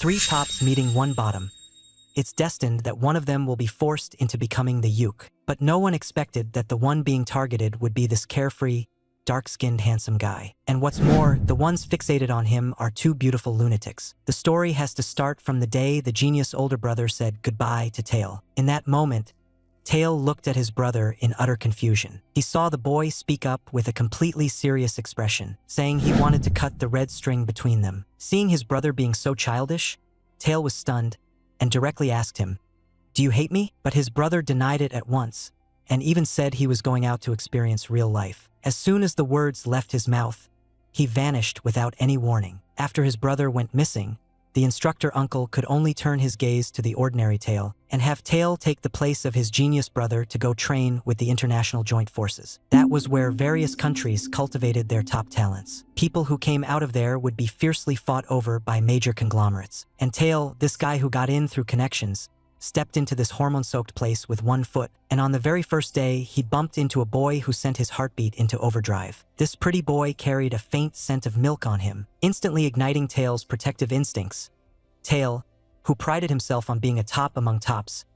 Three tops meeting one bottom. It's destined that one of them will be forced into becoming the yuk. But no one expected that the one being targeted would be this carefree, dark-skinned handsome guy. And what's more, the ones fixated on him are two beautiful lunatics. The story has to start from the day the genius older brother said goodbye to Tail. In that moment, Tail looked at his brother in utter confusion. He saw the boy speak up with a completely serious expression, saying he wanted to cut the red string between them. Seeing his brother being so childish, Tail was stunned and directly asked him, "Do you hate me?" But his brother denied it at once, and even said he was going out to experience real life. As soon as the words left his mouth, he vanished without any warning. After his brother went missing, the instructor uncle could only turn his gaze to the ordinary Tail and have Tail take the place of his genius brother to go train with the International Joint Forces. That was where various countries cultivated their top talents. People who came out of there would be fiercely fought over by major conglomerates. And Tail, this guy who got in through connections, stepped into this hormone-soaked place with one foot, and on the very first day, he bumped into a boy who sent his heartbeat into overdrive. This pretty boy carried a faint scent of milk on him, instantly igniting Tail's protective instincts. Tail, who prided himself on being a top among tops,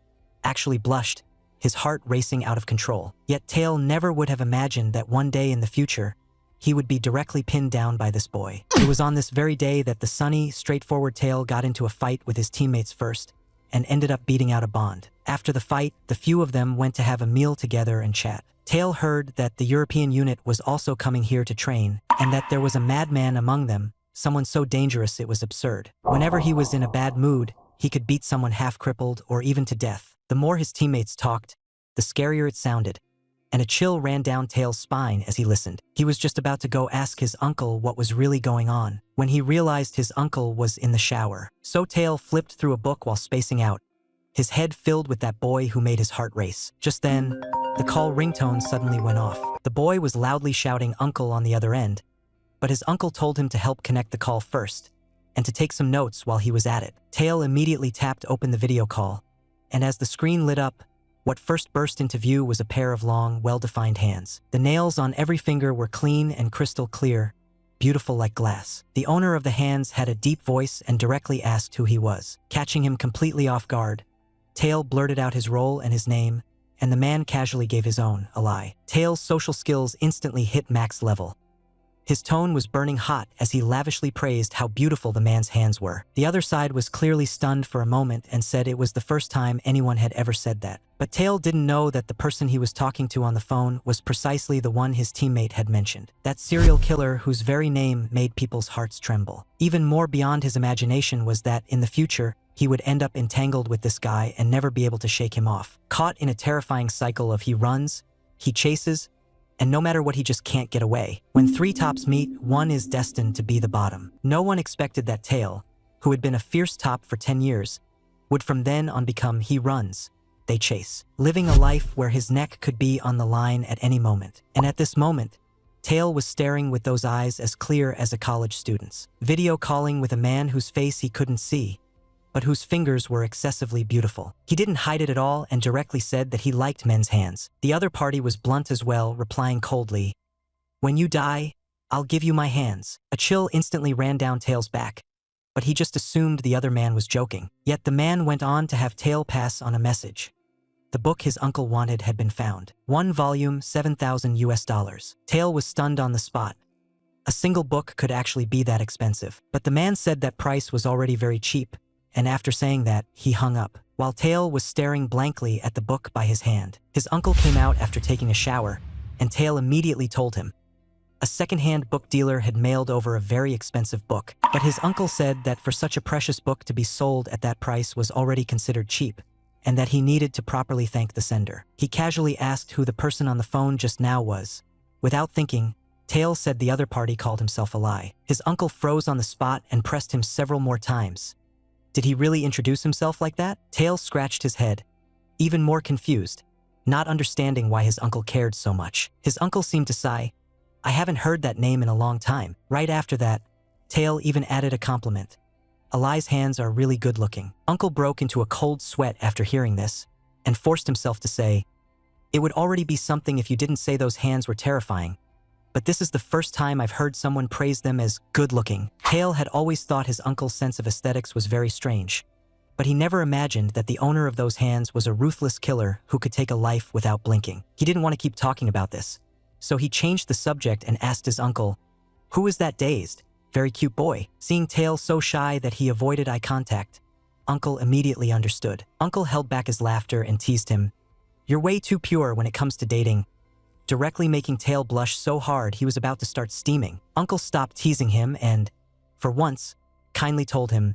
actually blushed, his heart racing out of control. Yet Tail never would have imagined that one day in the future, he would be directly pinned down by this boy. It was on this very day that the sunny, straightforward Tail got into a fight with his teammates first, and ended up beating out a bond. After the fight, the few of them went to have a meal together and chat. Tail heard that the European unit was also coming here to train, and that there was a madman among them, someone so dangerous it was absurd. Whenever he was in a bad mood, he could beat someone half-crippled or even to death. The more his teammates talked, the scarier it sounded, and a chill ran down Tail's spine as he listened. He was just about to go ask his uncle what was really going on, when he realized his uncle was in the shower. So Tail flipped through a book while spacing out, his head filled with that boy who made his heart race. Just then, the call ringtone suddenly went off. The boy was loudly shouting "Uncle" on the other end, but his uncle told him to help connect the call first, and to take some notes while he was at it. Tail immediately tapped open the video call, and as the screen lit up, what first burst into view was a pair of long, well-defined hands. The nails on every finger were clean and crystal clear, beautiful like glass. The owner of the hands had a deep voice and directly asked who he was. Catching him completely off guard, Tail blurted out his role and his name, and the man casually gave his own, a lie. Tail's social skills instantly hit max level. His tone was burning hot as he lavishly praised how beautiful the man's hands were. The other side was clearly stunned for a moment and said it was the first time anyone had ever said that. But Tail didn't know that the person he was talking to on the phone was precisely the one his teammate had mentioned. That serial killer whose very name made people's hearts tremble. Even more beyond his imagination was that, in the future, he would end up entangled with this guy and never be able to shake him off. Caught in a terrifying cycle of he runs, he chases, and no matter what he just can't get away. When three tops meet, one is destined to be the bottom. No one expected that Tail, who had been a fierce top for 10 years, would from then on become he runs, they chase, living a life where his neck could be on the line at any moment. And at this moment, Tail was staring with those eyes as clear as a college student's, video calling with a man whose face he couldn't see, but whose fingers were excessively beautiful. He didn't hide it at all and directly said that he liked men's hands. The other party was blunt as well, replying coldly, "When you die, I'll give you my hands." A chill instantly ran down Tail's back, but he just assumed the other man was joking. Yet the man went on to have Tail pass on a message. The book his uncle wanted had been found. 1 volume, $7,000. Tail was stunned on the spot. A single book could actually be that expensive. But the man said that price was already very cheap, and after saying that, he hung up, while Tail was staring blankly at the book by his hand. His uncle came out after taking a shower, and Tail immediately told him. A second-hand book dealer had mailed over a very expensive book, but his uncle said that for such a precious book to be sold at that price was already considered cheap, and that he needed to properly thank the sender. He casually asked who the person on the phone just now was. Without thinking, Tail said the other party called himself a lie. His uncle froze on the spot and pressed him several more times. Did he really introduce himself like that? Tail scratched his head, even more confused, not understanding why his uncle cared so much. His uncle seemed to sigh, "I haven't heard that name in a long time." Right after that, Tail even added a compliment. "Ali's hands are really good looking." Uncle broke into a cold sweat after hearing this, and forced himself to say, "It would already be something if you didn't say those hands were terrifying, but this is the first time I've heard someone praise them as good looking." Tail had always thought his uncle's sense of aesthetics was very strange, but he never imagined that the owner of those hands was a ruthless killer who could take a life without blinking. He didn't want to keep talking about this, so he changed the subject and asked his uncle, "Who is that dazed, very cute boy?" Seeing Tail so shy that he avoided eye contact, Uncle immediately understood. Uncle held back his laughter and teased him, "You're way too pure when it comes to dating," directly making Tail blush so hard he was about to start steaming. Uncle stopped teasing him and, for once, kindly told him,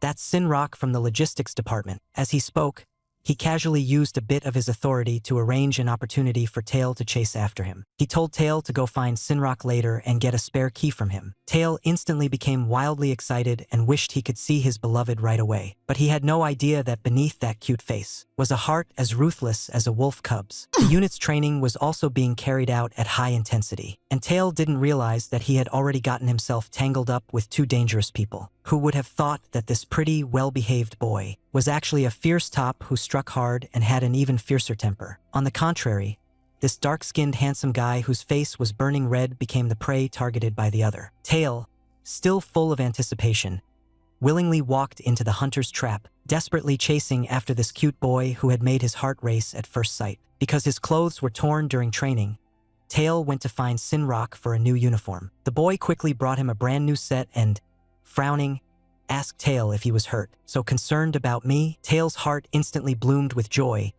"That's Sinrock from the logistics department." As he spoke, he casually used a bit of his authority to arrange an opportunity for Tail to chase after him. He told Tail to go find Sinrock later and get a spare key from him. Tail instantly became wildly excited and wished he could see his beloved right away. But he had no idea that beneath that cute face was a heart as ruthless as a wolf cub's. The unit's training was also being carried out at high intensity, and Tail didn't realize that he had already gotten himself tangled up with two dangerous people. Who would have thought that this pretty, well-behaved boy was actually a fierce top who struck hard and had an even fiercer temper? On the contrary, this dark-skinned handsome guy whose face was burning red became the prey targeted by the other. Tail, still full of anticipation, willingly walked into the hunter's trap, desperately chasing after this cute boy who had made his heart race at first sight. Because his clothes were torn during training, Tail went to find Sinrock for a new uniform. The boy quickly brought him a brand new set and, frowning, asked Tail if he was hurt. "So concerned about me?" Tail's heart instantly bloomed with joy,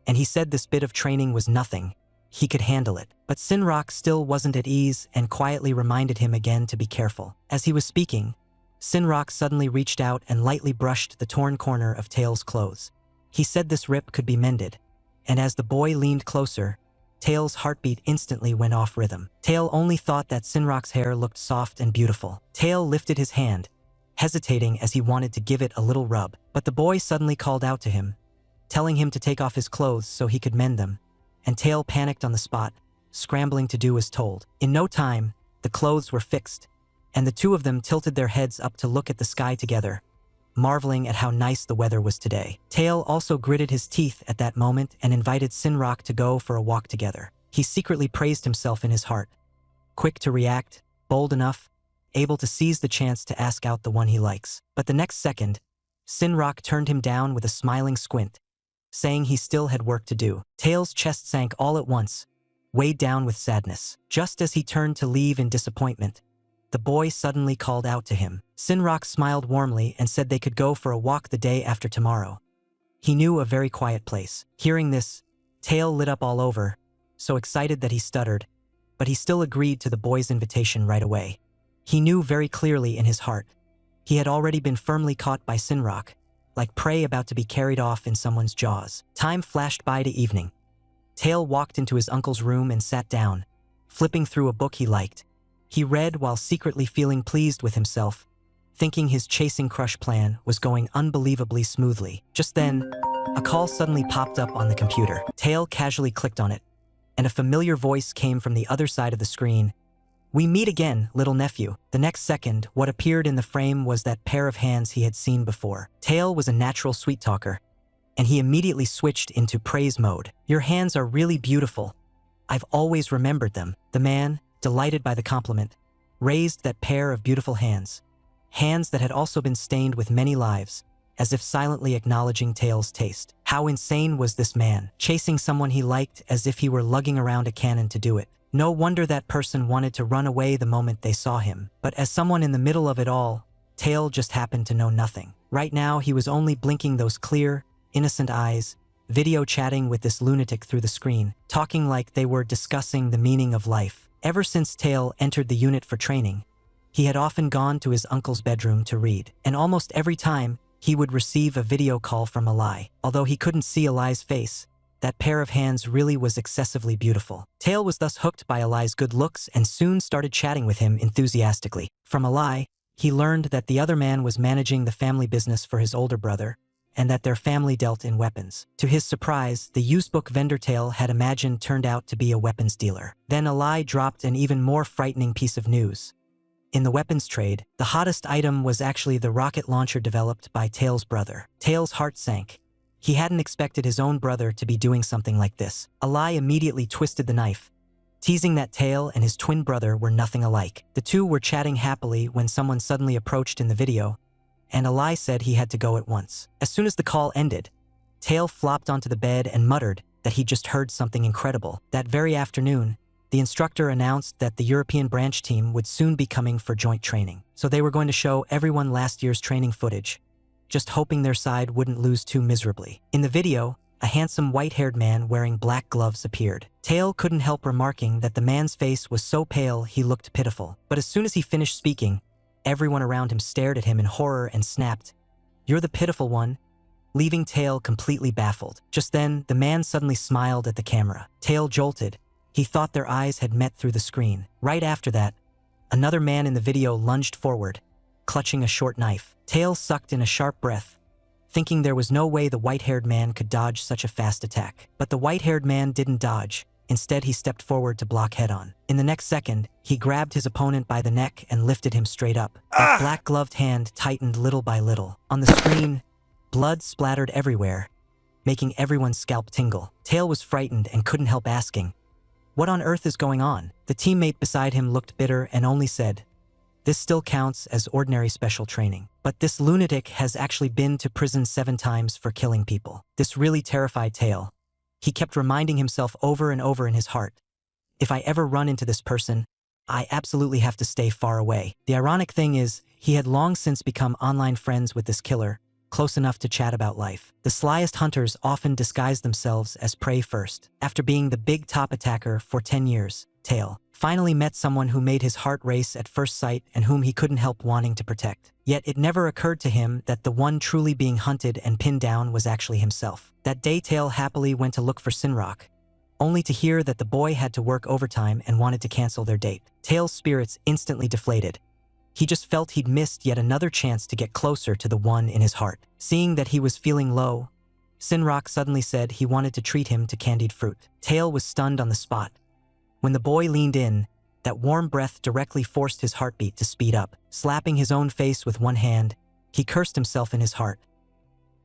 and he said this bit of training was nothing. He could handle it. But Sinrock still wasn't at ease and quietly reminded him again to be careful. As he was speaking, Sinrock suddenly reached out and lightly brushed the torn corner of Tail's clothes. He said this rip could be mended, and as the boy leaned closer, Tail's heartbeat instantly went off rhythm. Tail only thought that Sinrock's hair looked soft and beautiful. Tail lifted his hand, hesitating as he wanted to give it a little rub, but the boy suddenly called out to him, telling him to take off his clothes so he could mend them, and Tail panicked on the spot, scrambling to do as told. In no time, the clothes were fixed, and the two of them tilted their heads up to look at the sky together, marveling at how nice the weather was today. Tail also gritted his teeth at that moment and invited Sinrock to go for a walk together. He secretly praised himself in his heart, quick to react, bold enough, able to seize the chance to ask out the one he likes. But the next second, Sinrock turned him down with a smiling squint, saying he still had work to do. Tail's chest sank all at once, weighed down with sadness. Just as he turned to leave in disappointment, the boy suddenly called out to him. Sinrock smiled warmly and said they could go for a walk the day after tomorrow. He knew a very quiet place. Hearing this, Tail lit up all over, so excited that he stuttered, but he still agreed to the boy's invitation right away. He knew very clearly in his heart, he had already been firmly caught by Sinrock, like prey about to be carried off in someone's jaws. Time flashed by to evening. Tail walked into his uncle's room and sat down, flipping through a book he liked. He read while secretly feeling pleased with himself, thinking his chasing crush plan was going unbelievably smoothly. Just then, a call suddenly popped up on the computer. Tail casually clicked on it, and a familiar voice came from the other side of the screen. "We meet again, little nephew." The next second, what appeared in the frame was that pair of hands he had seen before. Tail was a natural sweet talker, and he immediately switched into praise mode. "Your hands are really beautiful. I've always remembered them." The man, delighted by the compliment, raised that pair of beautiful hands, hands that had also been stained with many lives, as if silently acknowledging Tail's taste. How insane was this man, chasing someone he liked as if he were lugging around a cannon to do it. No wonder that person wanted to run away the moment they saw him. But as someone in the middle of it all, Tail just happened to know nothing. Right now, he was only blinking those clear, innocent eyes, video chatting with this lunatic through the screen, talking like they were discussing the meaning of life. Ever since Tail entered the unit for training, he had often gone to his uncle's bedroom to read, and almost every time, he would receive a video call from Yaoi. Although he couldn't see Yaoi's face, that pair of hands really was excessively beautiful. Tail was thus hooked by Yaoi's good looks and soon started chatting with him enthusiastically. From Yaoi, he learned that the other man was managing the family business for his older brother, and that their family dealt in weapons. To his surprise, the used book vendor Tail had imagined turned out to be a weapons dealer. Then Yaoi dropped an even more frightening piece of news. In the weapons trade, the hottest item was actually the rocket launcher developed by Tail's brother. Tail's heart sank. He hadn't expected his own brother to be doing something like this. Yaoi immediately twisted the knife, teasing that Tail and his twin brother were nothing alike. The two were chatting happily when someone suddenly approached in the video, and Eli said he had to go at once. As soon as the call ended, Tail flopped onto the bed and muttered that he just heard something incredible. That very afternoon, the instructor announced that the European branch team would soon be coming for joint training. So they were going to show everyone last year's training footage, just hoping their side wouldn't lose too miserably. In the video, a handsome white-haired man wearing black gloves appeared. Tail couldn't help remarking that the man's face was so pale he looked pitiful. But as soon as he finished speaking, everyone around him stared at him in horror and snapped, "You're the pitiful one," leaving Tail completely baffled. Just then, the man suddenly smiled at the camera. Tail jolted. He thought their eyes had met through the screen. Right after that, another man in the video lunged forward, clutching a short knife. Tail sucked in a sharp breath, thinking there was no way the white-haired man could dodge such a fast attack. But the white-haired man didn't dodge. Instead, he stepped forward to block head-on. In the next second, he grabbed his opponent by the neck and lifted him straight up. That black-gloved hand tightened little by little. On the screen, blood splattered everywhere, making everyone's scalp tingle. Tail was frightened and couldn't help asking, "What on earth is going on?" The teammate beside him looked bitter and only said, "This still counts as ordinary special training. But this lunatic has actually been to prison 7 times for killing people." This really terrified Tail. He kept reminding himself over and over in his heart, "If I ever run into this person, I absolutely have to stay far away." The ironic thing is, he had long since become online friends with this killer, close enough to chat about life. The slyest hunters often disguise themselves as prey first. After being the big top attacker for 10 years, Tail finally met someone who made his heart race at first sight and whom he couldn't help wanting to protect. Yet it never occurred to him that the one truly being hunted and pinned down was actually himself. That day, Tail happily went to look for Sinrock, only to hear that the boy had to work overtime and wanted to cancel their date. Tail's spirits instantly deflated. He just felt he'd missed yet another chance to get closer to the one in his heart. Seeing that he was feeling low, Sinrock suddenly said he wanted to treat him to candied fruit. Tail was stunned on the spot. When the boy leaned in, that warm breath directly forced his heartbeat to speed up. Slapping his own face with one hand, he cursed himself in his heart.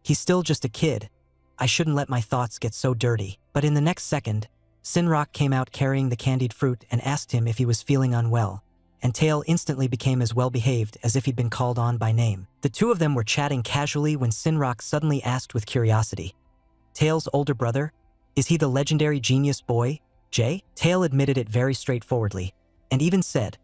"He's still just a kid. I shouldn't let my thoughts get so dirty." But in the next second, Sinrock came out carrying the candied fruit and asked him if he was feeling unwell, and Tail instantly became as well-behaved as if he'd been called on by name. The two of them were chatting casually when Sinrock suddenly asked with curiosity, "Tail's older brother? Is he the legendary genius boy, Jay?" Tail admitted it very straightforwardly, and even said,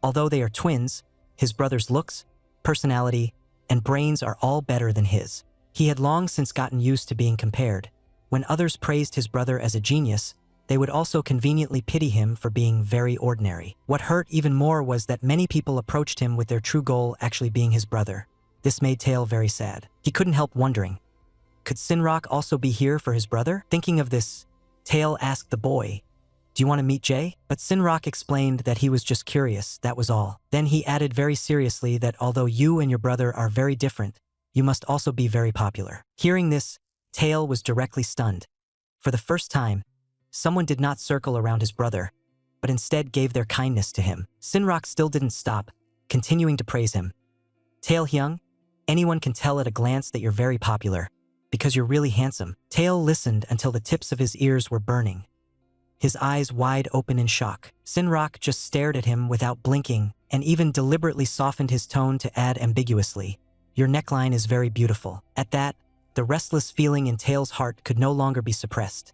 although they are twins, his brother's looks, personality, and brains are all better than his. He had long since gotten used to being compared. When others praised his brother as a genius, they would also conveniently pity him for being very ordinary. What hurt even more was that many people approached him with their true goal actually being his brother. This made Tail very sad. He couldn't help wondering, could Sinrock also be here for his brother? Thinking of this, Tail asked the boy, "Do you want to meet Jay?" But Sinrock explained that he was just curious, that was all. Then he added very seriously that although you and your brother are very different, you must also be very popular. Hearing this, Tail was directly stunned. For the first time, someone did not circle around his brother, but instead gave their kindness to him. Sinrock still didn't stop, continuing to praise him. "Tail Hyung, anyone can tell at a glance that you're very popular, because you're really handsome." Tail listened until the tips of his ears were burning, his eyes wide open in shock. Sinrock just stared at him without blinking and even deliberately softened his tone to add ambiguously, "Your neckline is very beautiful." At that, the restless feeling in Tail's heart could no longer be suppressed.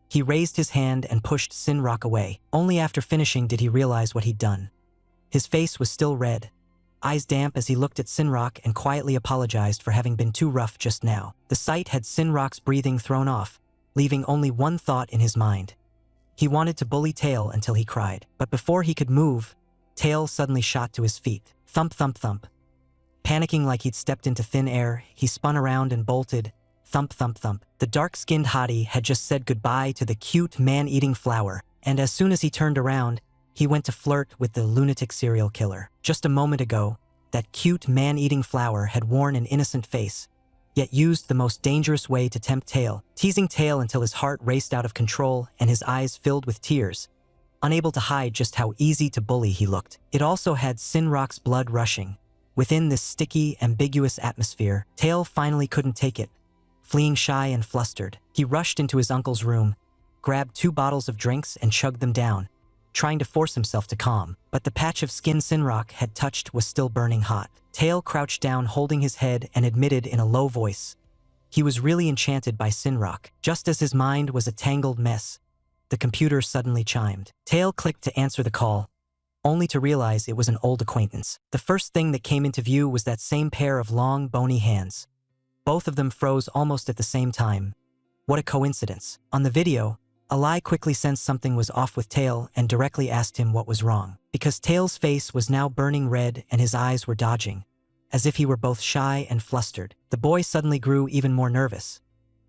He raised his hand and pushed Sinrock away. Only after finishing did he realize what he'd done. His face was still red, eyes damp as he looked at Sinrock and quietly apologized for having been too rough just now. The sight had Sinrock's breathing thrown off, leaving only one thought in his mind. He wanted to bully Tail until he cried. But before he could move, Tail suddenly shot to his feet. Thump, thump, thump. Panicking like he'd stepped into thin air, he spun around and bolted. Thump, thump, thump. The dark-skinned hottie had just said goodbye to the cute man-eating flower, and as soon as he turned around, he went to flirt with the lunatic serial killer. Just a moment ago, that cute man-eating flower had worn an innocent face, yet used the most dangerous way to tempt Tail, teasing Tail until his heart raced out of control and his eyes filled with tears, unable to hide just how easy to bully he looked. It also had Sinrock's blood rushing. Within this sticky, ambiguous atmosphere, Tail finally couldn't take it. Fleeing shy and flustered, he rushed into his uncle's room, grabbed 2 bottles of drinks and chugged them down, trying to force himself to calm. But the patch of skin Sinrock had touched was still burning hot. Tail crouched down holding his head and admitted in a low voice he was really enchanted by Sinrock. Just as his mind was a tangled mess, the computer suddenly chimed. Tail clicked to answer the call, only to realize it was an old acquaintance. The first thing that came into view was that same pair of long, bony hands. Both of them froze almost at the same time. What a coincidence. On the video, Alai quickly sensed something was off with Tail and directly asked him what was wrong. Because Tail's face was now burning red and his eyes were dodging, as if he were both shy and flustered. The boy suddenly grew even more nervous.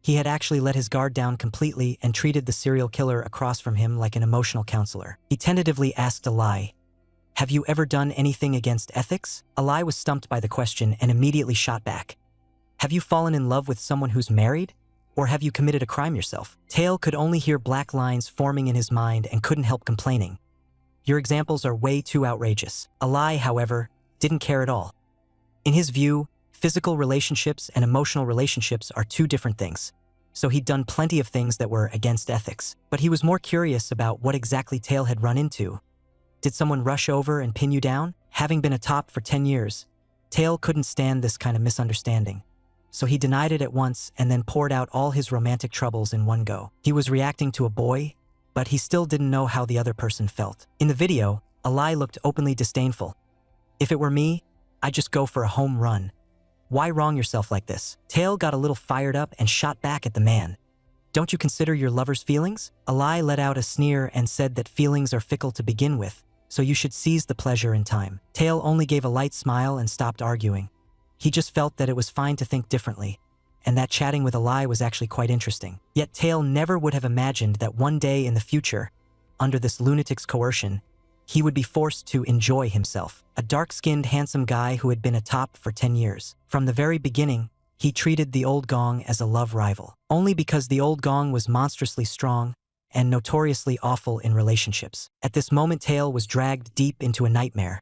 He had actually let his guard down completely and treated the serial killer across from him like an emotional counselor. He tentatively asked Alai, "Have you ever done anything against ethics?" Alai was stumped by the question and immediately shot back. "Have you fallen in love with someone who's married? Or have you committed a crime yourself?" Tail could only hear black lines forming in his mind and couldn't help complaining. "Your examples are way too outrageous." Alai, however, didn't care at all. In his view, physical relationships and emotional relationships are two different things. So he'd done plenty of things that were against ethics. But he was more curious about what exactly Tail had run into. Did someone rush over and pin you down? Having been a top for 10 years, Tail couldn't stand this kind of misunderstanding. So he denied it at once and then poured out all his romantic troubles in one go. He was reacting to a boy, but he still didn't know how the other person felt. In the video, Alai looked openly disdainful. "If it were me, I'd just go for a home run. Why wrong yourself like this?" Tail got a little fired up and shot back at the man. "Don't you consider your lover's feelings?" Alai let out a sneer and said that feelings are fickle to begin with, so you should seize the pleasure in time. Tail only gave a light smile and stopped arguing. He just felt that it was fine to think differently, and that chatting with Alai was actually quite interesting. Yet Tail never would have imagined that one day in the future, under this lunatic's coercion, he would be forced to enjoy himself. A dark-skinned, handsome guy who had been a top for 10 years. From the very beginning, he treated the old gong as a love rival, only because the old gong was monstrously strong and notoriously awful in relationships. At this moment, Tail was dragged deep into a nightmare,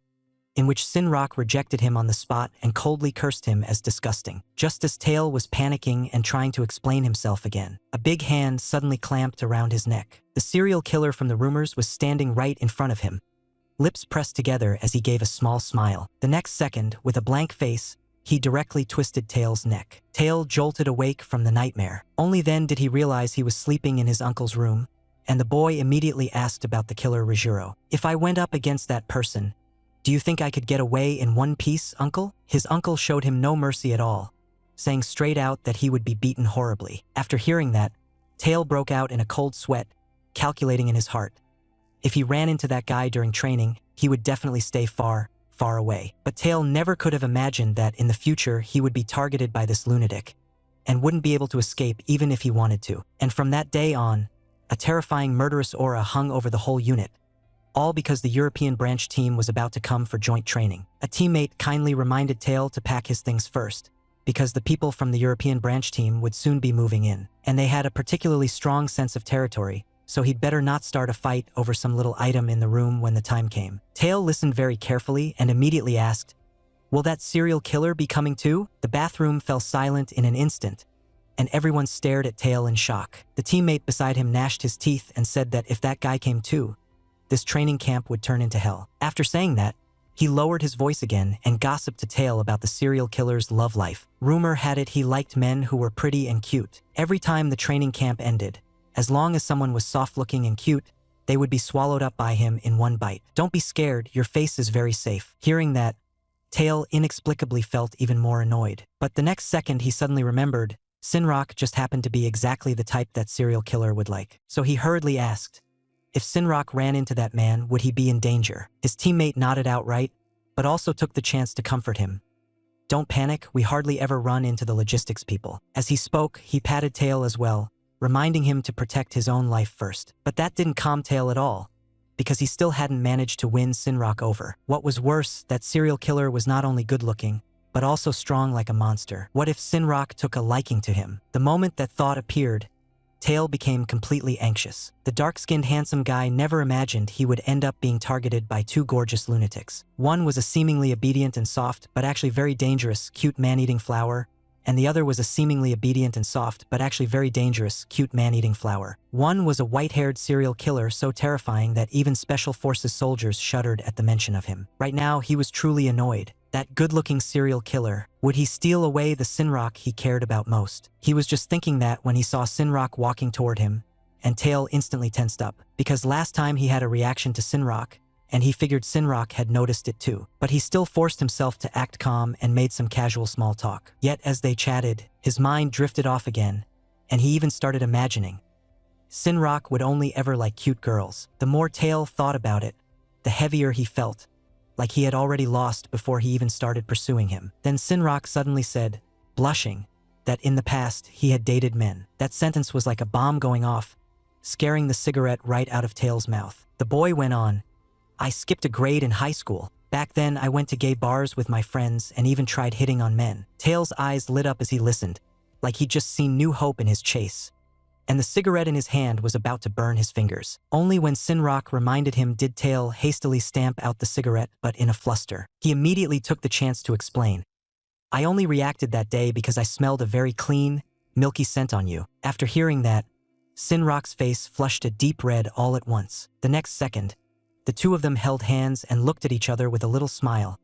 in which Sinrock rejected him on the spot and coldly cursed him as disgusting. Just as Tail was panicking and trying to explain himself again, a big hand suddenly clamped around his neck. The serial killer from the rumors was standing right in front of him, lips pressed together as he gave a small smile. The next second, with a blank face, he directly twisted Tail's neck. Tail jolted awake from the nightmare. Only then did he realize he was sleeping in his uncle's room, and the boy immediately asked about the killer Rajuro. "If I went up against that person, do you think I could get away in one piece, uncle?" His uncle showed him no mercy at all, saying straight out that he would be beaten horribly. After hearing that, Tail broke out in a cold sweat, calculating in his heart. If he ran into that guy during training, he would definitely stay far, far away. But Tail never could have imagined that in the future he would be targeted by this lunatic, and wouldn't be able to escape even if he wanted to. And from that day on, a terrifying murderous aura hung over the whole unit, all because the European branch team was about to come for joint training. A teammate kindly reminded Tail to pack his things first, because the people from the European branch team would soon be moving in, and they had a particularly strong sense of territory, so he'd better not start a fight over some little item in the room when the time came. Tail listened very carefully and immediately asked, "Will that serial killer be coming too?" The bathroom fell silent in an instant, and everyone stared at Tail in shock. The teammate beside him gnashed his teeth and said that if that guy came too, this training camp would turn into hell. After saying that, he lowered his voice again and gossiped to Tail about the serial killer's love life. Rumor had it he liked men who were pretty and cute. Every time the training camp ended, as long as someone was soft-looking and cute, they would be swallowed up by him in one bite. "Don't be scared, your face is very safe." Hearing that, Tail inexplicably felt even more annoyed. But the next second he suddenly remembered, Sinrock just happened to be exactly the type that serial killer would like. So he hurriedly asked, if Sinrock ran into that man, would he be in danger? His teammate nodded outright, but also took the chance to comfort him. "Don't panic, we hardly ever run into the logistics people." As he spoke, he patted Tail as well, reminding him to protect his own life first. But that didn't calm Tail at all, because he still hadn't managed to win Sinrock over. What was worse, that serial killer was not only good-looking, but also strong like a monster. What if Sinrock took a liking to him? The moment that thought appeared, Tail became completely anxious. The dark-skinned handsome guy never imagined he would end up being targeted by two gorgeous lunatics. One was a seemingly obedient and soft, but actually very dangerous, cute man-eating flower, and the other was a seemingly obedient and soft, but actually very dangerous, cute man-eating flower. One was a white-haired serial killer so terrifying that even Special Forces soldiers shuddered at the mention of him. Right now, he was truly annoyed. That good-looking serial killer, would he steal away the Sinrock he cared about most? He was just thinking that when he saw Sinrock walking toward him, and Tail instantly tensed up, because last time he had a reaction to Sinrock, and he figured Sinrock had noticed it too. But he still forced himself to act calm and made some casual small talk. Yet as they chatted, his mind drifted off again, and he even started imagining Sinrock would only ever like cute girls. The more Tail thought about it, the heavier he felt, like he had already lost before he even started pursuing him. Then Sinrock suddenly said, blushing, that in the past he had dated men. That sentence was like a bomb going off, scaring the cigarette right out of Tail's mouth. The boy went on, I skipped a grade in high school. Back then, I went to gay bars with my friends and even tried hitting on men. Tail's eyes lit up as he listened, like he'd just seen new hope in his chase. And the cigarette in his hand was about to burn his fingers. Only when Sinrock reminded him did Tail hastily stamp out the cigarette, but in a fluster. He immediately took the chance to explain. I only reacted that day because I smelled a very clean, milky scent on you. After hearing that, Sinrock's face flushed a deep red all at once. The next second, the two of them held hands and looked at each other with a little smile,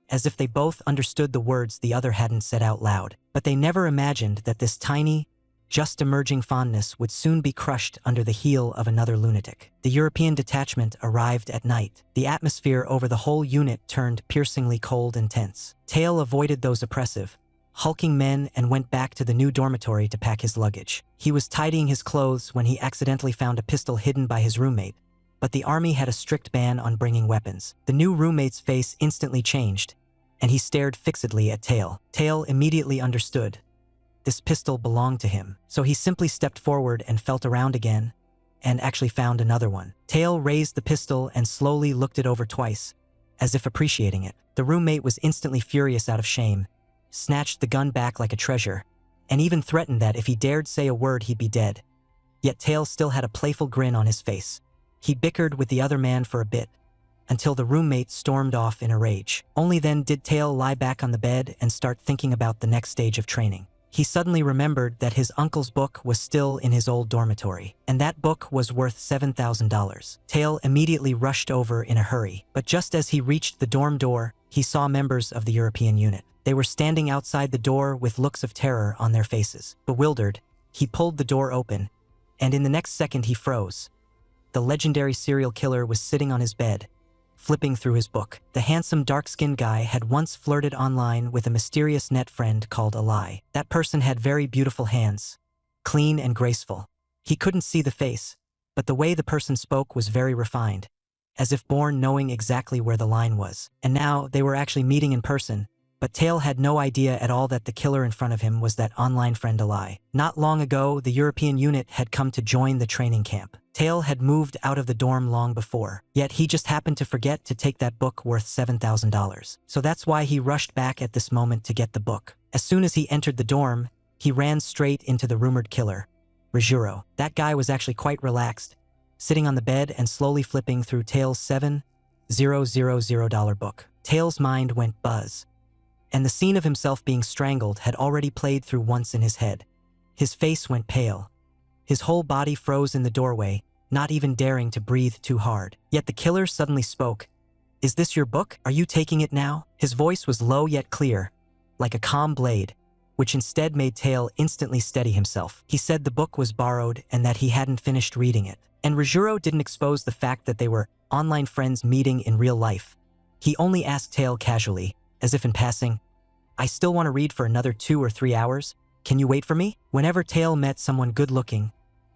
as if they both understood the words the other hadn't said out loud. But they never imagined that this tiny, just emerging fondness would soon be crushed under the heel of another lunatic. The European detachment arrived at night. The atmosphere over the whole unit turned piercingly cold and tense. Tail avoided those oppressive, hulking men and went back to the new dormitory to pack his luggage. He was tidying his clothes when he accidentally found a pistol hidden by his roommate, but the army had a strict ban on bringing weapons. The new roommate's face instantly changed, and he stared fixedly at Tail. Tail immediately understood. This pistol belonged to him, so he simply stepped forward and felt around again, and actually found another one. Tail raised the pistol and slowly looked it over twice, as if appreciating it. The roommate was instantly furious out of shame, snatched the gun back like a treasure, and even threatened that if he dared say a word he'd be dead. Yet Tail still had a playful grin on his face. He bickered with the other man for a bit, until the roommate stormed off in a rage. Only then did Tail lie back on the bed and start thinking about the next stage of training. He suddenly remembered that his uncle's book was still in his old dormitory, and that book was worth $7,000. Tail immediately rushed over in a hurry, but just as he reached the dorm door, he saw members of the European unit. They were standing outside the door with looks of terror on their faces. Bewildered, he pulled the door open, and in the next second he froze. The legendary serial killer was sitting on his bed, flipping through his book. The handsome dark-skinned guy had once flirted online with a mysterious net friend called Yaoi. That person had very beautiful hands, clean and graceful. He couldn't see the face, but the way the person spoke was very refined, as if born knowing exactly where the line was. And now they were actually meeting in person, but Tail had no idea at all that the killer in front of him was that online friend Yaoi. Not long ago, the European unit had come to join the training camp. Tail had moved out of the dorm long before, yet he just happened to forget to take that book worth $7,000. So that's why he rushed back at this moment to get the book. As soon as he entered the dorm, he ran straight into the rumored killer, Rijuro. That guy was actually quite relaxed, sitting on the bed and slowly flipping through Tail's $7,000 book. Tail's mind went buzz, and the scene of himself being strangled had already played through once in his head. His face went pale. His whole body froze in the doorway, not even daring to breathe too hard. Yet the killer suddenly spoke. Is this your book? Are you taking it now? His voice was low yet clear, like a calm blade, which instead made Tail instantly steady himself. He said the book was borrowed and that he hadn't finished reading it. And Rijuro didn't expose the fact that they were online friends meeting in real life. He only asked Tail casually, as if in passing, I still want to read for another 2 or 3 hours. Can you wait for me? Whenever Tail met someone good-looking,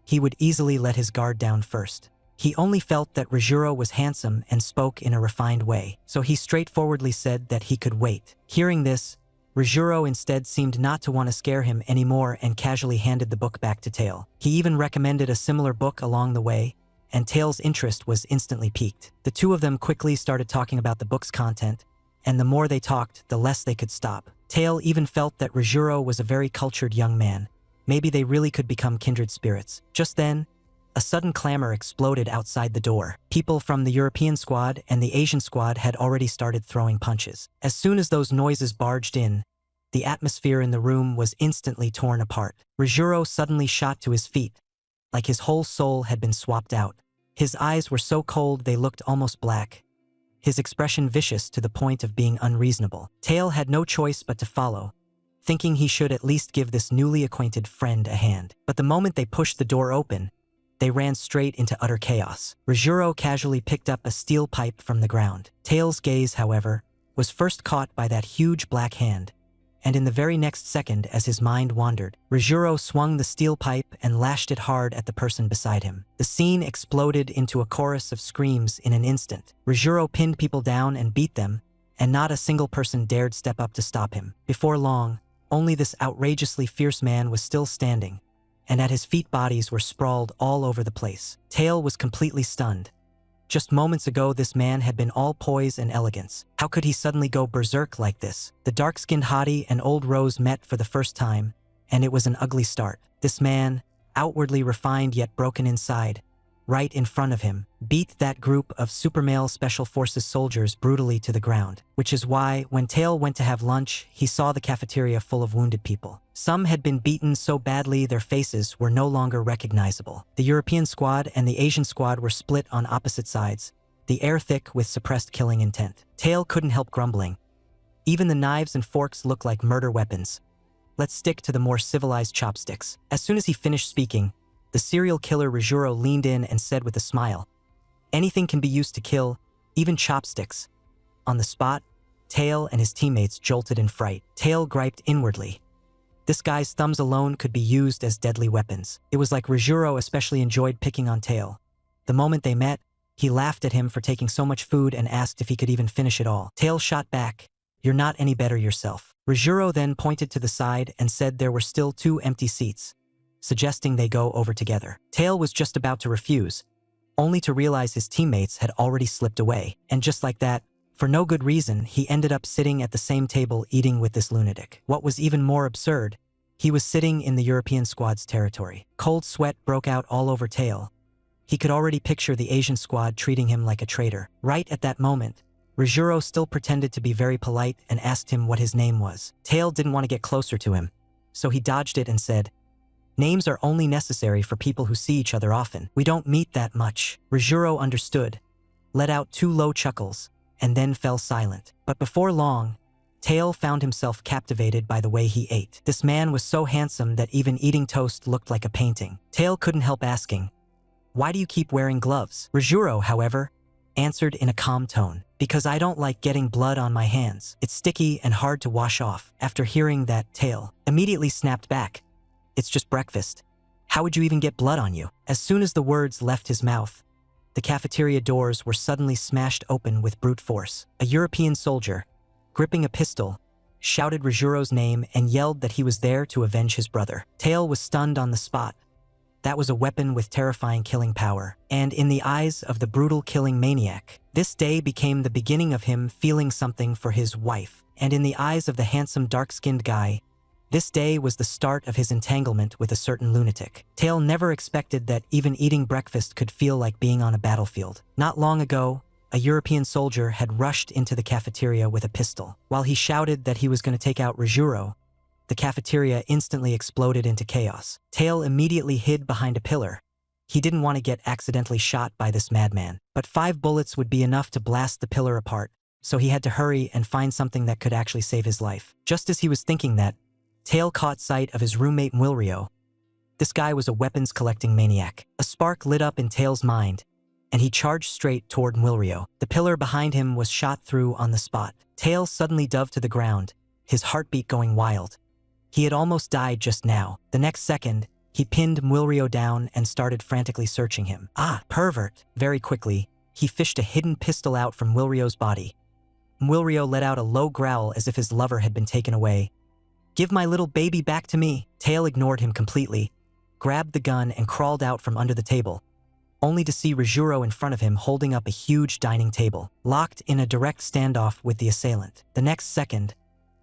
he would easily let his guard down first. He only felt that Rijuro was handsome and spoke in a refined way, so he straightforwardly said that he could wait. Hearing this, Rijuro instead seemed not to want to scare him anymore and casually handed the book back to Tail. He even recommended a similar book along the way, and Tail's interest was instantly piqued. The two of them quickly started talking about the book's content, and the more they talked, the less they could stop. Tail even felt that Rijuro was a very cultured young man. Maybe they really could become kindred spirits. Just then, a sudden clamor exploded outside the door. People from the European squad and the Asian squad had already started throwing punches. As soon as those noises barged in, the atmosphere in the room was instantly torn apart. Rajuro suddenly shot to his feet, like his whole soul had been swapped out. His eyes were so cold they looked almost black, his expression vicious to the point of being unreasonable. Tail had no choice but to follow, thinking he should at least give this newly acquainted friend a hand. But the moment they pushed the door open, they ran straight into utter chaos. Rajuro casually picked up a steel pipe from the ground. Tail's gaze, however, was first caught by that huge black hand, and in the very next second, as his mind wandered, Rajuro swung the steel pipe and lashed it hard at the person beside him. The scene exploded into a chorus of screams in an instant. Rajuro pinned people down and beat them, and not a single person dared step up to stop him. Before long, only this outrageously fierce man was still standing, and at his feet bodies were sprawled all over the place. Tail was completely stunned. Just moments ago, this man had been all poise and elegance. How could he suddenly go berserk like this? The dark-skinned hottie and old Rose met for the first time, and it was an ugly start. This man, outwardly refined yet broken inside, right in front of him, beat that group of supermale special forces soldiers brutally to the ground. Which is why, when Tail went to have lunch, he saw the cafeteria full of wounded people. Some had been beaten so badly their faces were no longer recognizable. The European squad and the Asian squad were split on opposite sides, the air thick with suppressed killing intent. Tail couldn't help grumbling. Even the knives and forks look like murder weapons. Let's stick to the more civilized chopsticks. As soon as he finished speaking, the serial killer Rajuro leaned in and said with a smile, "Anything can be used to kill, even chopsticks." On the spot, Tail and his teammates jolted in fright. Tail griped inwardly. This guy's thumbs alone could be used as deadly weapons. It was like Rajuro especially enjoyed picking on Tail. The moment they met, he laughed at him for taking so much food and asked if he could even finish it all. Tail shot back, "You're not any better yourself." Rajuro then pointed to the side and said there were still 2 empty seats, suggesting they go over together. Tail was just about to refuse, only to realize his teammates had already slipped away. And just like that, for no good reason, he ended up sitting at the same table eating with this lunatic. What was even more absurd, he was sitting in the European squad's territory. Cold sweat broke out all over Tail. He could already picture the Asian squad treating him like a traitor. Right at that moment, Rajuro still pretended to be very polite and asked him what his name was. Tail didn't want to get closer to him, so he dodged it and said, "Names are only necessary for people who see each other often. We don't meet that much." Rajuro understood, let out 2 low chuckles, and then fell silent. But before long, Tail found himself captivated by the way he ate. This man was so handsome that even eating toast looked like a painting. Tail couldn't help asking, "Why do you keep wearing gloves?" Rajuro, however, answered in a calm tone, "Because I don't like getting blood on my hands. It's sticky and hard to wash off." After hearing that, Tail immediately snapped back, "It's just breakfast. How would you even get blood on you?" As soon as the words left his mouth, the cafeteria doors were suddenly smashed open with brute force. A European soldier, gripping a pistol, shouted Rajuro's name and yelled that he was there to avenge his brother. Tail was stunned on the spot. That was a weapon with terrifying killing power. And in the eyes of the brutal killing maniac, this day became the beginning of him feeling something for his wife. And in the eyes of the handsome dark-skinned guy, this day was the start of his entanglement with a certain lunatic. Tail never expected that even eating breakfast could feel like being on a battlefield. Not long ago, a European soldier had rushed into the cafeteria with a pistol. While he shouted that he was going to take out Rajuro, the cafeteria instantly exploded into chaos. Tail immediately hid behind a pillar. He didn't want to get accidentally shot by this madman. But 5 bullets would be enough to blast the pillar apart, so he had to hurry and find something that could actually save his life. Just as he was thinking that, Tail caught sight of his roommate Mwilryo. This guy was a weapons-collecting maniac. A spark lit up in Tail's mind, and he charged straight toward Mwilryo. The pillar behind him was shot through on the spot. Tail suddenly dove to the ground, his heartbeat going wild. He had almost died just now. The next second, he pinned Mwilryo down and started frantically searching him. "Ah, pervert!" Very quickly, he fished a hidden pistol out from Mwilryo's body. Mwilryo let out a low growl as if his lover had been taken away. "Give my little baby back to me." Tail ignored him completely, grabbed the gun and crawled out from under the table, only to see Rajuro in front of him holding up a huge dining table, locked in a direct standoff with the assailant. The next second,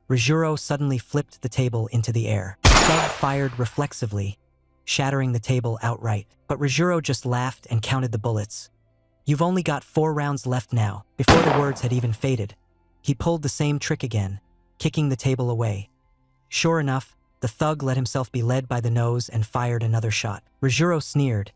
Rajuro suddenly flipped the table into the air. Thug fired reflexively, shattering the table outright. But Rajuro just laughed and counted the bullets. "You've only got 4 rounds left now." Before the words had even faded, he pulled the same trick again, kicking the table away. Sure enough, the thug let himself be led by the nose and fired another shot. Rajuro sneered.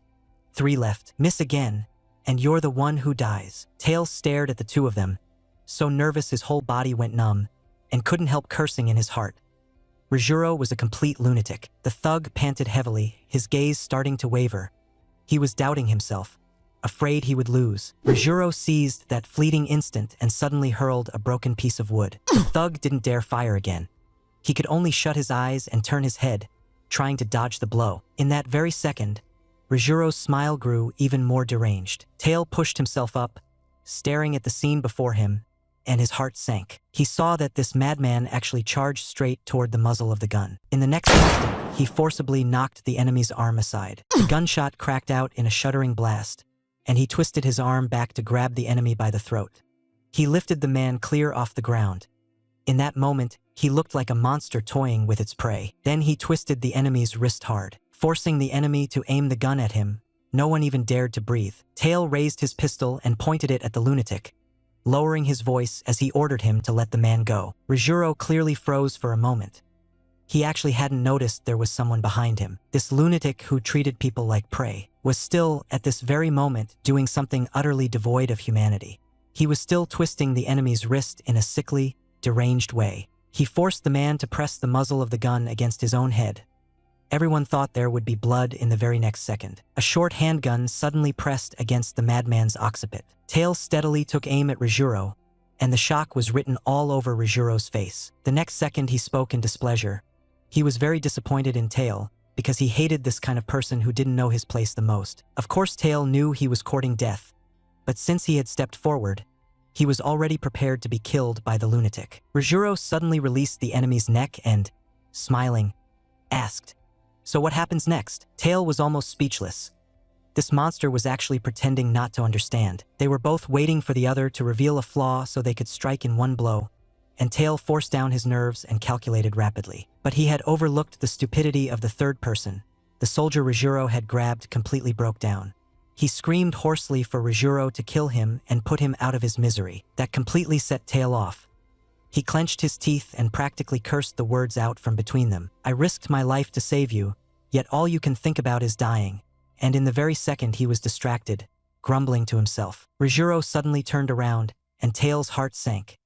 3 left. Miss again, and you're the one who dies. Tails stared at the two of them, so nervous his whole body went numb, and couldn't help cursing in his heart. Rajuro was a complete lunatic. The thug panted heavily, his gaze starting to waver. He was doubting himself, afraid he would lose. Rajuro seized that fleeting instant and suddenly hurled a broken piece of wood. The thug didn't dare fire again. He could only shut his eyes and turn his head, trying to dodge the blow. In that very second, Rajuro's smile grew even more deranged. Tail pushed himself up, staring at the scene before him, and his heart sank. He saw that this madman actually charged straight toward the muzzle of the gun. In the next instant, he forcibly knocked the enemy's arm aside. The gunshot cracked out in a shuddering blast, and he twisted his arm back to grab the enemy by the throat. He lifted the man clear off the ground. In that moment, he looked like a monster toying with its prey. Then he twisted the enemy's wrist hard, forcing the enemy to aim the gun at him. No one even dared to breathe. Tail raised his pistol and pointed it at the lunatic, lowering his voice as he ordered him to let the man go. Rajuro clearly froze for a moment. He actually hadn't noticed there was someone behind him. This lunatic who treated people like prey was still, at this very moment, doing something utterly devoid of humanity. He was still twisting the enemy's wrist in a sickly, deranged way. He forced the man to press the muzzle of the gun against his own head. Everyone thought there would be blood in the very next second. A short handgun suddenly pressed against the madman's occiput. Tail steadily took aim at Rajuro, and the shock was written all over Rajuro's face. The next second he spoke in displeasure. He was very disappointed in Tail, because he hated this kind of person who didn't know his place the most. Of course Tail knew he was courting death, but since he had stepped forward, he was already prepared to be killed by the lunatic. Rajuro suddenly released the enemy's neck and, smiling, asked, "So what happens next?" Tail was almost speechless. This monster was actually pretending not to understand. They were both waiting for the other to reveal a flaw so they could strike in one blow, and Tail forced down his nerves and calculated rapidly. But he had overlooked the stupidity of the third person. The soldier Rajuro had grabbed completely broke down. He screamed hoarsely for Rajuro to kill him and put him out of his misery. That completely set Tail off. He clenched his teeth and practically cursed the words out from between them. "I risked my life to save you, yet all you can think about is dying." And in the very second he was distracted, grumbling to himself. Rajuro suddenly turned around, and Tail's heart sank.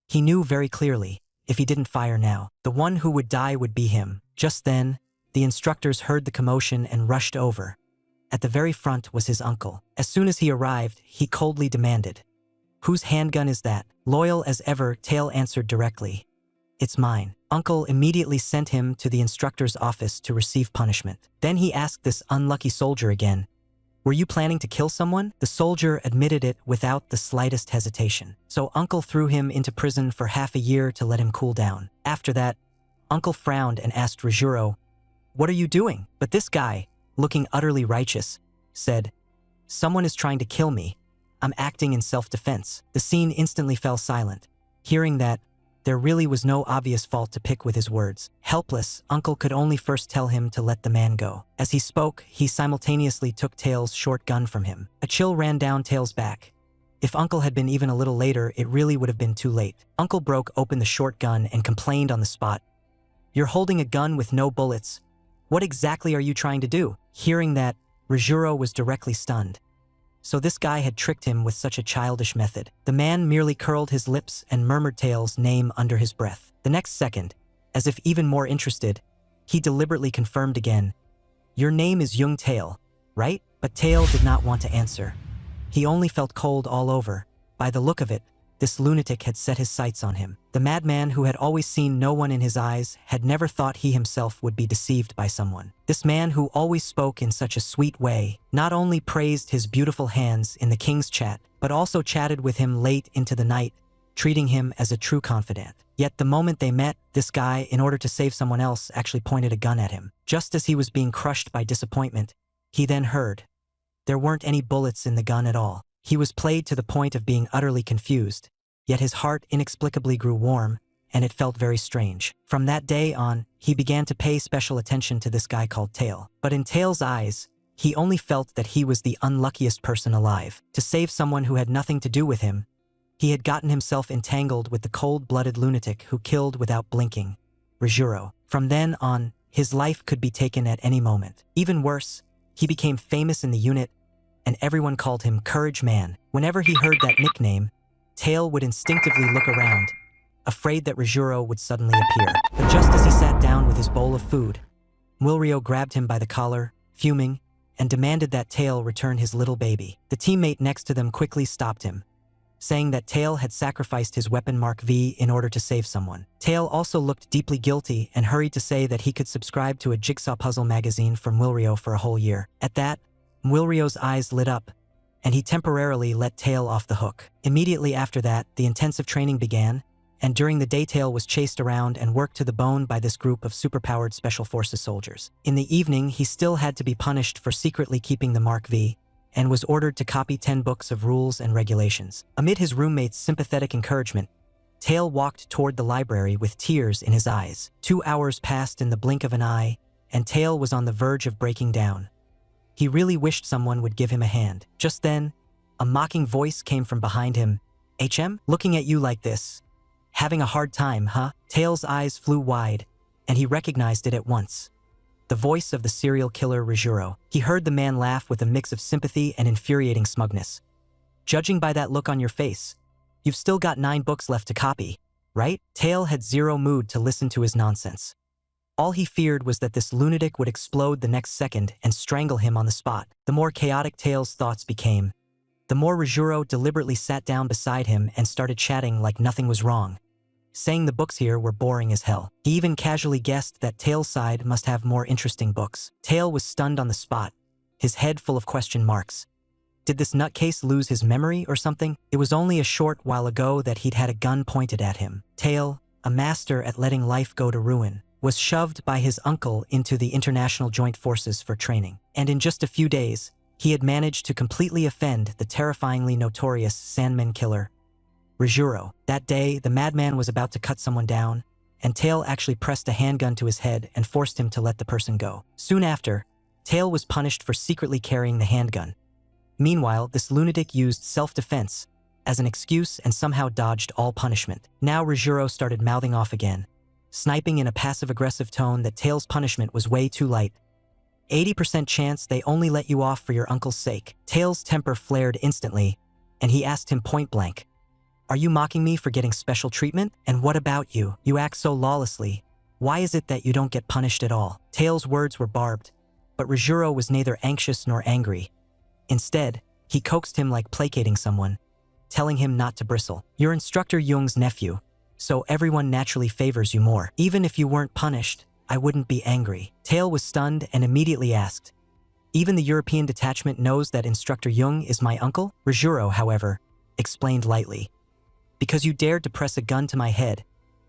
He knew very clearly, if he didn't fire now, the one who would die would be him. Just then, the instructors heard the commotion and rushed over. At the very front was his uncle. As soon as he arrived, he coldly demanded, "Whose handgun is that?" Loyal as ever, Tail answered directly, "It's mine." Uncle immediately sent him to the instructor's office to receive punishment. Then he asked this unlucky soldier again, "Were you planning to kill someone?" The soldier admitted it without the slightest hesitation. So Uncle threw him into prison for half a year to let him cool down. After that, Uncle frowned and asked Rajuro, "What are you doing?" But this guy, looking utterly righteous, said, "Someone is trying to kill me. I'm acting in self-defense." The scene instantly fell silent. Hearing that, there really was no obvious fault to pick with his words. Helpless, Uncle could only first tell him to let the man go. As he spoke, he simultaneously took Tail's short gun from him. A chill ran down Tail's back. If Uncle had been even a little later, it really would have been too late. Uncle broke open the short gun and complained on the spot, "You're holding a gun with no bullets. What exactly are you trying to do?" Hearing that, Rajuro was directly stunned. So this guy had tricked him with such a childish method. The man merely curled his lips and murmured Tail's name under his breath. The next second, as if even more interested, he deliberately confirmed again, "Your name is Young Tail, right?" But Tail did not want to answer. He only felt cold all over. By the look of it, this lunatic had set his sights on him. The madman who had always seen no one in his eyes had never thought he himself would be deceived by someone. This man who always spoke in such a sweet way not only praised his beautiful hands in the king's chat, but also chatted with him late into the night, treating him as a true confidant. Yet the moment they met, this guy, in order to save someone else, actually pointed a gun at him. Just as he was being crushed by disappointment, he then heard there weren't any bullets in the gun at all. He was played to the point of being utterly confused, yet his heart inexplicably grew warm, and it felt very strange. From that day on, he began to pay special attention to this guy called Tail. But in Tail's eyes, he only felt that he was the unluckiest person alive. To save someone who had nothing to do with him, he had gotten himself entangled with the cold-blooded lunatic who killed without blinking. Rijuro. From then on, his life could be taken at any moment. Even worse, he became famous in the unit, and everyone called him Courage Man. Whenever he heard that nickname, Tail would instinctively look around, afraid that Rijuro would suddenly appear. But just as he sat down with his bowl of food, Wilrio grabbed him by the collar, fuming, and demanded that Tail return his little baby. The teammate next to them quickly stopped him, saying that Tail had sacrificed his weapon Mark V in order to save someone. Tail also looked deeply guilty and hurried to say that he could subscribe to a jigsaw puzzle magazine from Wilrio for a whole year. At that, Wilrio's eyes lit up, and he temporarily let Tail off the hook. Immediately after that, the intensive training began, and during the day Tail was chased around and worked to the bone by this group of superpowered Special Forces soldiers. In the evening, he still had to be punished for secretly keeping the Mark V, and was ordered to copy 10 books of rules and regulations. Amid his roommate's sympathetic encouragement, Tail walked toward the library with tears in his eyes. 2 hours passed in the blink of an eye, and Tail was on the verge of breaking down. He really wished someone would give him a hand. Just then, a mocking voice came from behind him. "HM? Looking at you like this. Having a hard time, huh?" Tail's eyes flew wide, and he recognized it at once. The voice of the serial killer Rijuro. He heard the man laugh with a mix of sympathy and infuriating smugness. "Judging by that look on your face, you've still got 9 books left to copy, right?" Tail had zero mood to listen to his nonsense. All he feared was that this lunatic would explode the next second and strangle him on the spot. The more chaotic Tail's thoughts became, the more Rijuro deliberately sat down beside him and started chatting like nothing was wrong, saying the books here were boring as hell. He even casually guessed that Tail's side must have more interesting books. Tail was stunned on the spot, his head full of question marks. Did this nutcase lose his memory or something? It was only a short while ago that he'd had a gun pointed at him. Tail, a master at letting life go to ruin, was shoved by his uncle into the International Joint Forces for training. And in just a few days, he had managed to completely offend the terrifyingly notorious Sandman killer, Rijuro. That day, the madman was about to cut someone down, and Tail actually pressed a handgun to his head and forced him to let the person go. Soon after, Tail was punished for secretly carrying the handgun. Meanwhile, this lunatic used self-defense as an excuse and somehow dodged all punishment. Now Rijuro started mouthing off again, sniping in a passive-aggressive tone that Tail's punishment was way too light. 80% chance they only let you off for your uncle's sake. Tail's temper flared instantly, and he asked him point-blank, "Are you mocking me for getting special treatment? And what about you? You act so lawlessly. Why is it that you don't get punished at all?" Tail's words were barbed, but Rijuro was neither anxious nor angry. Instead, he coaxed him like placating someone, telling him not to bristle. "You're Instructor Jung's nephew, so everyone naturally favors you more. Even if you weren't punished, I wouldn't be angry." Tail was stunned and immediately asked, "Even the European detachment knows that Instructor Jung is my uncle?" Rijuro, however, explained lightly, "Because you dared to press a gun to my head,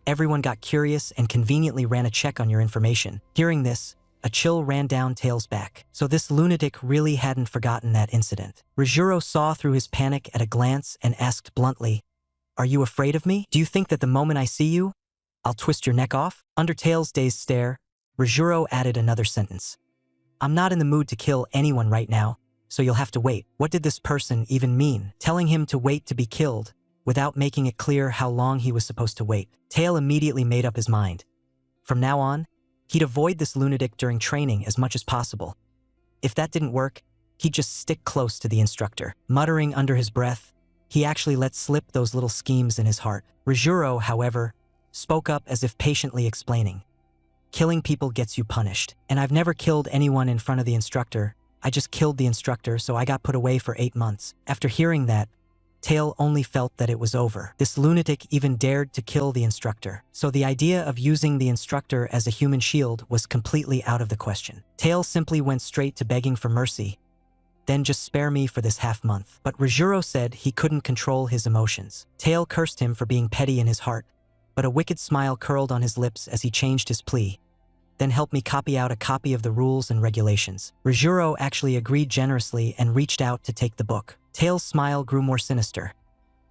everyone got curious and conveniently ran a check on your information." Hearing this, a chill ran down Tail's back. So this lunatic really hadn't forgotten that incident. Rijuro saw through his panic at a glance and asked bluntly, "Are you afraid of me? Do you think that the moment I see you, I'll twist your neck off?" Under Tail's dazed stare, Rijuro added another sentence. "I'm not in the mood to kill anyone right now, so you'll have to wait." What did this person even mean? Telling him to wait to be killed, without making it clear how long he was supposed to wait. Tail immediately made up his mind. From now on, he'd avoid this lunatic during training as much as possible. If that didn't work, he'd just stick close to the instructor. Muttering under his breath, he actually let slip those little schemes in his heart. Rijuro, however, spoke up as if patiently explaining, "Killing people gets you punished. And I've never killed anyone in front of the instructor. I just killed the instructor, so I got put away for 8 months. After hearing that, Tail only felt that it was over. This lunatic even dared to kill the instructor. So the idea of using the instructor as a human shield was completely out of the question. Tail simply went straight to begging for mercy. "Then just spare me for this half month." But Rijuro said he couldn't control his emotions. Tail cursed him for being petty in his heart, but a wicked smile curled on his lips as he changed his plea. "Then help me copy out a copy of the rules and regulations." Rijuro actually agreed generously and reached out to take the book. Tail's smile grew more sinister.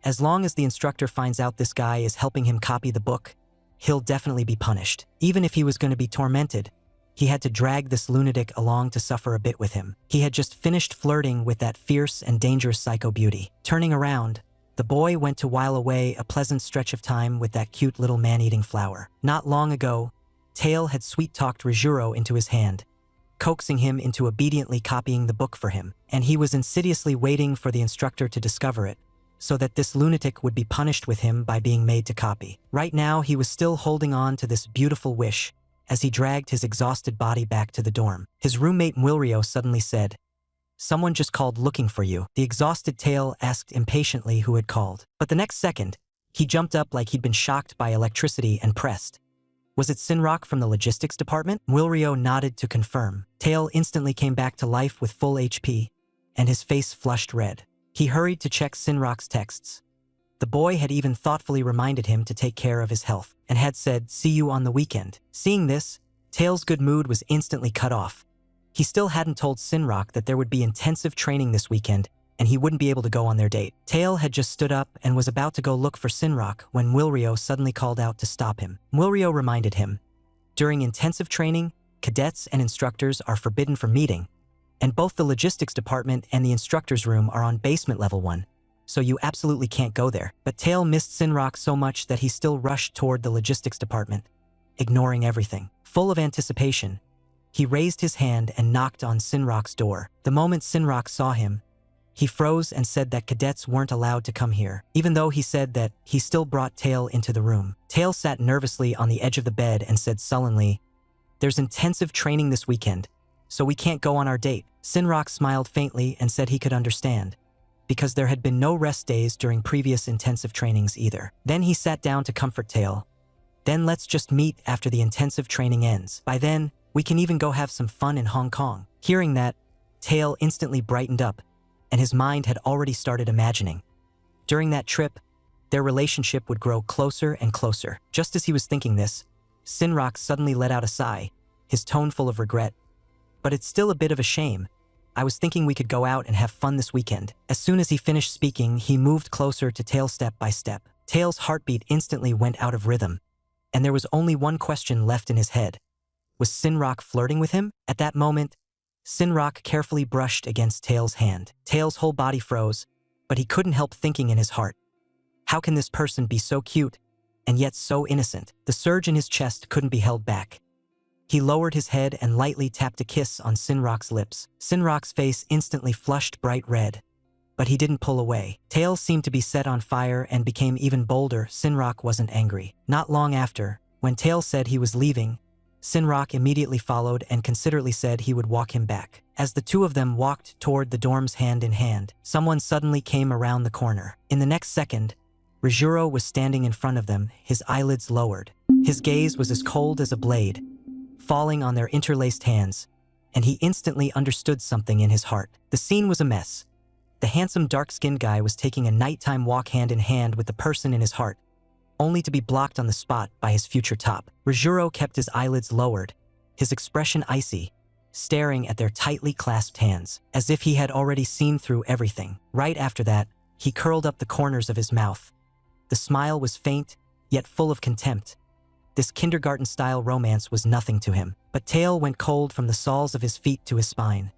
As long as the instructor finds out this guy is helping him copy the book, he'll definitely be punished. Even if he was going to be tormented, he had to drag this lunatic along to suffer a bit with him. He had just finished flirting with that fierce and dangerous psycho beauty. Turning around, the boy went to while away a pleasant stretch of time with that cute little man-eating flower. Not long ago, Tail had sweet-talked Rijuro into his hand, coaxing him into obediently copying the book for him, and he was insidiously waiting for the instructor to discover it, so that this lunatic would be punished with him by being made to copy. Right now, he was still holding on to this beautiful wish as he dragged his exhausted body back to the dorm. His roommate Mwilryo suddenly said, "Someone just called looking for you." The exhausted Tail asked impatiently who had called. But the next second, he jumped up like he'd been shocked by electricity and pressed. "Was it Sinrock from the logistics department?" Mwilryo nodded to confirm. Tail instantly came back to life with full HP, and his face flushed red. He hurried to check Sinrock's texts. The boy had even thoughtfully reminded him to take care of his health, and had said, "See you on the weekend." Seeing this, Tail's good mood was instantly cut off. He still hadn't told Sinrock that there would be intensive training this weekend, and he wouldn't be able to go on their date. Tail had just stood up and was about to go look for Sinrock when Mwilryo suddenly called out to stop him. Mwilryo reminded him, "During intensive training, cadets and instructors are forbidden from meeting, and both the logistics department and the instructor's room are on basement level 1, so you absolutely can't go there." But Tail missed Sinrock so much that he still rushed toward the logistics department, ignoring everything. Full of anticipation, he raised his hand and knocked on Sinrock's door. The moment Sinrock saw him, he froze and said that cadets weren't allowed to come here, even though he said that he still brought Tail into the room. Tail sat nervously on the edge of the bed and said sullenly, "There's intensive training this weekend, so we can't go on our date." Sinrock smiled faintly and said he could understand, because there had been no rest days during previous intensive trainings either. Then he sat down to comfort Tail. "Then let's just meet after the intensive training ends. By then, we can even go have some fun in Hong Kong." Hearing that, Tail instantly brightened up, and his mind had already started imagining. During that trip, their relationship would grow closer and closer. Just as he was thinking this, Sinrock suddenly let out a sigh, his tone full of regret. "But it's still a bit of a shame. I was thinking we could go out and have fun this weekend." As soon as he finished speaking, he moved closer to Tail step by step. Tail's heartbeat instantly went out of rhythm, and there was only one question left in his head. Was Sinrock flirting with him? At that moment, Sinrock carefully brushed against Tail's hand. Tail's whole body froze, but he couldn't help thinking in his heart, how can this person be so cute and yet so innocent? The surge in his chest couldn't be held back. He lowered his head and lightly tapped a kiss on Sinrock's lips. Sinrock's face instantly flushed bright red, but he didn't pull away. Tail seemed to be set on fire and became even bolder. Sinrock wasn't angry. Not long after, when Tail said he was leaving, Sinrock immediately followed and considerately said he would walk him back. As the two of them walked toward the dorms hand in hand, someone suddenly came around the corner. In the next second, Rijuro was standing in front of them, his eyelids lowered. His gaze was as cold as a blade, falling on their interlaced hands, and he instantly understood something in his heart. The scene was a mess. The handsome dark-skinned guy was taking a nighttime walk hand in hand with the person in his heart, only to be blocked on the spot by his future top. Rijuro kept his eyelids lowered, his expression icy, staring at their tightly clasped hands, as if he had already seen through everything. Right after that, he curled up the corners of his mouth. The smile was faint, yet full of contempt. This kindergarten-style romance was nothing to him. But Tail went cold from the soles of his feet to his spine.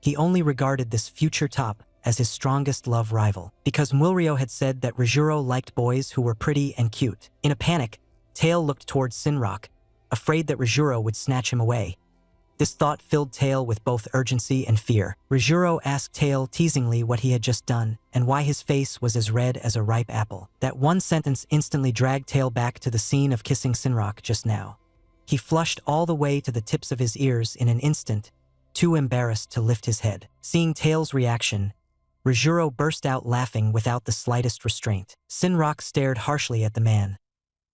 He only regarded this future top as his strongest love rival, because Mwilryo had said that Rijuro liked boys who were pretty and cute. In a panic, Tail looked towards Sinrock, afraid that Rijuro would snatch him away. This thought filled Tail with both urgency and fear. Rijuro asked Tail teasingly what he had just done, and why his face was as red as a ripe apple. That one sentence instantly dragged Tail back to the scene of kissing Sinrock just now. He flushed all the way to the tips of his ears in an instant, too embarrassed to lift his head. Seeing Tail's reaction, Rijuro burst out laughing without the slightest restraint. Sinrock stared harshly at the man.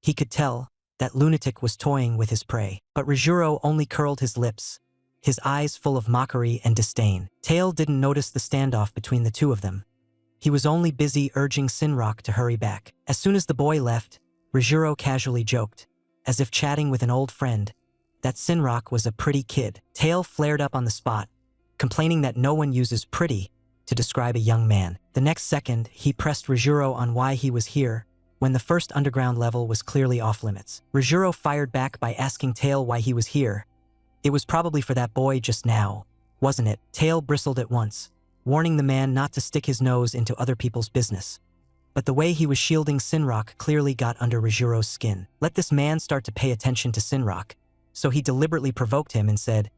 He could tell that lunatic was toying with his prey, but Rijuro only curled his lips, his eyes full of mockery and disdain. Tail didn't notice the standoff between the two of them. He was only busy urging Sinrock to hurry back. As soon as the boy left, Rijuro casually joked, as if chatting with an old friend, that Sinrock was a pretty kid. Tail flared up on the spot, complaining that no one uses pretty to describe a young man. The next second, he pressed Rijuro on why he was here, when the first underground level was clearly off limits. Rijuro fired back by asking Tail why he was here. It was probably for that boy just now, wasn't it? Tail bristled at once, warning the man not to stick his nose into other people's business. But the way he was shielding Sinrock clearly got under Rijuro's skin. Let this man start to pay attention to Sinrock, so he deliberately provoked him and said,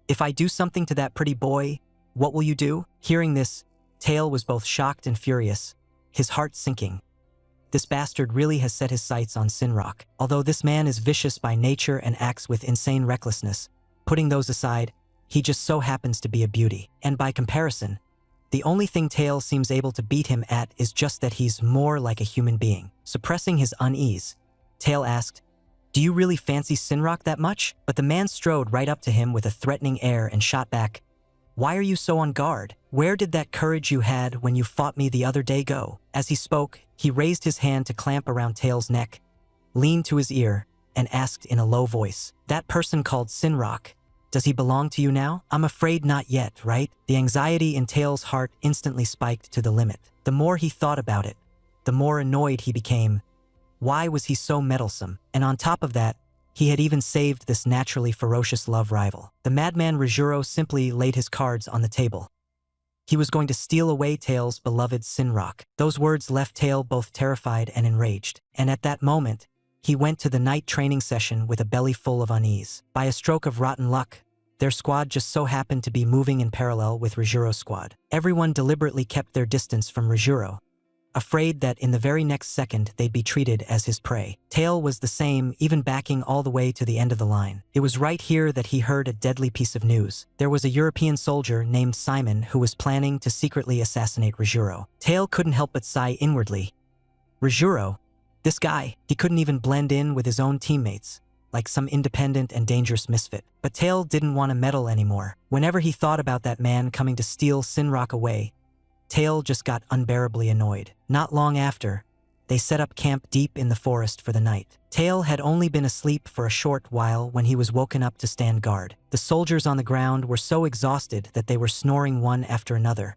"If I do something to that pretty boy, what will you do?" Hearing this, Tail was both shocked and furious, his heart sinking. This bastard really has set his sights on Sinrock. Although this man is vicious by nature and acts with insane recklessness, putting those aside, he just so happens to be a beauty. And by comparison, the only thing Tail seems able to beat him at is just that he's more like a human being. Suppressing his unease, Tail asked, "Do you really fancy Sinrock that much?" But the man strode right up to him with a threatening air and shot back, "Why are you so on guard? Where did that courage you had when you fought me the other day go?" As he spoke, he raised his hand to clamp around Tail's neck, leaned to his ear, and asked in a low voice, "That person called Sinrock, does he belong to you now?" "I'm afraid not yet, right?" The anxiety in Tail's heart instantly spiked to the limit. The more he thought about it, the more annoyed he became. Why was he so meddlesome? And on top of that, he had even saved this naturally ferocious love rival. The madman Rajuro simply laid his cards on the table. He was going to steal away Tail's beloved Sinrock. Those words left Tail both terrified and enraged. And at that moment, he went to the night training session with a belly full of unease. By a stroke of rotten luck, their squad just so happened to be moving in parallel with Rajuro's squad. Everyone deliberately kept their distance from Rajuro, afraid that in the very next second they'd be treated as his prey. Tail was the same, even backing all the way to the end of the line. It was right here that he heard a deadly piece of news. There was a European soldier named Simon who was planning to secretly assassinate Rajuro. Tail couldn't help but sigh inwardly. Rajuro, this guy, he couldn't even blend in with his own teammates, like some independent and dangerous misfit. But Tail didn't want to meddle anymore. Whenever he thought about that man coming to steal Sinrock away, Tail just got unbearably annoyed. Not long after, they set up camp deep in the forest for the night. Tail had only been asleep for a short while when he was woken up to stand guard. The soldiers on the ground were so exhausted that they were snoring one after another,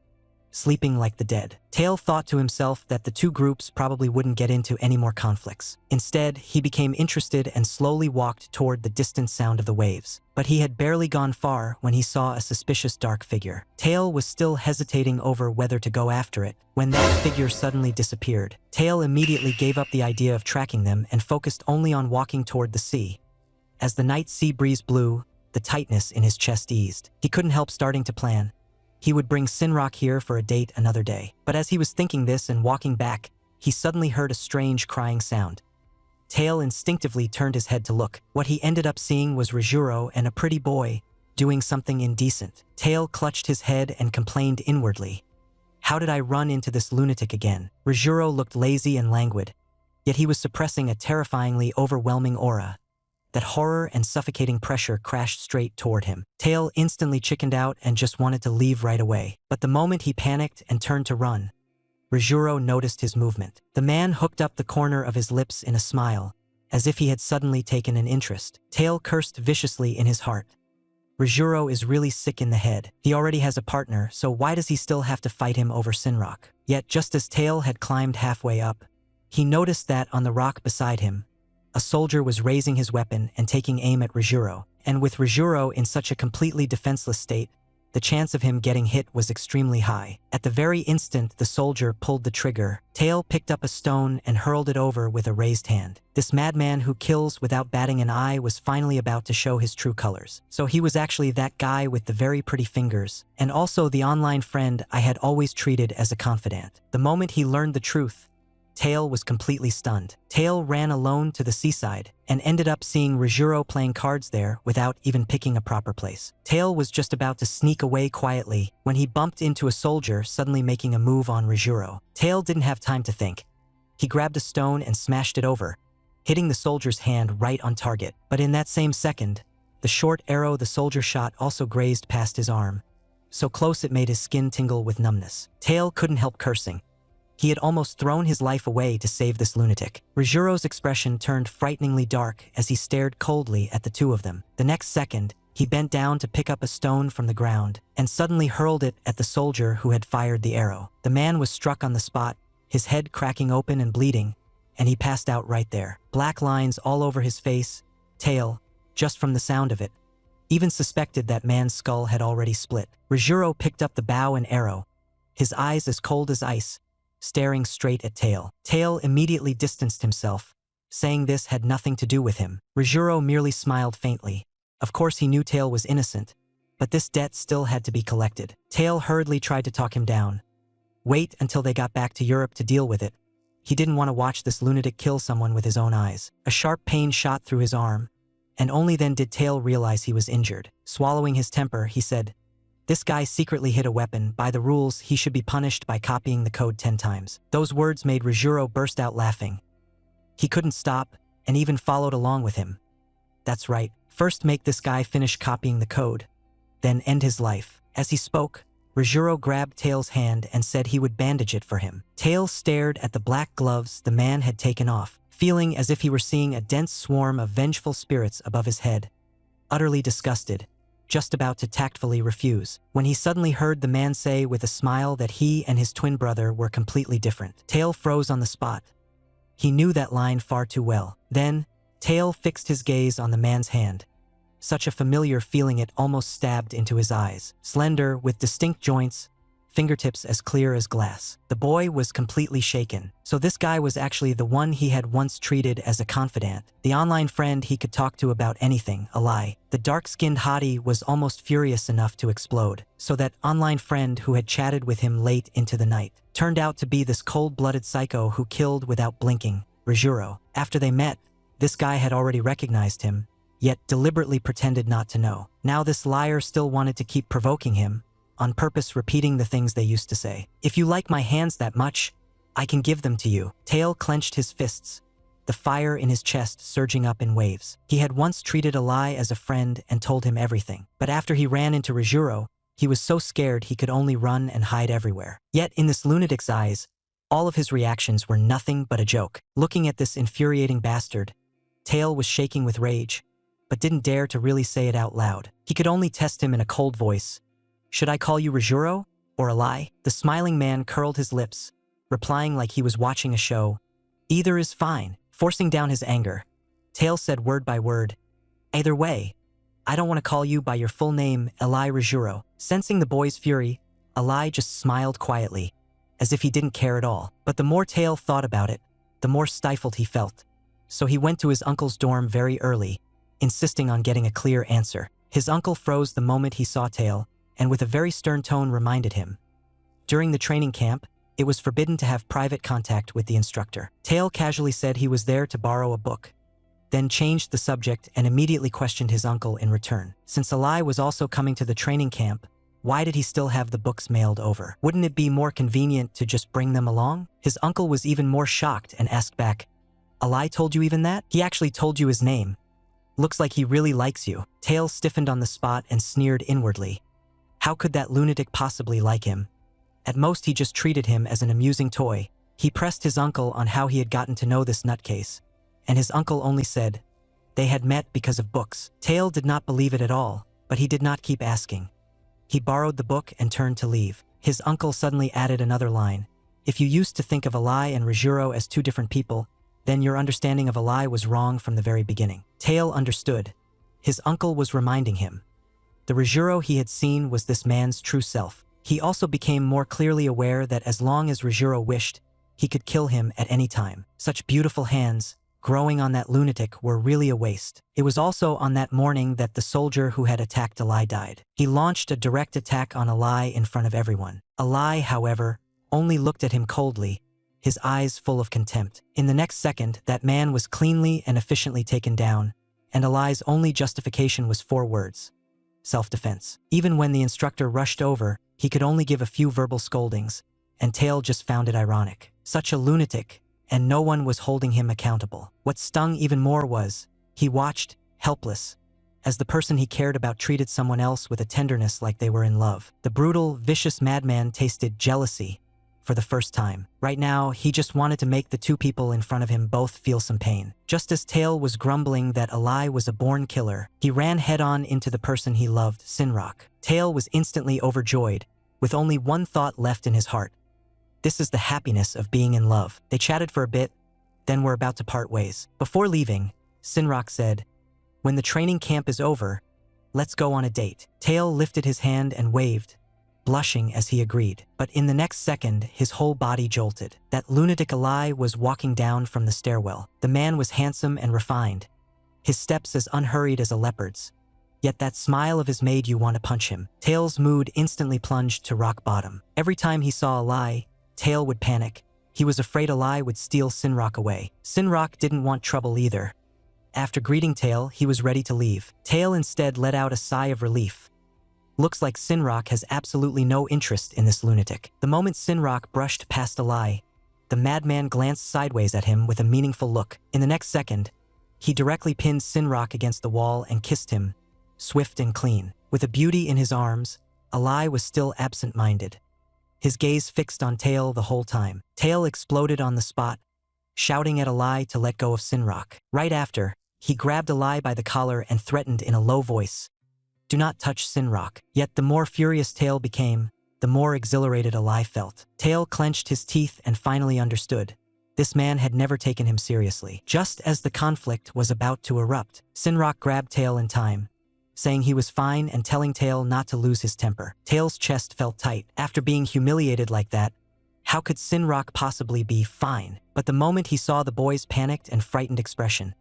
sleeping like the dead. Tail thought to himself that the two groups probably wouldn't get into any more conflicts. Instead, he became interested and slowly walked toward the distant sound of the waves. But he had barely gone far when he saw a suspicious dark figure. Tail was still hesitating over whether to go after it when that figure suddenly disappeared. Tail immediately gave up the idea of tracking them and focused only on walking toward the sea. As the night sea breeze blew, the tightness in his chest eased. He couldn't help starting to plan. He would bring Sinrock here for a date another day. But as he was thinking this and walking back, he suddenly heard a strange crying sound. Tail instinctively turned his head to look. What he ended up seeing was Rajuro and a pretty boy doing something indecent. Tail clutched his head and complained inwardly. "How did I run into this lunatic again?" Rajuro looked lazy and languid, yet he was suppressing a terrifyingly overwhelming aura. That horror and suffocating pressure crashed straight toward him. Tail instantly chickened out and just wanted to leave right away. But the moment he panicked and turned to run, Rajuro noticed his movement. The man hooked up the corner of his lips in a smile, as if he had suddenly taken an interest. Tail cursed viciously in his heart. Rajuro is really sick in the head. He already has a partner, so why does he still have to fight him over Sinrock? Yet just as Tail had climbed halfway up, he noticed that on the rock beside him, a soldier was raising his weapon and taking aim at Rajuro. And with Rajuro in such a completely defenseless state, the chance of him getting hit was extremely high. At the very instant the soldier pulled the trigger, Tail picked up a stone and hurled it over with a raised hand. This madman who kills without batting an eye was finally about to show his true colors. So he was actually that guy with the very pretty fingers, and also the online friend I had always treated as a confidant. The moment he learned the truth, Tail was completely stunned. Tail ran alone to the seaside and ended up seeing Rajuro playing cards there without even picking a proper place. Tail was just about to sneak away quietly when he bumped into a soldier suddenly making a move on Rajuro. Tail didn't have time to think. He grabbed a stone and smashed it over, hitting the soldier's hand right on target. But in that same second, the short arrow the soldier shot also grazed past his arm, so close it made his skin tingle with numbness. Tail couldn't help cursing. He had almost thrown his life away to save this lunatic. Rajuro's expression turned frighteningly dark as he stared coldly at the two of them. The next second, he bent down to pick up a stone from the ground and suddenly hurled it at the soldier who had fired the arrow. The man was struck on the spot, his head cracking open and bleeding, and he passed out right there. Black lines all over his face. Tail, just from the sound of it, even suspected that man's skull had already split. Rajuro picked up the bow and arrow, his eyes as cold as ice, staring straight at Tail. Tail immediately distanced himself, saying this had nothing to do with him. Rajuro merely smiled faintly. Of course he knew Tail was innocent, but this debt still had to be collected. Tail hurriedly tried to talk him down. Wait until they got back to Europe to deal with it. He didn't want to watch this lunatic kill someone with his own eyes. A sharp pain shot through his arm, and only then did Tail realize he was injured. Swallowing his temper, he said, "This guy secretly hid a weapon. By the rules, he should be punished by copying the code 10 times. Those words made Rojiro burst out laughing. He couldn't stop, and even followed along with him. That's right. First make this guy finish copying the code, then end his life. As he spoke, Rojiro grabbed Tail's hand and said he would bandage it for him. Tail stared at the black gloves the man had taken off, feeling as if he were seeing a dense swarm of vengeful spirits above his head. Utterly disgusted, just about to tactfully refuse, when he suddenly heard the man say with a smile that he and his twin brother were completely different. Tail froze on the spot. He knew that line far too well. Then, Tail fixed his gaze on the man's hand. Such a familiar feeling it almost stabbed into his eyes. Slender, with distinct joints, fingertips as clear as glass. The boy was completely shaken. So this guy was actually the one he had once treated as a confidant, the online friend he could talk to about anything, a lie. The dark-skinned hottie was almost furious enough to explode. So that online friend who had chatted with him late into the night turned out to be this cold-blooded psycho who killed without blinking, Rojiro. After they met, this guy had already recognized him, yet deliberately pretended not to know. Now this liar still wanted to keep provoking him, on purpose repeating the things they used to say. "If you like my hands that much, I can give them to you." Tail clenched his fists, the fire in his chest surging up in waves. He had once treated a lie as a friend and told him everything. But after he ran into Rojiro, he was so scared he could only run and hide everywhere. Yet in this lunatic's eyes, all of his reactions were nothing but a joke. Looking at this infuriating bastard, Tail was shaking with rage, but didn't dare to really say it out loud. He could only test him in a cold voice. "Should I call you Rojiro, or a lie?" The smiling man curled his lips, replying like he was watching a show. "Either is fine." Forcing down his anger, Tail said word by word, "Either way, I don't want to call you by your full name, Eli Rojiro." Sensing the boy's fury, Eli just smiled quietly, as if he didn't care at all. But the more Tail thought about it, the more stifled he felt. So he went to his uncle's dorm very early, insisting on getting a clear answer. His uncle froze the moment he saw Tail, and with a very stern tone reminded him. During the training camp, it was forbidden to have private contact with the instructor. Tail casually said he was there to borrow a book, then changed the subject and immediately questioned his uncle in return. Since Eli was also coming to the training camp, why did he still have the books mailed over? Wouldn't it be more convenient to just bring them along? His uncle was even more shocked and asked back, "Eli told you even that? He actually told you his name. Looks like he really likes you." Tail stiffened on the spot and sneered inwardly. How could that lunatic possibly like him? At most he just treated him as an amusing toy. He pressed his uncle on how he had gotten to know this nutcase, and his uncle only said, they had met because of books. Tail did not believe it at all, but he did not keep asking. He borrowed the book and turned to leave. His uncle suddenly added another line. "If you used to think of Eli and Rojiro as two different people, then your understanding of Eli was wrong from the very beginning." Tail understood. His uncle was reminding him. The Rojiro he had seen was this man's true self. He also became more clearly aware that as long as Rojiro wished, he could kill him at any time. Such beautiful hands, growing on that lunatic, were really a waste. It was also on that morning that the soldier who had attacked Eli died. He launched a direct attack on Eli in front of everyone. Eli, however, only looked at him coldly, his eyes full of contempt. In the next second, that man was cleanly and efficiently taken down, and Eli's only justification was 4 words: self-defense. Even when the instructor rushed over, he could only give a few verbal scoldings, and Tail just found it ironic. Such a lunatic, and no one was holding him accountable. What stung even more was, he watched, helpless, as the person he cared about treated someone else with a tenderness like they were in love. The brutal, vicious madman tasted jealousy for the first time. Right now, he just wanted to make the two people in front of him both feel some pain. Just as Tail was grumbling that Eli was a born killer, he ran head-on into the person he loved, Sinrock. Tail was instantly overjoyed, with only one thought left in his heart. This is the happiness of being in love. They chatted for a bit, then were about to part ways. Before leaving, Sinrock said, "When the training camp is over, let's go on a date." Tail lifted his hand and waved, blushing as he agreed. But in the next second, his whole body jolted. That lunatic Eli was walking down from the stairwell. The man was handsome and refined, his steps as unhurried as a leopard's. Yet that smile of his made you want to punch him. Tail's mood instantly plunged to rock bottom. Every time he saw Alai, Tail would panic. He was afraid Alai would steal Sinrock away. Sinrock didn't want trouble either. After greeting Tail, he was ready to leave. Tail instead let out a sigh of relief. Looks like Sinrock has absolutely no interest in this lunatic. The moment Sinrock brushed past Alai, the madman glanced sideways at him with a meaningful look. In the next second, he directly pinned Sinrock against the wall and kissed him, swift and clean. With a beauty in his arms, Alai was still absent-minded. His gaze fixed on Tail the whole time. Tail exploded on the spot, shouting at Alai to let go of Sinrock. Right after, he grabbed Alai by the collar and threatened in a low voice, "Do not touch Sinrock." Yet the more furious Tail became, the more exhilarated Alai felt. Tail clenched his teeth and finally understood. This man had never taken him seriously. Just as the conflict was about to erupt, Sinrock grabbed Tail in time, saying he was fine and telling Tail not to lose his temper. Tail's chest felt tight. After being humiliated like that, how could Sinrock possibly be fine? But the moment he saw the boy's panicked and frightened expression,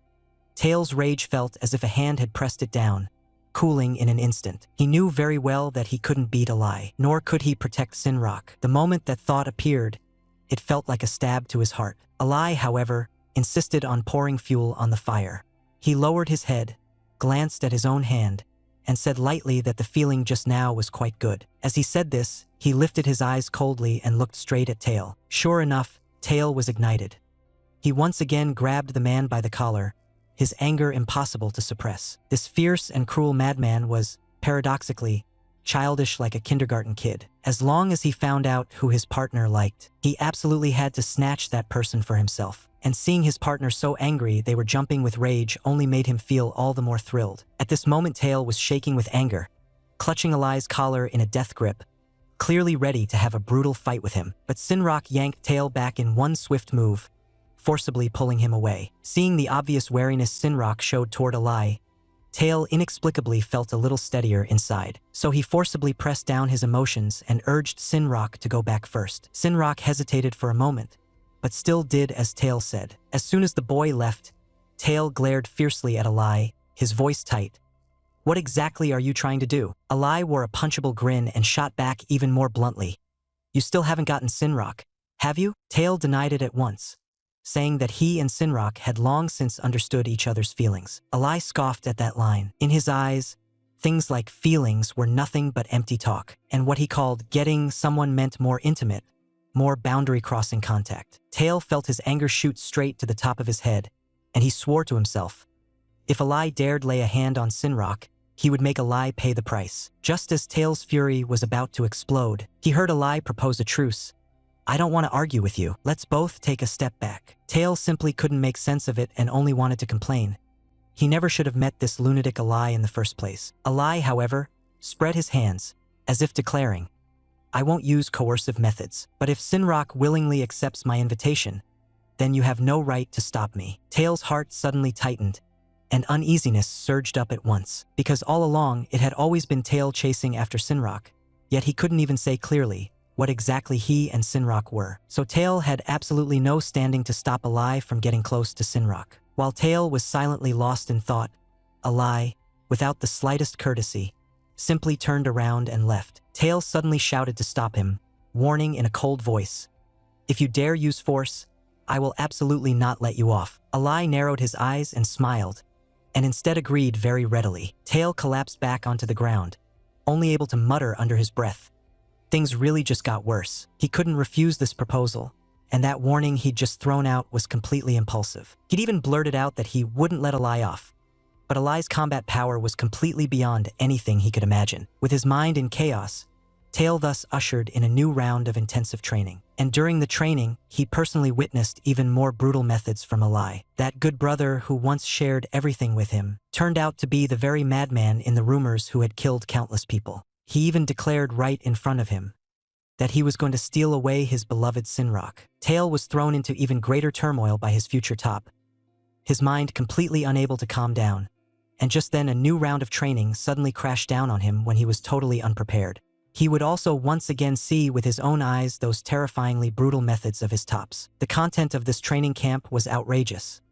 Tail's rage felt as if a hand had pressed it down, cooling in an instant. He knew very well that he couldn't beat Alai, nor could he protect Sinrock. The moment that thought appeared, it felt like a stab to his heart. Alai, however, insisted on pouring fuel on the fire. He lowered his head, glanced at his own hand, and said lightly that the feeling just now was quite good. As he said this, he lifted his eyes coldly and looked straight at Tail. Sure enough, Tail was ignited. He once again grabbed the man by the collar, his anger impossible to suppress. This fierce and cruel madman was, paradoxically, childish like a kindergarten kid. As long as he found out who his partner liked, he absolutely had to snatch that person for himself. And seeing his partner so angry they were jumping with rage only made him feel all the more thrilled. At this moment Tail was shaking with anger, clutching Alai's collar in a death grip, clearly ready to have a brutal fight with him. But Sinrock yanked Tail back in one swift move, forcibly pulling him away. Seeing the obvious wariness Sinrock showed toward Alai, Tail inexplicably felt a little steadier inside. So he forcibly pressed down his emotions and urged Sinrock to go back first. Sinrock hesitated for a moment, but still did as Tail said. As soon as the boy left, Tail glared fiercely at Alai, his voice tight. "What exactly are you trying to do?" Alai wore a punchable grin and shot back even more bluntly. "You still haven't gotten Sinrock, have you?" Tail denied it at once, saying that he and Sinrock had long since understood each other's feelings. Alai scoffed at that line. In his eyes, things like feelings were nothing but empty talk, and what he called getting someone meant more intimate, more boundary-crossing contact. Tail felt his anger shoot straight to the top of his head, and he swore to himself, if Alai dared lay a hand on Sinrock, he would make Alai pay the price. Just as Tail's fury was about to explode, he heard Alai propose a truce. "I don't want to argue with you. Let's both take a step back." Tail simply couldn't make sense of it and only wanted to complain. He never should have met this lunatic Alai in the first place. Alai, however, spread his hands, as if declaring, "I won't use coercive methods, but if Sinrock willingly accepts my invitation, then you have no right to stop me." Tail's heart suddenly tightened, and uneasiness surged up at once, because all along it had always been Tail chasing after Sinrock, yet he couldn't even say clearly what exactly he and Sinrock were. So Tail had absolutely no standing to stop Alai from getting close to Sinrock. While Tail was silently lost in thought, Alai, without the slightest courtesy, simply turned around and left. Tail suddenly shouted to stop him, warning in a cold voice, "If you dare use force, I will absolutely not let you off." Alai narrowed his eyes and smiled, and instead agreed very readily. Tail collapsed back onto the ground, only able to mutter under his breath. Things really just got worse. He couldn't refuse this proposal, and that warning he'd just thrown out was completely impulsive. He'd even blurted out that he wouldn't let Alai off, but Alai's combat power was completely beyond anything he could imagine. With his mind in chaos, Tail thus ushered in a new round of intensive training. And during the training, he personally witnessed even more brutal methods from Alai. That good brother who once shared everything with him turned out to be the very madman in the rumors who had killed countless people. He even declared right in front of him that he was going to steal away his beloved Sinrock. Tail was thrown into even greater turmoil by his future top, his mind completely unable to calm down. And just then a new round of training suddenly crashed down on him when he was totally unprepared. He would also once again see with his own eyes those terrifyingly brutal methods of his tops. The content of this training camp was outrageous.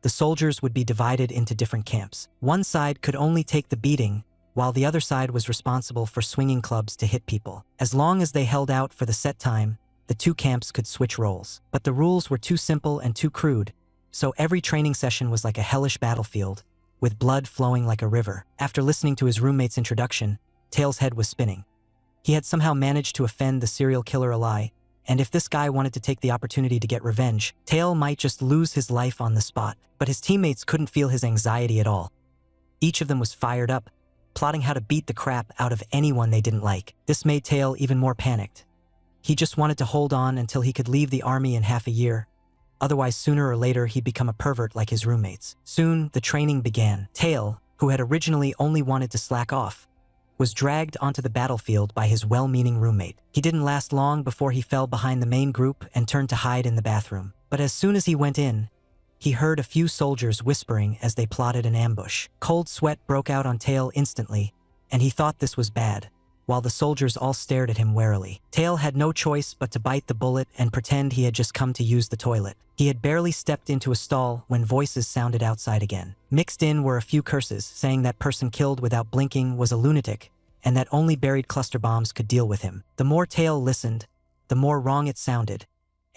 the soldiers would be divided into different camps. One side could only take the beating, while the other side was responsible for swinging clubs to hit people. As long as they held out for the set time, the two camps could switch roles. But the rules were too simple and too crude, so every training session was like a hellish battlefield, with blood flowing like a river. After listening to his roommate's introduction, Tail's head was spinning. He had somehow managed to offend the serial killer Yaoi, and if this guy wanted to take the opportunity to get revenge, Tail might just lose his life on the spot. But his teammates couldn't feel his anxiety at all. Each of them was fired up, plotting how to beat the crap out of anyone they didn't like. This made Tail even more panicked. He just wanted to hold on until he could leave the army in half a year. Otherwise, sooner or later, he'd become a pervert like his roommates. Soon, the training began. Tail, who had originally only wanted to slack off, was dragged onto the battlefield by his well-meaning roommate. He didn't last long before he fell behind the main group and turned to hide in the bathroom. But as soon as he went in, he heard a few soldiers whispering as they plotted an ambush. Cold sweat broke out on Tail instantly, and he thought this was bad, while the soldiers all stared at him warily. Tail had no choice but to bite the bullet and pretend he had just come to use the toilet. He had barely stepped into a stall when voices sounded outside again. Mixed in were a few curses, saying that person killed without blinking was a lunatic, and that only buried cluster bombs could deal with him. The more Tail listened, the more wrong it sounded,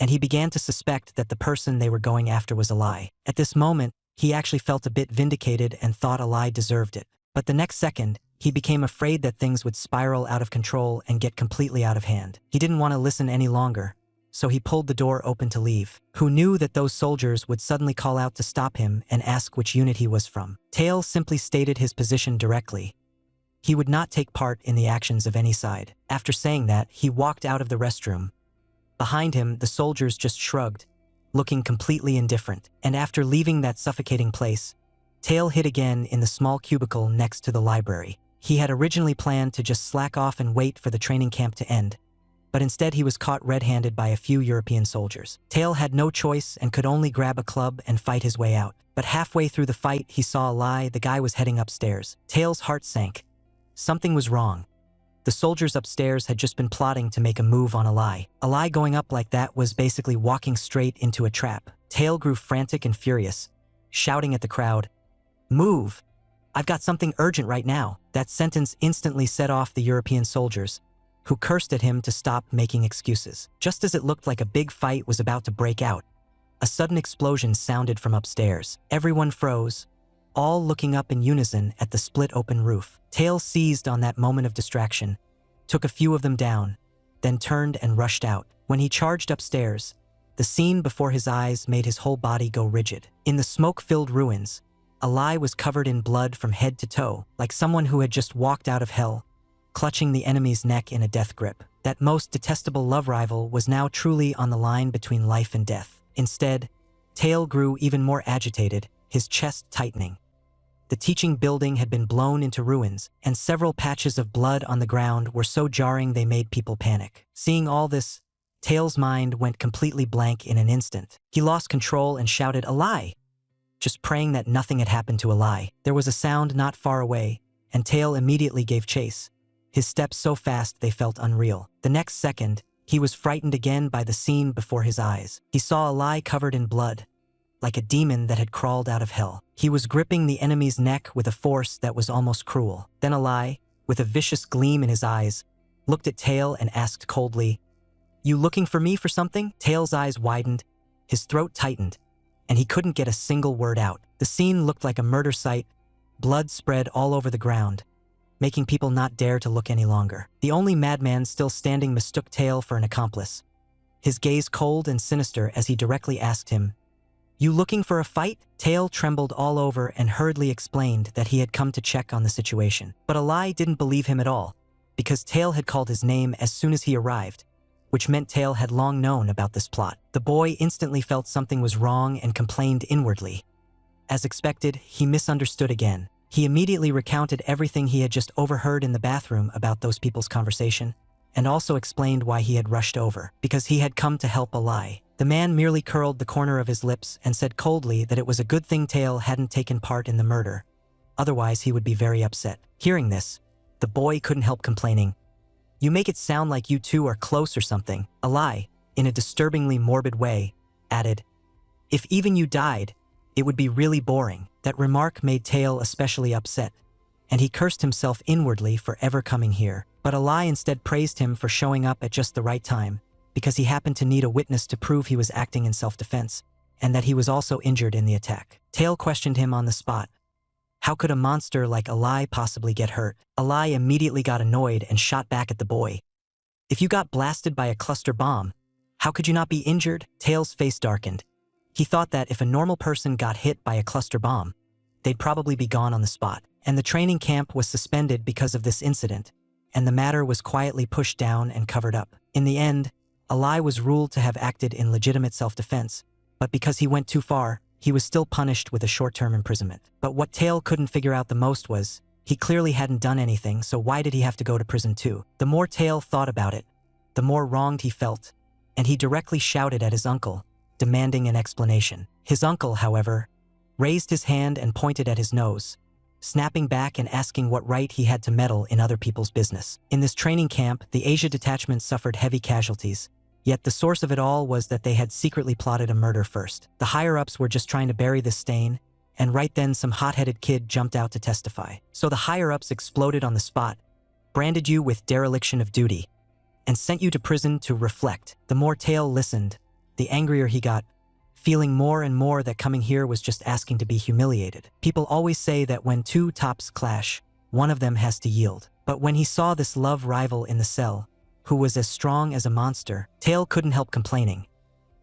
and he began to suspect that the person they were going after was Yaoi. At this moment, he actually felt a bit vindicated and thought Yaoi deserved it. But the next second, he became afraid that things would spiral out of control and get completely out of hand. He didn't want to listen any longer, so he pulled the door open to leave. Who knew that those soldiers would suddenly call out to stop him and ask which unit he was from? Tail simply stated his position directly. He would not take part in the actions of any side. After saying that, he walked out of the restroom. Behind him, the soldiers just shrugged, looking completely indifferent. And after leaving that suffocating place, Tail hid again in the small cubicle next to the library. He had originally planned to just slack off and wait for the training camp to end, but instead he was caught red-handed by a few European soldiers. Tail had no choice and could only grab a club and fight his way out. But halfway through the fight, he saw Yaoi. The guy was heading upstairs. Tail's heart sank. Something was wrong. The soldiers upstairs had just been plotting to make a move on Yaoi. Yaoi going up like that was basically walking straight into a trap. Tail grew frantic and furious, shouting at the crowd, "Move! I've got something urgent right now." That sentence instantly set off the European soldiers, who cursed at him to stop making excuses. Just as it looked like a big fight was about to break out, a sudden explosion sounded from upstairs. Everyone froze, all looking up in unison at the split-open roof. Tail seized on that moment of distraction, took a few of them down, then turned and rushed out. When he charged upstairs, the scene before his eyes made his whole body go rigid. In the smoke-filled ruins, Yaoi was covered in blood from head to toe, like someone who had just walked out of hell, clutching the enemy's neck in a death grip. That most detestable love rival was now truly on the line between life and death. Instead, Tail grew even more agitated, his chest tightening. The teaching building had been blown into ruins, and several patches of blood on the ground were so jarring they made people panic. Seeing all this, Tail's mind went completely blank in an instant. He lost control and shouted, "Yaoi!" just praying that nothing had happened to Yaoi. There was a sound not far away, and Tail immediately gave chase, his steps so fast they felt unreal. The next second, he was frightened again by the scene before his eyes. He saw Yaoi covered in blood, like a demon that had crawled out of hell. He was gripping the enemy's neck with a force that was almost cruel. Then Yaoi, with a vicious gleam in his eyes, looked at Tail and asked coldly, "You looking for me for something?" Tail's eyes widened, his throat tightened, and he couldn't get a single word out. The scene looked like a murder site, blood spread all over the ground, making people not dare to look any longer. The only madman still standing mistook Tail for an accomplice, his gaze cold and sinister as he directly asked him, "You looking for a fight?" Tail trembled all over and hurriedly explained that he had come to check on the situation. But Yaoi didn't believe him at all, because Tail had called his name as soon as he arrived, which meant Tail had long known about this plot. The boy instantly felt something was wrong and complained inwardly. As expected, he misunderstood again. He immediately recounted everything he had just overheard in the bathroom about those people's conversation, and also explained why he had rushed over, because he had come to help Yaoi. The man merely curled the corner of his lips and said coldly that it was a good thing Tail hadn't taken part in the murder, otherwise he would be very upset. Hearing this, the boy couldn't help complaining, "You make it sound like you two are close or something." Yaoi, in a disturbingly morbid way, added, "If even you died, It would be really boring. That remark made Tail especially upset, and he cursed himself inwardly for ever coming here. But Alai instead praised him for showing up at just the right time, because he happened to need a witness to prove he was acting in self-defense, and that he was also injured in the attack. Tail questioned him on the spot. How could a monster like Alai possibly get hurt? Alai immediately got annoyed and shot back at the boy. If you got blasted by a cluster bomb, how could you not be injured? Tail's face darkened. He thought that if a normal person got hit by a cluster bomb, they'd probably be gone on the spot. And the training camp was suspended because of this incident, and the matter was quietly pushed down and covered up. In the end, Alai was ruled to have acted in legitimate self-defense, but because he went too far, he was still punished with a short-term imprisonment. But what Tail couldn't figure out the most was, he clearly hadn't done anything, so why did he have to go to prison too? The more Tail thought about it, the more wronged he felt, and he directly shouted at his uncle, demanding an explanation. His uncle, however, raised his hand and pointed at his nose, snapping back and asking what right he had to meddle in other people's business. In this training camp, the Asia detachment suffered heavy casualties, yet the source of it all was that they had secretly plotted a murder first. The higher-ups were just trying to bury this stain, and right then some hot-headed kid jumped out to testify. So the higher-ups exploded on the spot, branded you with dereliction of duty, and sent you to prison to reflect. The more Tail listened, the angrier he got, feeling more and more that coming here was just asking to be humiliated. People always say that when two tops clash, one of them has to yield. But when he saw this love rival in the cell, who was as strong as a monster, Tail couldn't help complaining.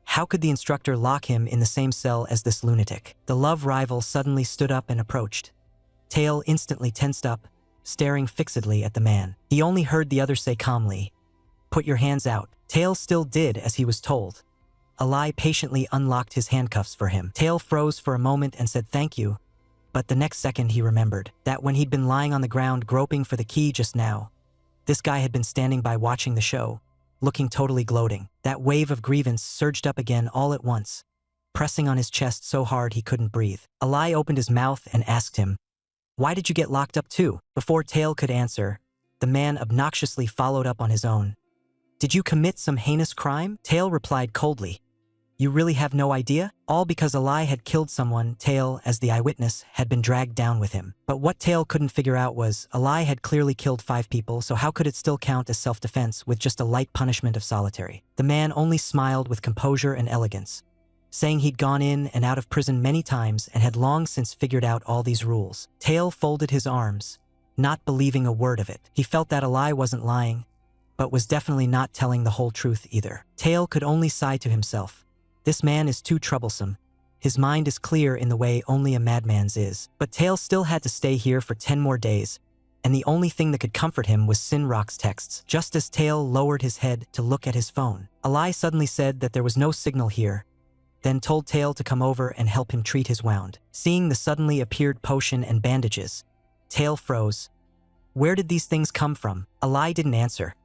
How could the instructor lock him in the same cell as this lunatic? The love rival suddenly stood up and approached. Tail instantly tensed up, staring fixedly at the man. He only heard the other say calmly, "Put your hands out." Tail still did as he was told. Alai patiently unlocked his handcuffs for him. Tail froze for a moment and said thank you, but the next second he remembered that when he'd been lying on the ground groping for the key just now, this guy had been standing by watching the show, looking totally gloating. That wave of grievance surged up again all at once, pressing on his chest so hard he couldn't breathe. Alai opened his mouth and asked him, "Why did you get locked up too?" Before Tail could answer, the man obnoxiously followed up on his own. "Did you commit some heinous crime?" Tail replied coldly, "You really have no idea?" All because Alai had killed someone. Tail, as the eyewitness, had been dragged down with him. But what Tail couldn't figure out was, Alai had clearly killed 5 people, so how could it still count as self-defense with just a light punishment of solitary? The man only smiled with composure and elegance, saying he'd gone in and out of prison many times and had long since figured out all these rules. Tail folded his arms, not believing a word of it. He felt that Alai wasn't lying, but was definitely not telling the whole truth either. Tail could only sigh to himself. This man is too troublesome. His mind is clear in the way only a madman's is. But Tail still had to stay here for 10 more days, and the only thing that could comfort him was Sinrock's texts. Just as Tail lowered his head to look at his phone, Alai suddenly said that there was no signal here, then told Tail to come over and help him treat his wound. Seeing the suddenly appeared potion and bandages, Tail froze. Where did these things come from? Alai didn't answer.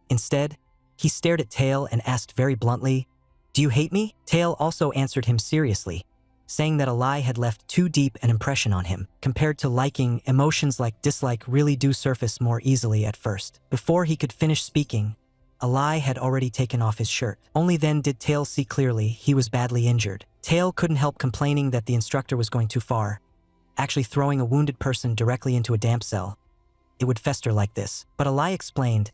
Instead, he stared at Tail and asked very bluntly, "Do you hate me?" Tail also answered him seriously, saying that Alai had left too deep an impression on him. Compared to liking, emotions like dislike really do surface more easily at first. Before he could finish speaking, Alai had already taken off his shirt. Only then did Tail see clearly he was badly injured. Tail couldn't help complaining that the instructor was going too far, actually throwing a wounded person directly into a damp cell. It would fester like this. But Alai explained,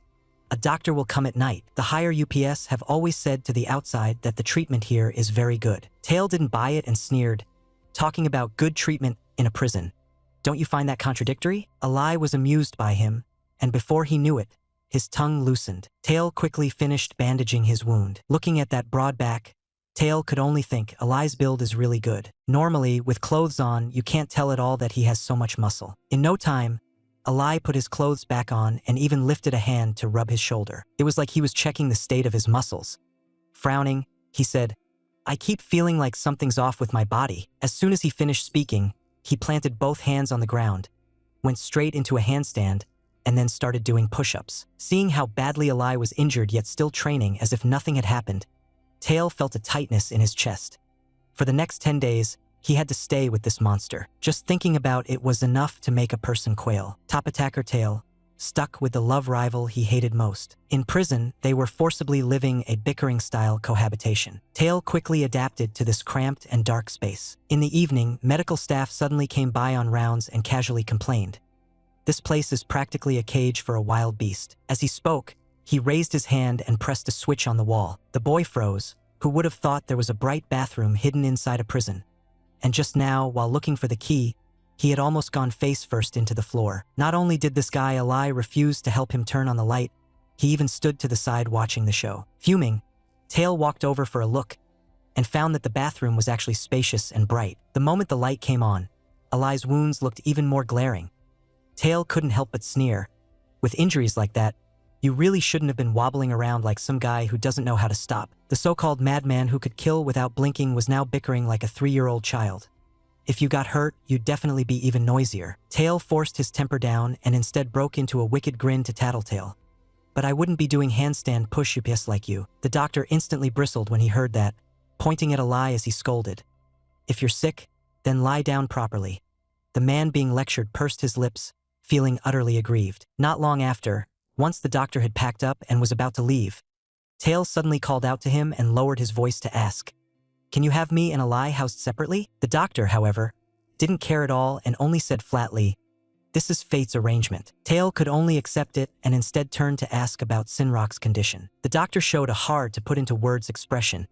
"A doctor will come at night. The higher UPS have always said to the outside that the treatment here is very good." Tail didn't buy it and sneered, talking about good treatment in a prison. Don't you find that contradictory? Alai was amused by him, and before he knew it, his tongue loosened. Tail quickly finished bandaging his wound. Looking at that broad back, Tail could only think Alai's build is really good. Normally, with clothes on, you can't tell at all that he has so much muscle. In no time, Alai put his clothes back on and even lifted a hand to rub his shoulder. It was like he was checking the state of his muscles. Frowning, he said, "I keep feeling like something's off with my body." As soon as he finished speaking, he planted both hands on the ground, went straight into a handstand, and then started doing push-ups. Seeing how badly Alai was injured yet still training as if nothing had happened, Tail felt a tightness in his chest. For the next 10 days, he had to stay with this monster. Just thinking about it was enough to make a person quail. Top attacker Tail, stuck with the love rival he hated most. In prison, they were forcibly living a bickering-style cohabitation. Thaibl quickly adapted to this cramped and dark space. In the evening, medical staff suddenly came by on rounds and casually complained. "This place is practically a cage for a wild beast." As he spoke, he raised his hand and pressed a switch on the wall. The boy froze. Who would have thought there was a bright bathroom hidden inside a prison? And just now, while looking for the key, he had almost gone face first into the floor. Not only did this guy Yaoi refuse to help him turn on the light, he even stood to the side watching the show. Fuming, Thaibl walked over for a look and found that the bathroom was actually spacious and bright. The moment the light came on, Yaoi's wounds looked even more glaring. Thaibl couldn't help but sneer. With injuries like that, you really shouldn't have been wobbling around like some guy who doesn't know how to stop. The so-called madman who could kill without blinking was now bickering like a 3-year-old child. If you got hurt, you'd definitely be even noisier. Thaibl forced his temper down and instead broke into a wicked grin to Tattletale. "But I wouldn't be doing handstand push-ups like you." The doctor instantly bristled when he heard that, pointing at Yaoi as he scolded. "If you're sick, then lie down properly." The man being lectured pursed his lips, feeling utterly aggrieved. Not long after, once the doctor had packed up and was about to leave, Thaibl suddenly called out to him and lowered his voice to ask, "Can you have me and Yaoi housed separately?" The doctor, however, didn't care at all and only said flatly, "This is fate's arrangement." Thaibl could only accept it and instead turned to ask about Sinrock's condition. The doctor showed a hard-to-put-into-words expression,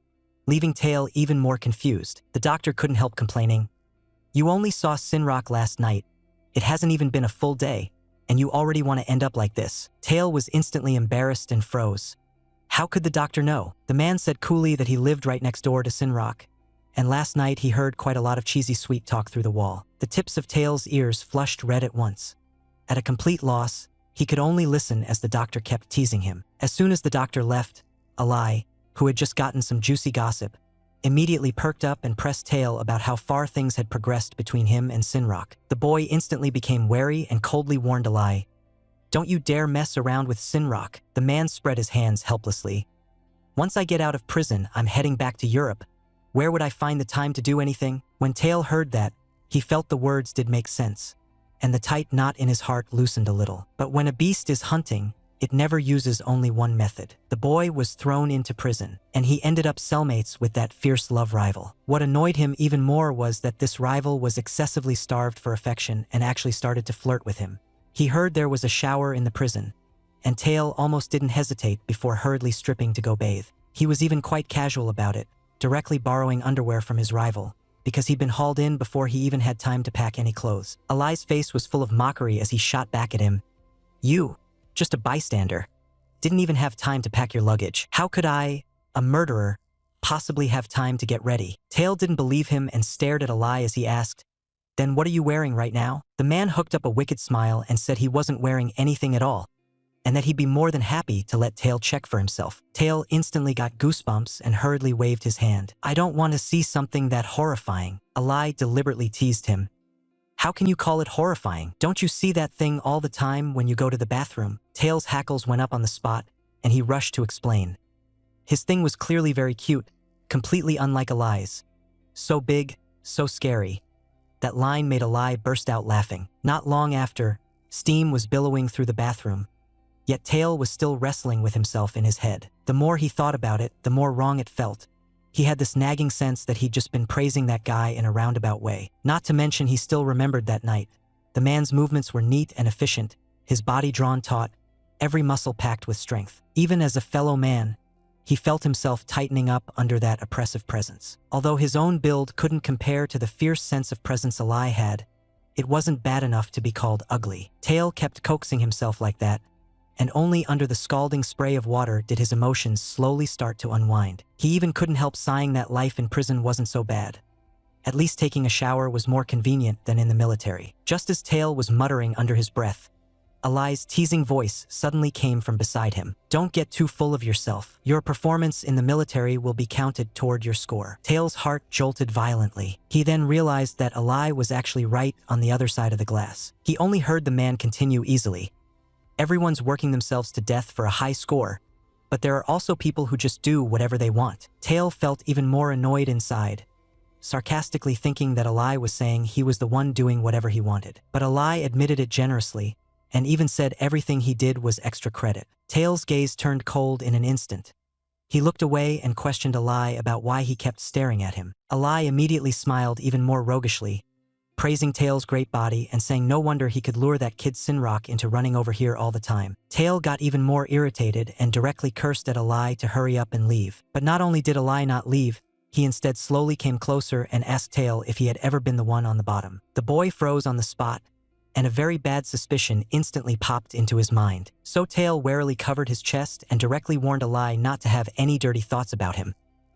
leaving Thaibl even more confused. The doctor couldn't help complaining, "You only saw Sinrock last night. It hasn't even been a full day, and you already want to end up like this." Thaibl was instantly embarrassed and froze. How could the doctor know? The man said coolly that he lived right next door to Sinrock, and last night he heard quite a lot of cheesy sweet talk through the wall. The tips of Thaib's ears flushed red at once. At a complete loss, he could only listen as the doctor kept teasing him. As soon as the doctor left, Yaoi, who had just gotten some juicy gossip, immediately perked up and pressed Thaibl about how far things had progressed between him and Sinrock. The boy instantly became wary and coldly warned Yaoi, "Don't you dare mess around with Sinrock." The man spread his hands helplessly. "Once I get out of prison, I'm heading back to Europe. Where would I find the time to do anything?" When Thaibl heard that, he felt the words did make sense, and the tight knot in his heart loosened a little. But when a beast is hunting, it never uses only one method. The boy was thrown into prison, and he ended up cellmates with that fierce love rival. What annoyed him even more was that this rival was excessively starved for affection and actually started to flirt with him. He heard there was a shower in the prison, and Thaibl almost didn't hesitate before hurriedly stripping to go bathe. He was even quite casual about it, directly borrowing underwear from his rival, because he'd been hauled in before he even had time to pack any clothes. Yaoi's face was full of mockery as he shot back at him. "You, just a bystander, didn't even have time to pack your luggage. How could I, a murderer, possibly have time to get ready?" Thaibl didn't believe him and stared at Yaoi as he asked, "Then what are you wearing right now?" The man hooked up a wicked smile and said he wasn't wearing anything at all, and that he'd be more than happy to let Thaibl check for himself. Thaibl instantly got goosebumps and hurriedly waved his hand. "I don't want to see something that horrifying." Yaoi deliberately teased him. "How can you call it horrifying? Don't you see that thing all the time when you go to the bathroom?" Thaib's hackles went up on the spot, and he rushed to explain. His thing was clearly very cute, completely unlike Yaoi's. So big, so scary. That line made Yaoi burst out laughing. Not long after, steam was billowing through the bathroom, yet Thaibl was still wrestling with himself in his head. The more he thought about it, the more wrong it felt. He had this nagging sense that he'd just been praising that guy in a roundabout way. Not to mention he still remembered that night. The man's movements were neat and efficient, his body drawn taut, every muscle packed with strength. Even as a fellow man, he felt himself tightening up under that oppressive presence. Although his own build couldn't compare to the fierce sense of presence Yaoi had, it wasn't bad enough to be called ugly. Thaibl kept coaxing himself like that, and only under the scalding spray of water did his emotions slowly start to unwind. He even couldn't help sighing that life in prison wasn't so bad. At least taking a shower was more convenient than in the military. Just as Thaibl was muttering under his breath, Yaoi's teasing voice suddenly came from beside him. "Don't get too full of yourself. Your performance in the military will be counted toward your score." Thaib's heart jolted violently. He then realized that Yaoi was actually right on the other side of the glass. He only heard the man continue easily. "Everyone's working themselves to death for a high score, but there are also people who just do whatever they want." Thaibl felt even more annoyed inside, sarcastically thinking that Yaoi was saying he was the one doing whatever he wanted. But Yaoi admitted it generously, and even said everything he did was extra credit. Tail's gaze turned cold in an instant. He looked away and questioned Alai about why he kept staring at him. Alai immediately smiled even more roguishly, praising Tail's great body and saying no wonder he could lure that kid Sinrock into running over here all the time. Tail got even more irritated and directly cursed at Alai to hurry up and leave. But not only did Alai not leave, he instead slowly came closer and asked Tail if he had ever been the one on the bottom. The boy froze on the spot, and a very bad suspicion instantly popped into his mind. So Tail warily covered his chest and directly warned Alai not to have any dirty thoughts about him.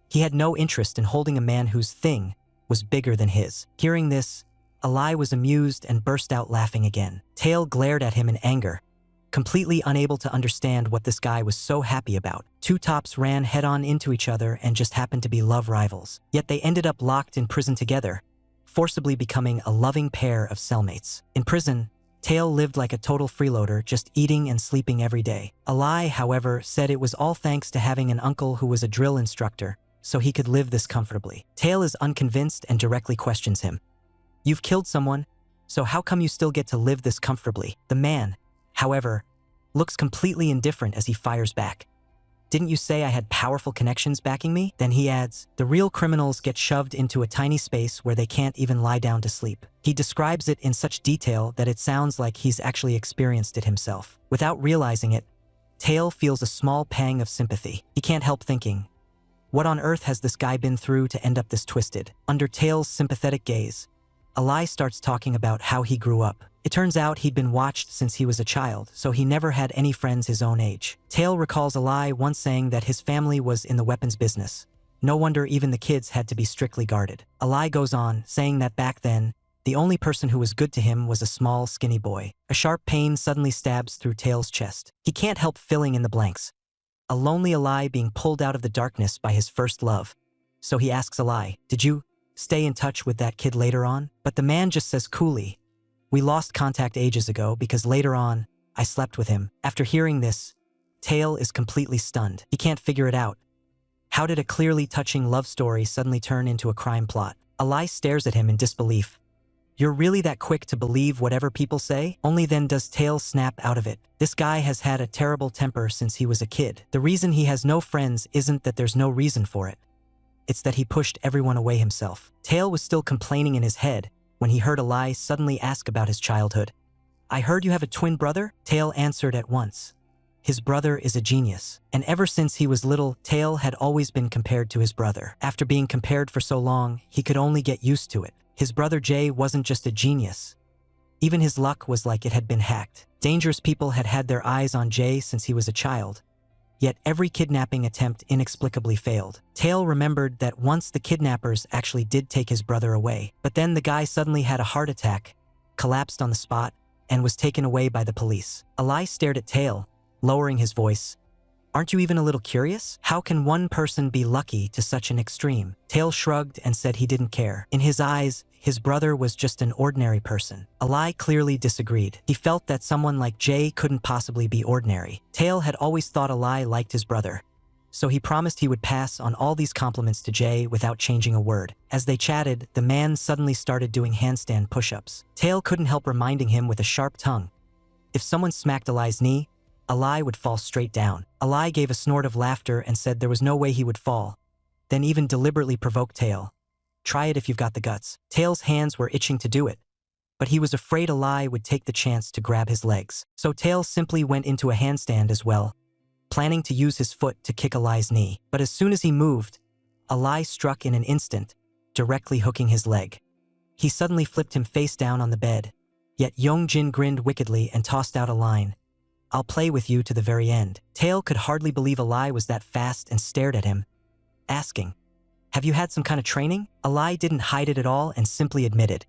He had no interest in holding a man whose thing was bigger than his. Hearing this, Alai was amused and burst out laughing again. Tail glared at him in anger, completely unable to understand what this guy was so happy about. Two tops ran head-on into each other and just happened to be love rivals. Yet they ended up locked in prison together, forcibly becoming a loving pair of cellmates. In prison, Tail lived like a total freeloader, just eating and sleeping every day. Alai, however, said it was all thanks to having an uncle who was a drill instructor, so he could live this comfortably. Tail is unconvinced and directly questions him. You've killed someone, so how come you still get to live this comfortably? The man, however, looks completely indifferent as he fires back. Didn't you say I had powerful connections backing me? Then he adds, the real criminals get shoved into a tiny space where they can't even lie down to sleep. He describes it in such detail that it sounds like he's actually experienced it himself. Without realizing it, Tail feels a small pang of sympathy. He can't help thinking, what on earth has this guy been through to end up this twisted? Under Tail's sympathetic gaze, Alai starts talking about how he grew up. It turns out he'd been watched since he was a child, so he never had any friends his own age. Tail recalls Alai once saying that his family was in the weapons business. No wonder even the kids had to be strictly guarded. Alai goes on, saying that back then, the only person who was good to him was a small, skinny boy. A sharp pain suddenly stabs through Tail's chest. He can't help filling in the blanks. A lonely Alai being pulled out of the darkness by his first love. So he asks Alai, did you stay in touch with that kid later on? But the man just says coolly, we lost contact ages ago because later on, I slept with him. After hearing this, Tail is completely stunned. He can't figure it out. How did a clearly touching love story suddenly turn into a crime plot? Alai stares at him in disbelief. You're really that quick to believe whatever people say? Only then does Tail snap out of it. This guy has had a terrible temper since he was a kid. The reason he has no friends isn't that there's no reason for it. It's that he pushed everyone away himself. Tail was still complaining in his head when he heard Alai suddenly ask about his childhood. I heard you have a twin brother? Tail answered at once. His brother is a genius. And ever since he was little, Tail had always been compared to his brother. After being compared for so long, he could only get used to it. His brother Jay wasn't just a genius. Even his luck was like it had been hacked. Dangerous people had had their eyes on Jay since he was a child. Yet every kidnapping attempt inexplicably failed. Tail remembered that once the kidnappers actually did take his brother away, but then the guy suddenly had a heart attack, collapsed on the spot, and was taken away by the police. Alai stared at Tail, lowering his voice. Aren't you even a little curious? How can one person be lucky to such an extreme? Tail shrugged and said he didn't care. In his eyes, his brother was just an ordinary person. Alai clearly disagreed. He felt that someone like Jay couldn't possibly be ordinary. Tail had always thought Alai liked his brother, so he promised he would pass on all these compliments to Jay without changing a word. As they chatted, the man suddenly started doing handstand push-ups. Tail couldn't help reminding him with a sharp tongue. If someone smacked Alai's knee, Alai would fall straight down. Alai gave a snort of laughter and said there was no way he would fall, then even deliberately provoked Tail. Try it if you've got the guts. Tail's hands were itching to do it, but he was afraid Alai would take the chance to grab his legs. So Tail simply went into a handstand as well, planning to use his foot to kick Alai's knee. But as soon as he moved, Alai struck in an instant, directly hooking his leg. He suddenly flipped him face down on the bed, yet Yongjin grinned wickedly and tossed out a line. I'll play with you to the very end. Tail could hardly believe Alai was that fast and stared at him, asking, have you had some kind of training? Alai didn't hide it at all and simply admitted,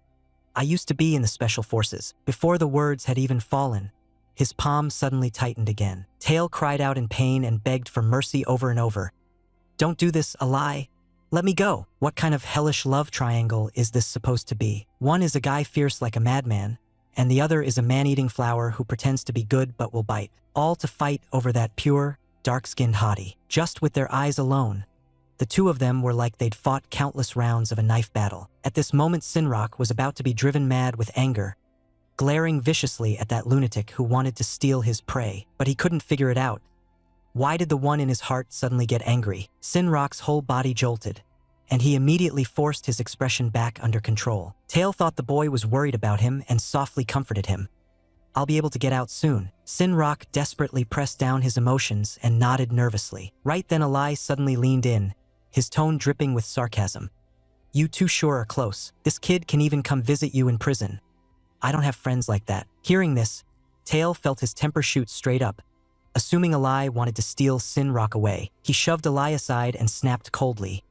I used to be in the special forces. Before the words had even fallen, his palm suddenly tightened again. Tail cried out in pain and begged for mercy over and over. Don't do this, Alai. Let me go. What kind of hellish love triangle is this supposed to be? One is a guy fierce like a madman, and the other is a man-eating flower who pretends to be good but will bite. All to fight over that pure, dark-skinned hottie. Just with their eyes alone, the two of them were like they'd fought countless rounds of a knife battle. At this moment, Sinrock was about to be driven mad with anger glaring viciously at that lunatic who wanted to steal his prey, but he couldn't figure it out. Why did the one in his heart suddenly get angry? Sinrock's whole body jolted, and he immediately forced his expression back under control. Tail thought the boy was worried about him and softly comforted him. I'll be able to get out soon. Sinrock desperately pressed down his emotions and nodded nervously. Right then Alai suddenly leaned in, his tone dripping with sarcasm. You two sure are close. This kid can even come visit you in prison. I don't have friends like that. Hearing this, Tail felt his temper shoot straight up. Assuming Alai wanted to steal Sinrock away, he shoved Alai aside and snapped coldly.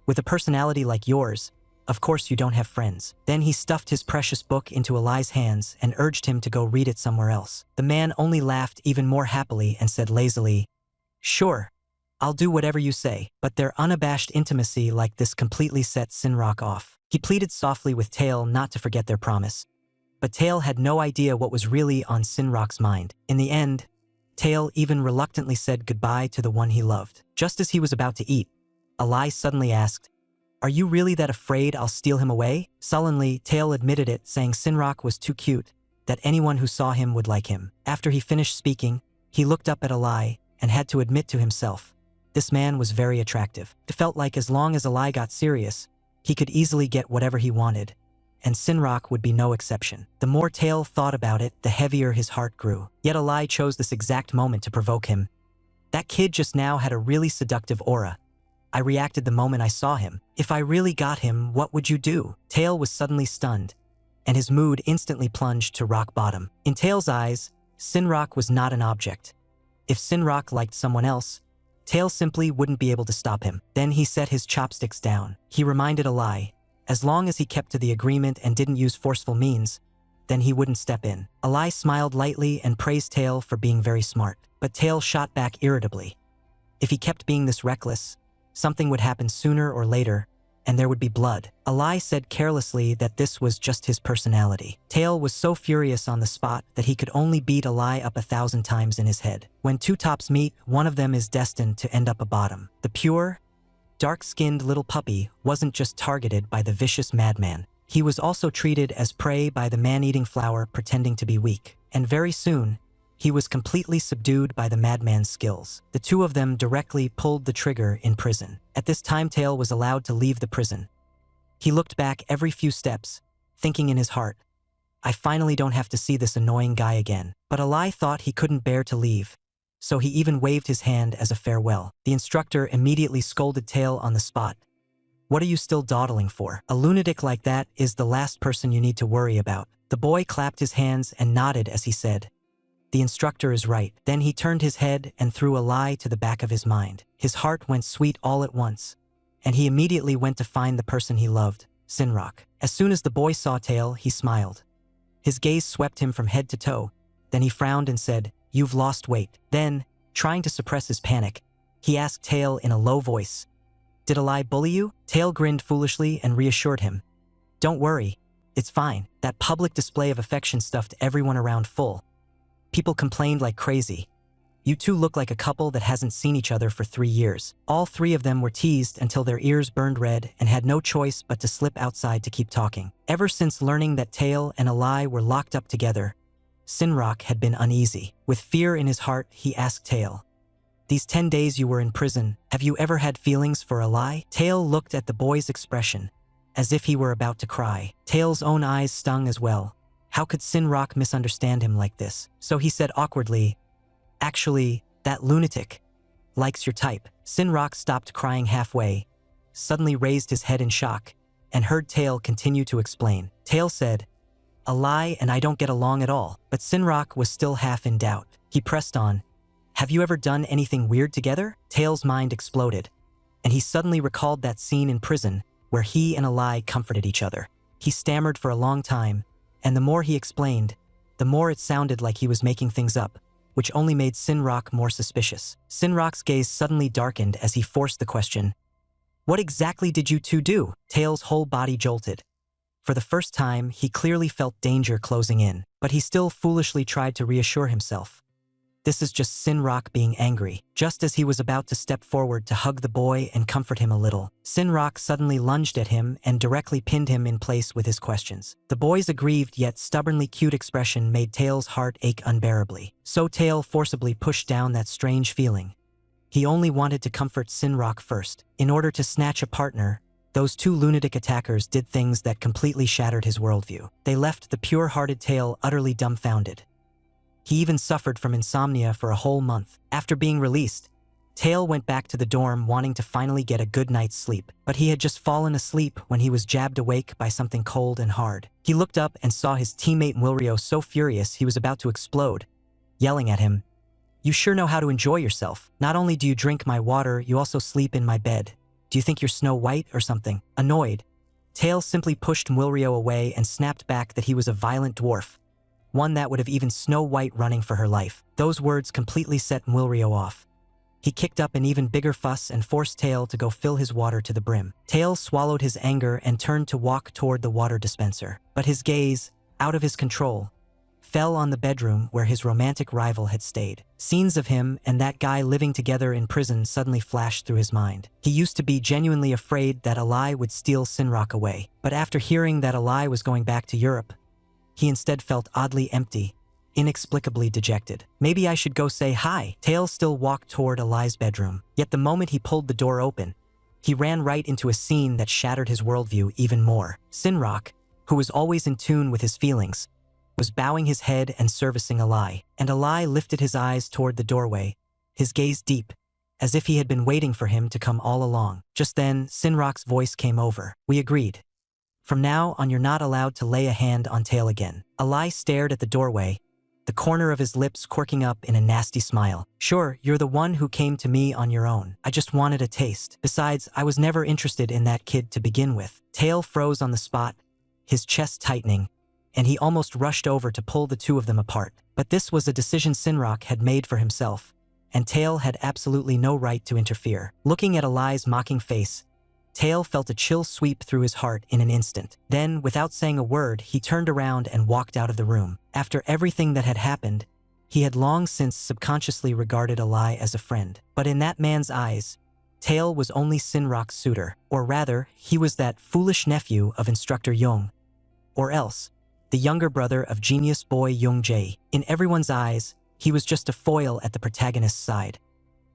With a personality like yours, of course you don't have friends. Then he stuffed his precious book into Alai's hands and urged him to go read it somewhere else. The man only laughed even more happily and said lazily, Sure, I'll do whatever you say. But their unabashed intimacy like this completely set Sinrock off. He pleaded softly with Tail not to forget their promise. But Tail had no idea what was really on Sinrock's mind. In the end, Tail even reluctantly said goodbye to the one he loved. Just as he was about to eat, Alai suddenly asked, Are you really that afraid I'll steal him away? Sullenly, Tail admitted it, saying Sinrock was too cute, that anyone who saw him would like him. After he finished speaking, he looked up at Alai and had to admit to himself, this man was very attractive. It felt like as long as Alai got serious, he could easily get whatever he wanted, and Sinrock would be no exception. The more Tail thought about it, the heavier his heart grew. Yet Alai chose this exact moment to provoke him. That kid just now had a really seductive aura. I reacted the moment I saw him. If I really got him, what would you do? Tail was suddenly stunned, and his mood instantly plunged to rock bottom. In Tail's eyes, Sinrock was not an object. If Sinrock liked someone else, Tail simply wouldn't be able to stop him. Then he set his chopsticks down. He reminded Alai, as long as he kept to the agreement and didn't use forceful means, then he wouldn't step in. Alai smiled lightly and praised Tail for being very smart. But Tail shot back irritably. If he kept being this reckless, something would happen sooner or later, and there would be blood. Alai said carelessly that this was just his personality. Tail was so furious on the spot that he could only beat Alai up 1,000 times in his head. When two tops meet, one of them is destined to end up a bottom. The pure, dark-skinned little puppy wasn't just targeted by the vicious madman. He was also treated as prey by the man-eating flower pretending to be weak. And very soon, he was completely subdued by the madman's skills. The two of them directly pulled the trigger in prison. At this time, Tail was allowed to leave the prison. He looked back every few steps, thinking in his heart, I finally don't have to see this annoying guy again. But Alai thought he couldn't bear to leave, so he even waved his hand as a farewell. The instructor immediately scolded Tail on the spot. What are you still dawdling for? A lunatic like that is the last person you need to worry about. The boy clapped his hands and nodded as he said, The instructor is right. Then he turned his head and threw a lie to the back of his mind. His heart went sweet all at once, and he immediately went to find the person he loved, Sinrock. As soon as the boy saw Tail, he smiled. His gaze swept him from head to toe. Then he frowned and said, You've lost weight. Then, trying to suppress his panic, he asked Tail in a low voice, Did Alai bully you? Tail grinned foolishly and reassured him. Don't worry, it's fine. That public display of affection stuffed everyone around full. People complained like crazy. You two look like a couple that hasn't seen each other for 3 years. All three of them were teased until their ears burned red and had no choice but to slip outside to keep talking. Ever since learning that Tail and Alai were locked up together, Sinrock had been uneasy. With fear in his heart, he asked Tail, These 10 days you were in prison, have you ever had feelings for Alai? Tail looked at the boy's expression, as if he were about to cry. Tail's own eyes stung as well. How could Sinrock misunderstand him like this? So he said awkwardly, Actually, that lunatic likes your type. Sinrock stopped crying halfway, suddenly raised his head in shock, and heard Tail continue to explain. Tail said, Alai and I don't get along at all. But Sinrock was still half in doubt. He pressed on, Have you ever done anything weird together? Tail's mind exploded, and he suddenly recalled that scene in prison where he and Alai comforted each other. He stammered for a long time, and the more he explained, the more it sounded like he was making things up, which only made Sinrock more suspicious. Sinrock's gaze suddenly darkened as he forced the question, What exactly did you two do? Tail's whole body jolted. For the first time, he clearly felt danger closing in, but he still foolishly tried to reassure himself. this is just Sinrock being angry. Just as he was about to step forward to hug the boy and comfort him a little, Sinrock suddenly lunged at him and directly pinned him in place with his questions. The boy's aggrieved yet stubbornly cute expression made Tail's heart ache unbearably. So Tail forcibly pushed down that strange feeling. He only wanted to comfort Sinrock first. In order to snatch a partner, those two lunatic attackers did things that completely shattered his worldview. They left the pure-hearted Tail utterly dumbfounded. He even suffered from insomnia for a whole month. After being released, Tail went back to the dorm wanting to finally get a good night's sleep, but he had just fallen asleep when he was jabbed awake by something cold and hard. He looked up and saw his teammate Wilrio so furious he was about to explode, yelling at him, "You sure know how to enjoy yourself. Not only do you drink my water, you also sleep in my bed. Do you think you're Snow White or something?" Annoyed, Tail simply pushed Wilrio away and snapped back that he was a violent dwarf, one that would have even Snow White running for her life. Those words completely set Wilrio off. He kicked up an even bigger fuss and forced Tail to go fill his water to the brim. Tail swallowed his anger and turned to walk toward the water dispenser, but his gaze, out of his control, fell on the bedroom where his romantic rival had stayed. Scenes of him and that guy living together in prison suddenly flashed through his mind. He used to be genuinely afraid that Alai would steal Sinrock away, but after hearing that Alai was going back to Europe, he instead felt oddly empty, inexplicably dejected. Maybe I should go say hi. Tail still walked toward Alai's bedroom, yet the moment he pulled the door open, he ran right into a scene that shattered his worldview even more. Sinrock, who was always in tune with his feelings, was bowing his head and servicing Alai, and Alai lifted his eyes toward the doorway, his gaze deep, as if he had been waiting for him to come all along. Just then, Sinrock's voice came over. "We agreed. From now on, you're not allowed to lay a hand on Tail again." Alai stared at the doorway, the corner of his lips quirking up in a nasty smile. "Sure, you're the one who came to me on your own. I just wanted a taste. Besides, I was never interested in that kid to begin with." Tail froze on the spot, his chest tightening, and he almost rushed over to pull the two of them apart. But this was a decision Sinrock had made for himself, and Tail had absolutely no right to interfere. Looking at Alai's mocking face, Tail felt a chill sweep through his heart in an instant. Then, without saying a word, he turned around and walked out of the room. After everything that had happened, he had long since subconsciously regarded Alai as a friend. But in that man's eyes, Tail was only Sinrock's suitor, or rather, he was that foolish nephew of Instructor Young, or else the younger brother of genius boy Young Jae. In everyone's eyes, he was just a foil at the protagonist's side.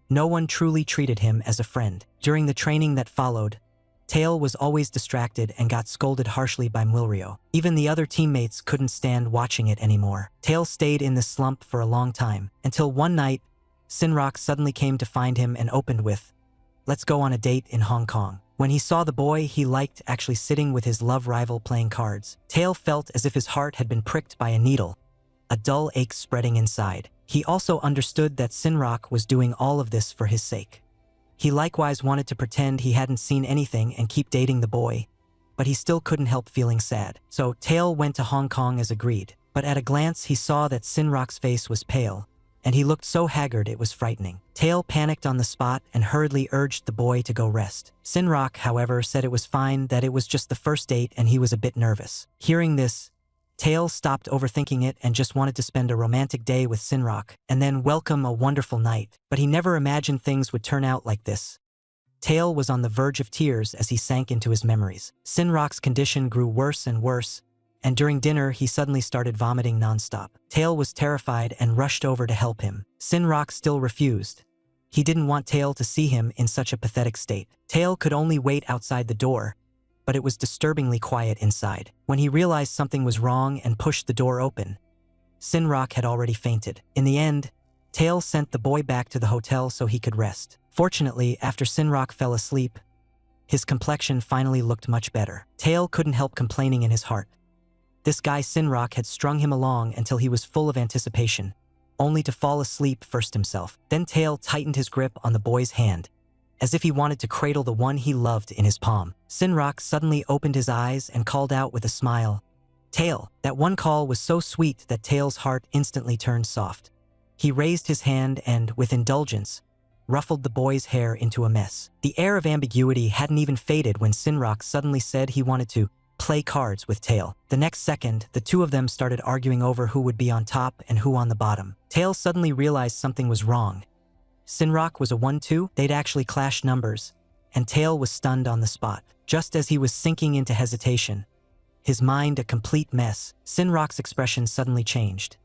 No one truly treated him as a friend. During the training that followed, Tail was always distracted and got scolded harshly by Wilrio. Even the other teammates couldn't stand watching it anymore. Tail stayed in this slump for a long time, until one night, Sinrock suddenly came to find him and opened with, "Let's go on a date in Hong Kong." When he saw the boy he liked actually sitting with his love rival playing cards, Tail felt as if his heart had been pricked by a needle, a dull ache spreading inside. He also understood that Sinrock was doing all of this for his sake. He likewise wanted to pretend he hadn't seen anything and keep dating the boy, but he still couldn't help feeling sad. So Tail went to Hong Kong as agreed, but at a glance he saw that Sinrock's face was pale, and he looked so haggard it was frightening. Tail panicked on the spot and hurriedly urged the boy to go rest. Sinrock, however, said it was fine, that it was just the first date and he was a bit nervous. Hearing this, Tail stopped overthinking it and just wanted to spend a romantic day with Sinrock and then welcome a wonderful night. But he never imagined things would turn out like this. Tail was on the verge of tears as he sank into his memories. Sinrock's condition grew worse and worse, and during dinner he suddenly started vomiting nonstop. Tail was terrified and rushed over to help him. Sinrock still refused. He didn't want Tail to see him in such a pathetic state. Tail could only wait outside the door, but it was disturbingly quiet inside. When he realized something was wrong and pushed the door open, Sinrock had already fainted. In the end, Tail sent the boy back to the hotel so he could rest. Fortunately, after Sinrock fell asleep, his complexion finally looked much better. Tail couldn't help complaining in his heart. This guy Sinrock had strung him along until he was full of anticipation, only to fall asleep first himself. Then Tail tightened his grip on the boy's hand, as if he wanted to cradle the one he loved in his palm. Sinrock suddenly opened his eyes and called out with a smile, "Tail." That one call was so sweet that Tail's heart instantly turned soft. He raised his hand and, with indulgence, ruffled the boy's hair into a mess. The air of ambiguity hadn't even faded when Sinrock suddenly said he wanted to play cards with Tail. The next second, the two of them started arguing over who would be on top and who on the bottom. Tail suddenly realized something was wrong. Sinrock was a 1-2, they'd actually clashed numbers, and Tail was stunned on the spot. Just as he was sinking into hesitation, his mind a complete mess, Sinrock's expression suddenly changed.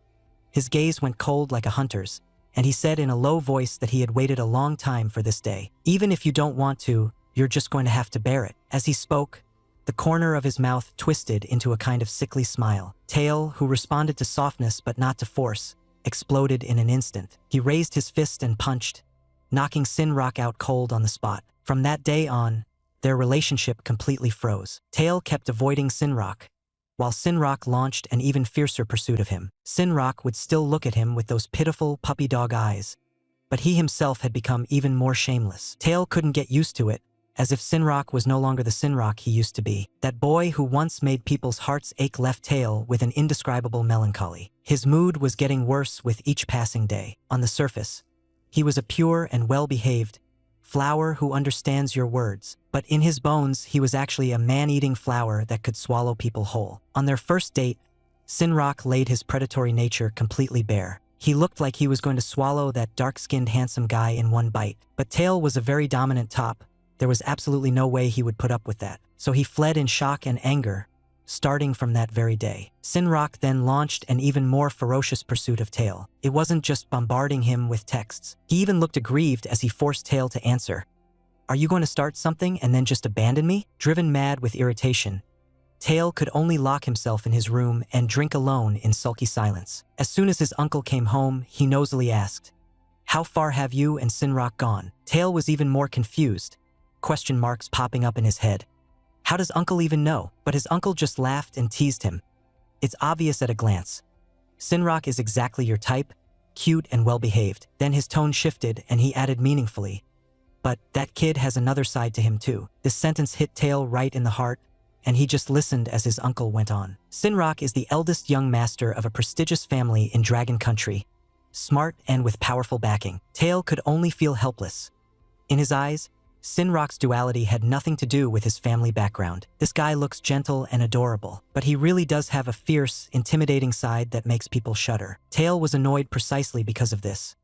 His gaze went cold like a hunter's, and he said in a low voice that he had waited a long time for this day. Even if you don't want to, you're just going to have to bear it. As he spoke, the corner of his mouth twisted into a kind of sickly smile. Tail, who responded to softness but not to force, exploded in an instant. He raised his fist and punched, knocking Sinrock out cold on the spot. From that day on, their relationship completely froze. Tail kept avoiding Sinrock, while Sinrock launched an even fiercer pursuit of him. Sinrock would still look at him with those pitiful puppy dog eyes, but he himself had become even more shameless. Tail couldn't get used to it, as if Sinrock was no longer the Sinrock he used to be. That boy who once made people's hearts ache left Tail with an indescribable melancholy. His mood was getting worse with each passing day. On the surface, he was a pure and well-behaved flower who understands your words, but in his bones he was actually a man-eating flower that could swallow people whole. On their first date, Sinrock laid his predatory nature completely bare. He looked like he was going to swallow that dark-skinned handsome guy in one bite, but Tail was a very dominant top. There was absolutely no way he would put up with that, so he fled in shock and anger, starting from that very day. Sinrock then launched an even more ferocious pursuit of Tail. It wasn't just bombarding him with texts. He even looked aggrieved as he forced Tail to answer. "Are you going to start something and then just abandon me?" Driven mad with irritation, Tail could only lock himself in his room and drink alone in sulky silence. As soon as his uncle came home, he nosily asked, "How far have you and Sinrock gone?" Tail was even more confused, question marks popping up in his head. How does Uncle even know? But his uncle just laughed and teased him. It's obvious at a glance. Sinrock is exactly your type, cute and well-behaved. Then his tone shifted and he added meaningfully, "But that kid has another side to him too." This sentence hit Tail right in the heart, and he just listened as his uncle went on. Sinrock is the eldest young master of a prestigious family in Dragon Country, smart and with powerful backing. Tail could only feel helpless. In his eyes, Sinrock's duality had nothing to do with his family background. This guy looks gentle and adorable, but he really does have a fierce, intimidating side that makes people shudder. Tail was annoyed precisely because of this.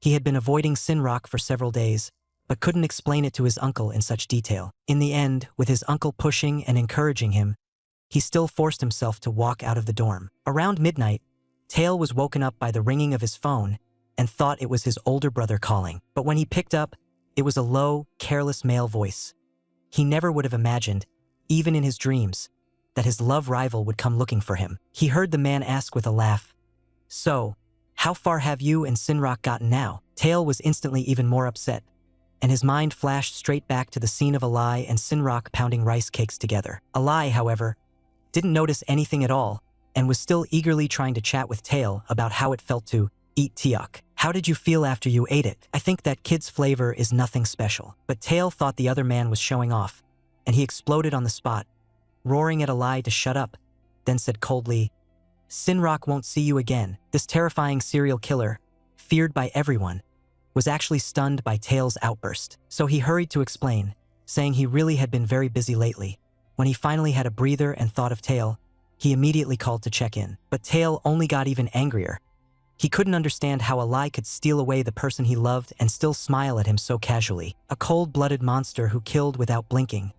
He had been avoiding Sinrock for several days, but couldn't explain it to his uncle in such detail. In the end, with his uncle pushing and encouraging him, he still forced himself to walk out of the dorm. Around midnight, Tail was woken up by the ringing of his phone and thought it was his older brother calling. But when he picked up, it was a low, careless male voice. He never would have imagined, even in his dreams, that his love rival would come looking for him. He heard the man ask with a laugh, "So, how far have you and Sinrock gotten now?" Tail was instantly even more upset, and his mind flashed straight back to the scene of Alai and Sinrock pounding rice cakes together. Alai, however, didn't notice anything at all and was still eagerly trying to chat with Tail about how it felt to eat tiak. "How did you feel after you ate it?" "I think that kid's flavor is nothing special." But Tail thought the other man was showing off, and he exploded on the spot, roaring at Alai to shut up, then said coldly, "Sinrock won't see you again." This terrifying serial killer, feared by everyone, was actually stunned by Tail's outburst. So he hurried to explain, saying he really had been very busy lately. When he finally had a breather and thought of Tail, he immediately called to check in. But Tail only got even angrier. He couldn't understand how Alai could steal away the person he loved and still smile at him so casually. A cold-blooded monster who killed without blinking.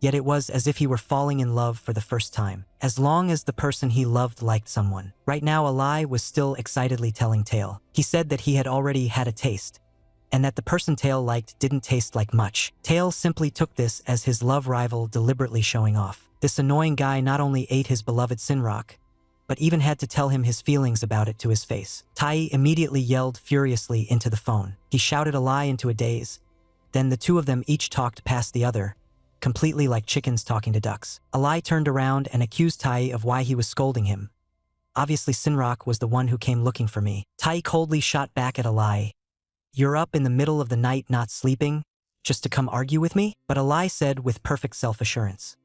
Yet it was as if he were falling in love for the first time. As long as the person he loved liked someone. Right now, Alai was still excitedly telling Tail. He said that he had already had a taste, and that the person Tail liked didn't taste like much. Tail simply took this as his love rival deliberately showing off. This annoying guy not only ate his beloved Sinrock, but even had to tell him his feelings about it to his face. Tai immediately yelled furiously into the phone. He shouted Alai into a daze. Then the two of them each talked past the other, completely like chickens talking to ducks. Alai turned around and accused Tai of why he was scolding him. "Obviously Sinrock was the one who came looking for me." Tai coldly shot back at Alai. "You're up in the middle of the night not sleeping, just to come argue with me?" But Alai said with perfect self-assurance,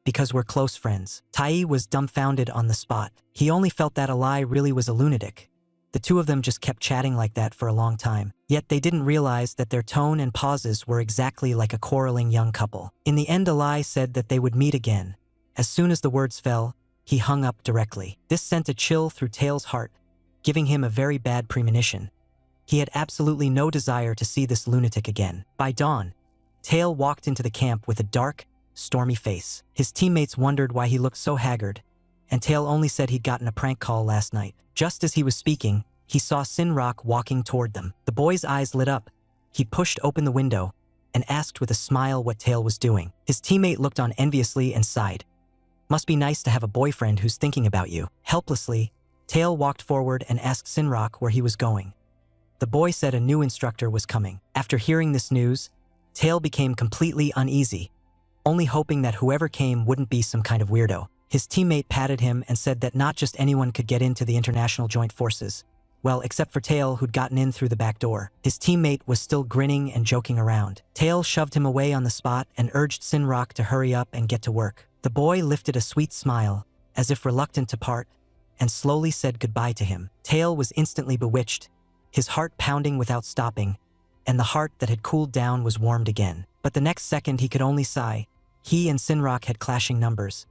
"Because we're close friends." Tai was dumbfounded on the spot. He only felt that Alai really was a lunatic. The two of them just kept chatting like that for a long time. Yet they didn't realize that their tone and pauses were exactly like a quarreling young couple. In the end, Alai said that they would meet again, As soon as the words fell, he hung up directly. This sent a chill through Tail's heart, giving him a very bad premonition. He had absolutely no desire to see this lunatic again. By dawn, Tail walked into the camp with a dark, stormy face. His teammates wondered why he looked so haggard, and Tail only said he'd gotten a prank call last night. Just as he was speaking, he saw Sinrock walking toward them. The boy's eyes lit up. He pushed open the window and asked with a smile what Tail was doing. His teammate looked on enviously and sighed. Must be nice to have a boyfriend who's thinking about you. Helplessly, Tail walked forward and asked Sinrock where he was going. The boy said a new instructor was coming. After hearing this news, Tail became completely uneasy, only hoping that whoever came wouldn't be some kind of weirdo. His teammate patted him and said that not just anyone could get into the International Joint Forces. Well, except for Tail, who'd gotten in through the back door. His teammate was still grinning and joking around. Tail shoved him away on the spot and urged Sinrock to hurry up and get to work. The boy lifted a sweet smile, as if reluctant to part, and slowly said goodbye to him. Tail was instantly bewitched, his heart pounding without stopping, and the heart that had cooled down was warmed again. But the next second he could only sigh. He and Sinrock had clashing numbers.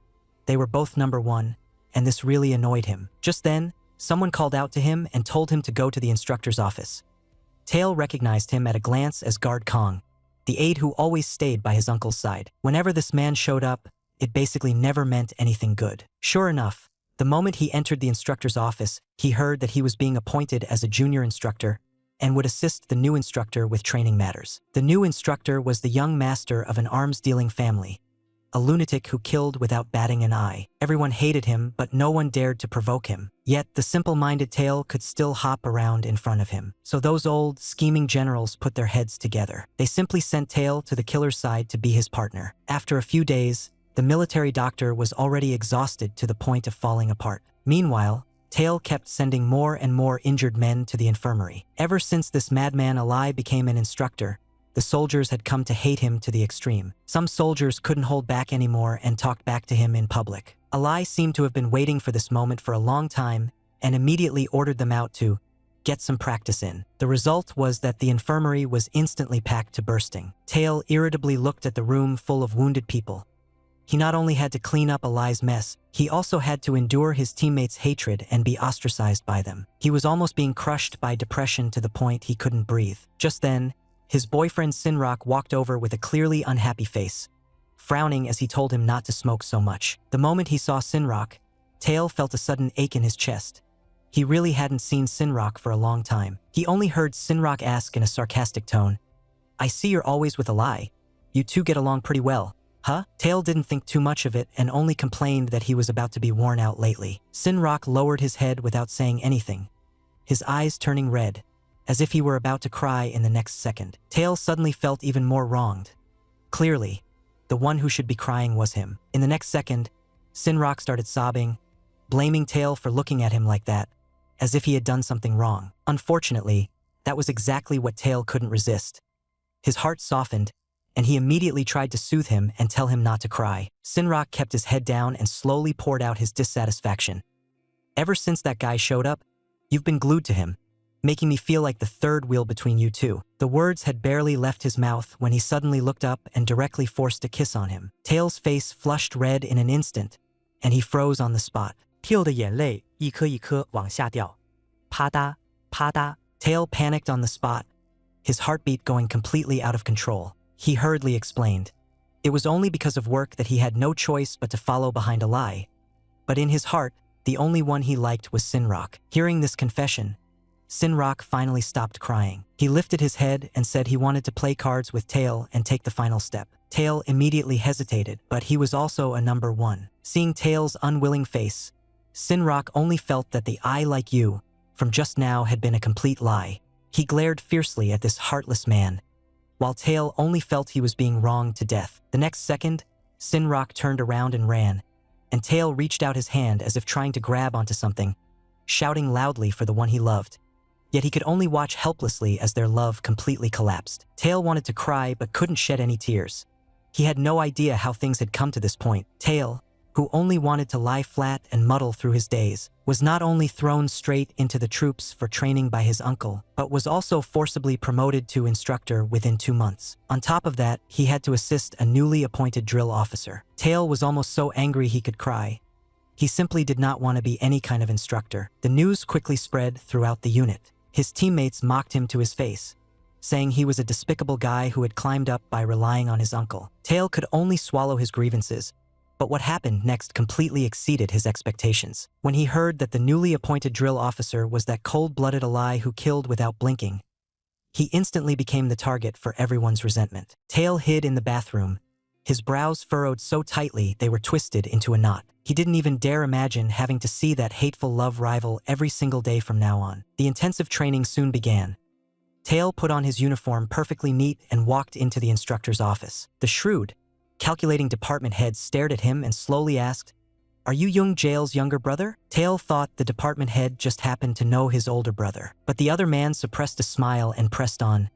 They were both number 1, and this really annoyed him. Just then, someone called out to him and told him to go to the instructor's office. Tail recognized him at a glance as Guard Kong, the aide who always stayed by his uncle's side. Whenever this man showed up, it basically never meant anything good. Sure enough, the moment he entered the instructor's office, he heard that he was being appointed as a junior instructor and would assist the new instructor with training matters. The new instructor was the young master of an arms-dealing family, a lunatic who killed without batting an eye. Everyone hated him, but no one dared to provoke him. Yet the simple-minded Tail could still hop around in front of him. So those old, scheming generals put their heads together. They simply sent Tail to the killer's side to be his partner. After a few days, the military doctor was already exhausted to the point of falling apart. Meanwhile, Tail kept sending more and more injured men to the infirmary. Ever since this madman Yaoi became an instructor, the soldiers had come to hate him to the extreme. Some soldiers couldn't hold back anymore and talked back to him in public. Yaoi seemed to have been waiting for this moment for a long time and immediately ordered them out to get some practice in. The result was that the infirmary was instantly packed to bursting. Tail irritably looked at the room full of wounded people. He not only had to clean up Yaoi's mess, he also had to endure his teammates' hatred and be ostracized by them. He was almost being crushed by depression to the point he couldn't breathe. Just then, his boyfriend Sinrock walked over with a clearly unhappy face, frowning as he told him not to smoke so much. The moment he saw Sinrock, Tail felt a sudden ache in his chest. He really hadn't seen Sinrock for a long time. He only heard Sinrock ask in a sarcastic tone, "I see you're always with Yaoi. You two get along pretty well, huh?" Tail didn't think too much of it and only complained that he was about to be worn out lately. Sinrock lowered his head without saying anything, his eyes turning red, as if he were about to cry in the next second. Tail suddenly felt even more wronged. Clearly, the one who should be crying was him. In the next second, Sinrock started sobbing, blaming Tail for looking at him like that, as if he had done something wrong. Unfortunately, that was exactly what Tail couldn't resist. His heart softened, and he immediately tried to soothe him and tell him not to cry. Sinrock kept his head down and slowly poured out his dissatisfaction. "Ever since that guy showed up, you've been glued to him, making me feel like the third wheel between you two." The words had barely left his mouth when he suddenly looked up and directly forced a kiss on him. Tail's face flushed red in an instant, and he froze on the spot. Tail 的眼泪一颗一颗往下掉，啪嗒啪嗒。Tail panicked on the spot, his heartbeat going completely out of control. He hurriedly explained. It was only because of work that he had no choice but to follow behind Yaoi. But in his heart, the only one he liked was Sinrock. Hearing this confession, Sinrock finally stopped crying. He lifted his head and said he wanted to play cards with Tail and take the final step. Tail immediately hesitated, but he was also a number 1. Seeing Tail's unwilling face, Sinrock only felt that the "I like you" from just now had been a complete lie. He glared fiercely at this heartless man, while Tail only felt he was being wronged to death. The next second, Sinrock turned around and ran, and Tail reached out his hand as if trying to grab onto something, shouting loudly for the one he loved. Yet he could only watch helplessly as their love completely collapsed. Tail wanted to cry but couldn't shed any tears. He had no idea how things had come to this point. Tail, who only wanted to lie flat and muddle through his days, was not only thrown straight into the troops for training by his uncle, but was also forcibly promoted to instructor within 2 months. On top of that, he had to assist a newly appointed drill officer. Tail was almost so angry he could cry. He simply did not want to be any kind of instructor. The news quickly spread throughout the unit. His teammates mocked him to his face, saying he was a despicable guy who had climbed up by relying on his uncle. Tail could only swallow his grievances, but what happened next completely exceeded his expectations. When he heard that the newly appointed drill officer was that cold-blooded ally who killed without blinking, he instantly became the target for everyone's resentment. Tail hid in the bathroom, his brows furrowed so tightly they were twisted into a knot. He didn't even dare imagine having to see that hateful love rival every single day from now on. The intensive training soon began. Tail put on his uniform perfectly neat and walked into the instructor's office. The shrewd, calculating department head stared at him and slowly asked, "Are you Young Jail's younger brother?" Tail thought the department head just happened to know his older brother. But the other man suppressed a smile and pressed on,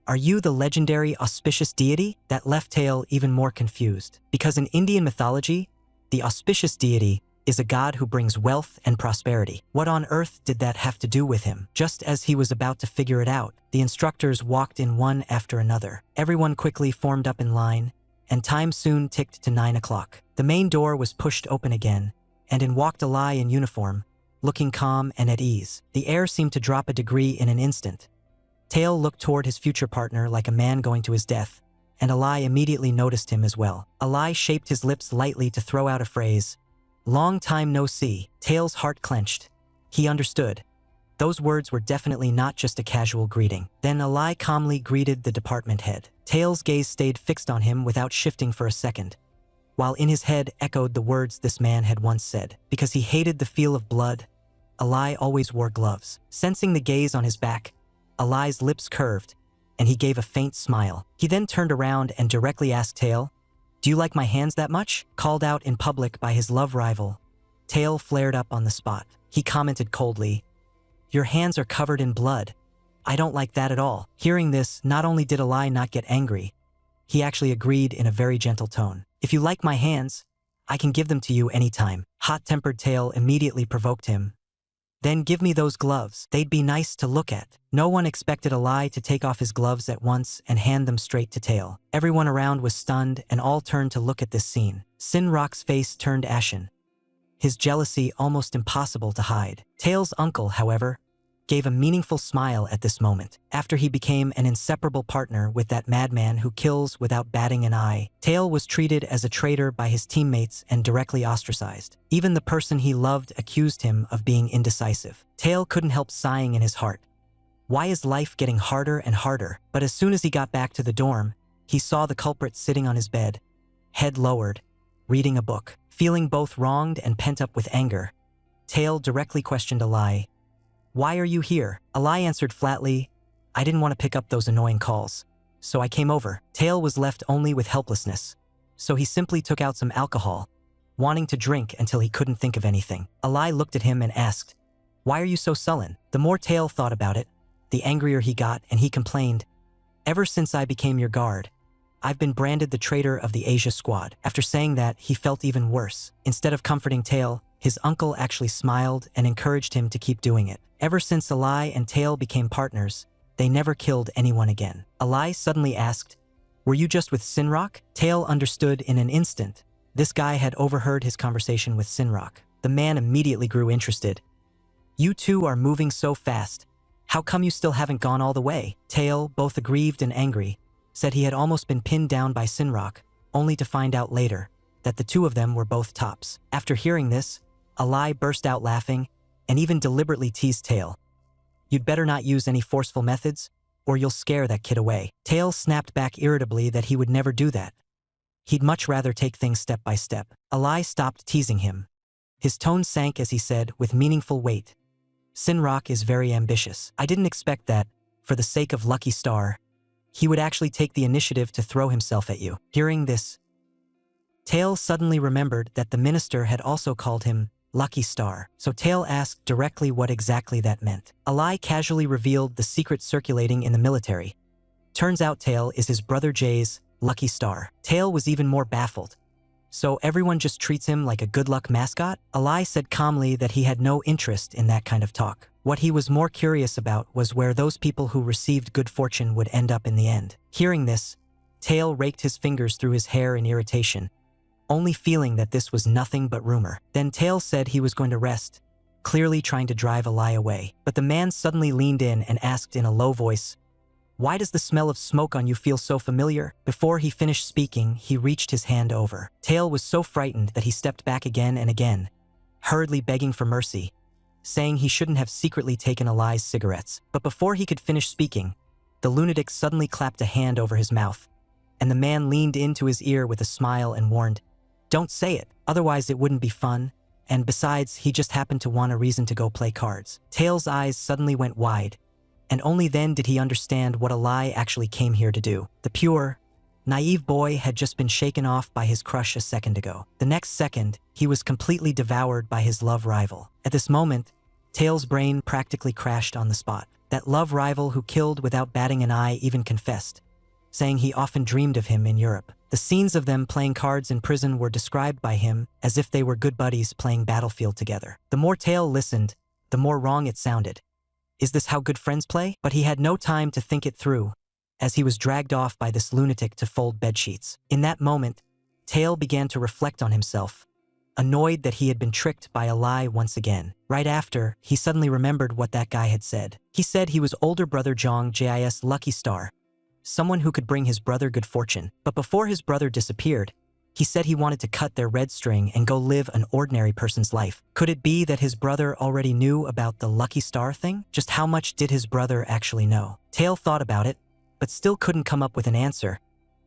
"Are you the legendary auspicious deity?" That left Tail even more confused. Because in Indian mythology, the auspicious deity is a god who brings wealth and prosperity. What on earth did that have to do with him? Just as he was about to figure it out, the instructors walked in one after another. Everyone quickly formed up in line, and time soon ticked to 9 o'clock. The main door was pushed open again, and in walked Yaoi in uniform, looking calm and at ease. The air seemed to drop a degree in an instant. Tail looked toward his future partner like a man going to his death, and Yaoi immediately noticed him as well. Yaoi shaped his lips lightly to throw out a phrase, "Long time no see." Tail's heart clenched. He understood. Those words were definitely not just a casual greeting. Then Yaoi calmly greeted the department head. Tail's gaze stayed fixed on him without shifting for a second, while in his head echoed the words this man had once said. Because he hated the feel of blood, Yaoi always wore gloves. Sensing the gaze on his back, Yaoi's lips curved, and he gave a faint smile. He then turned around and directly asked Tail, "Do you like my hands that much?" Called out in public by his love rival, Tail flared up on the spot. He commented coldly, "Your hands are covered in blood. I don't like that at all." Hearing this, not only did Yaoi not get angry, he actually agreed in a very gentle tone. "If you like my hands, I can give them to you anytime." Hot-tempered Tail immediately provoked him. "Then give me those gloves. They'd be nice to look at." No one expected Yaoi to take off his gloves at once and hand them straight to Tail. Everyone around was stunned and all turned to look at this scene. Sinrock's face turned ashen, his jealousy almost impossible to hide. Tail's uncle, however, gave a meaningful smile at this moment. After he became an inseparable partner with that madman who kills without batting an eye, Tail was treated as a traitor by his teammates and directly ostracized. Even the person he loved accused him of being indecisive. Tail couldn't help sighing in his heart. Why is life getting harder and harder? But as soon as he got back to the dorm, he saw the culprit sitting on his bed, head lowered, reading a book. Feeling both wronged and pent up with anger, Tail directly questioned Yaoi, "Why are you here?" Yaoi answered flatly, "I didn't want to pick up those annoying calls, so I came over." Tail was left only with helplessness, so he simply took out some alcohol, wanting to drink until he couldn't think of anything. Yaoi looked at him and asked, "Why are you so sullen?" The more Tail thought about it, the angrier he got, and he complained, "Ever since I became your guard, I've been branded the traitor of the Asia squad." After saying that, he felt even worse. Instead of comforting Tail, his uncle actually smiled and encouraged him to keep doing it. Ever since Yaoi and Tail became partners, they never killed anyone again. Yaoi suddenly asked, "Were you just with Sinrock?" Tail understood in an instant. This guy had overheard his conversation with Sinrock. The man immediately grew interested. "You two are moving so fast. How come you still haven't gone all the way?" Tail, both aggrieved and angry, said he had almost been pinned down by Sinrock, only to find out later that the two of them were both tops. After hearing this, Yaoi burst out laughing and even deliberately teased Tail. "You'd better not use any forceful methods, or you'll scare that kid away." Tail snapped back irritably that he would never do that. He'd much rather take things step by step. Yaoi stopped teasing him. His tone sank as he said, with meaningful weight, "Sinrock is very ambitious. I didn't expect that, for the sake of Lucky Star, he would actually take the initiative to throw himself at you." Hearing this, Tail suddenly remembered that the minister had also called him Lucky Star, so Tail asked directly what exactly that meant. Yaoi casually revealed the secret circulating in the military. Turns out Tail is his brother Jay's Lucky Star. Tail was even more baffled. So everyone just treats him like a good luck mascot? Alai said calmly that he had no interest in that kind of talk. What he was more curious about was where those people who received good fortune would end up in the end. Hearing this, Tail raked his fingers through his hair in irritation, only feeling that this was nothing but rumor. Then Tail said he was going to rest, clearly trying to drive Alai away. But the man suddenly leaned in and asked in a low voice, "Why does the smell of smoke on you feel so familiar?" Before he finished speaking, he reached his hand over. Tail was so frightened that he stepped back again and again, hurriedly begging for mercy, saying he shouldn't have secretly taken Alai's cigarettes. But before he could finish speaking, the lunatic suddenly clapped a hand over his mouth, and the man leaned into his ear with a smile and warned, "Don't say it, otherwise it wouldn't be fun, and besides, he just happened to want a reason to go play cards." Tail's eyes suddenly went wide, and only then did he understand what Alai actually came here to do. The pure, naive boy had just been shaken off by his crush a second ago. The next second, he was completely devoured by his love rival. At this moment, Tail's brain practically crashed on the spot. That love rival who killed without batting an eye even confessed, saying he often dreamed of him in Europe. The scenes of them playing cards in prison were described by him as if they were good buddies playing Battlefield together. The more Tail listened, the more wrong it sounded. Is this how good friends play? But he had no time to think it through, as he was dragged off by this lunatic to fold bedsheets. In that moment, Tail began to reflect on himself, annoyed that he had been tricked by Alai once again. Right after, he suddenly remembered what that guy had said. He said he was older brother Jong Jis Lucky Star, someone who could bring his brother good fortune. But before his brother disappeared, he said he wanted to cut their red string and go live an ordinary person's life. Could it be that his brother already knew about the Lucky Star thing? Just how much did his brother actually know? Tail thought about it, but still couldn't come up with an answer.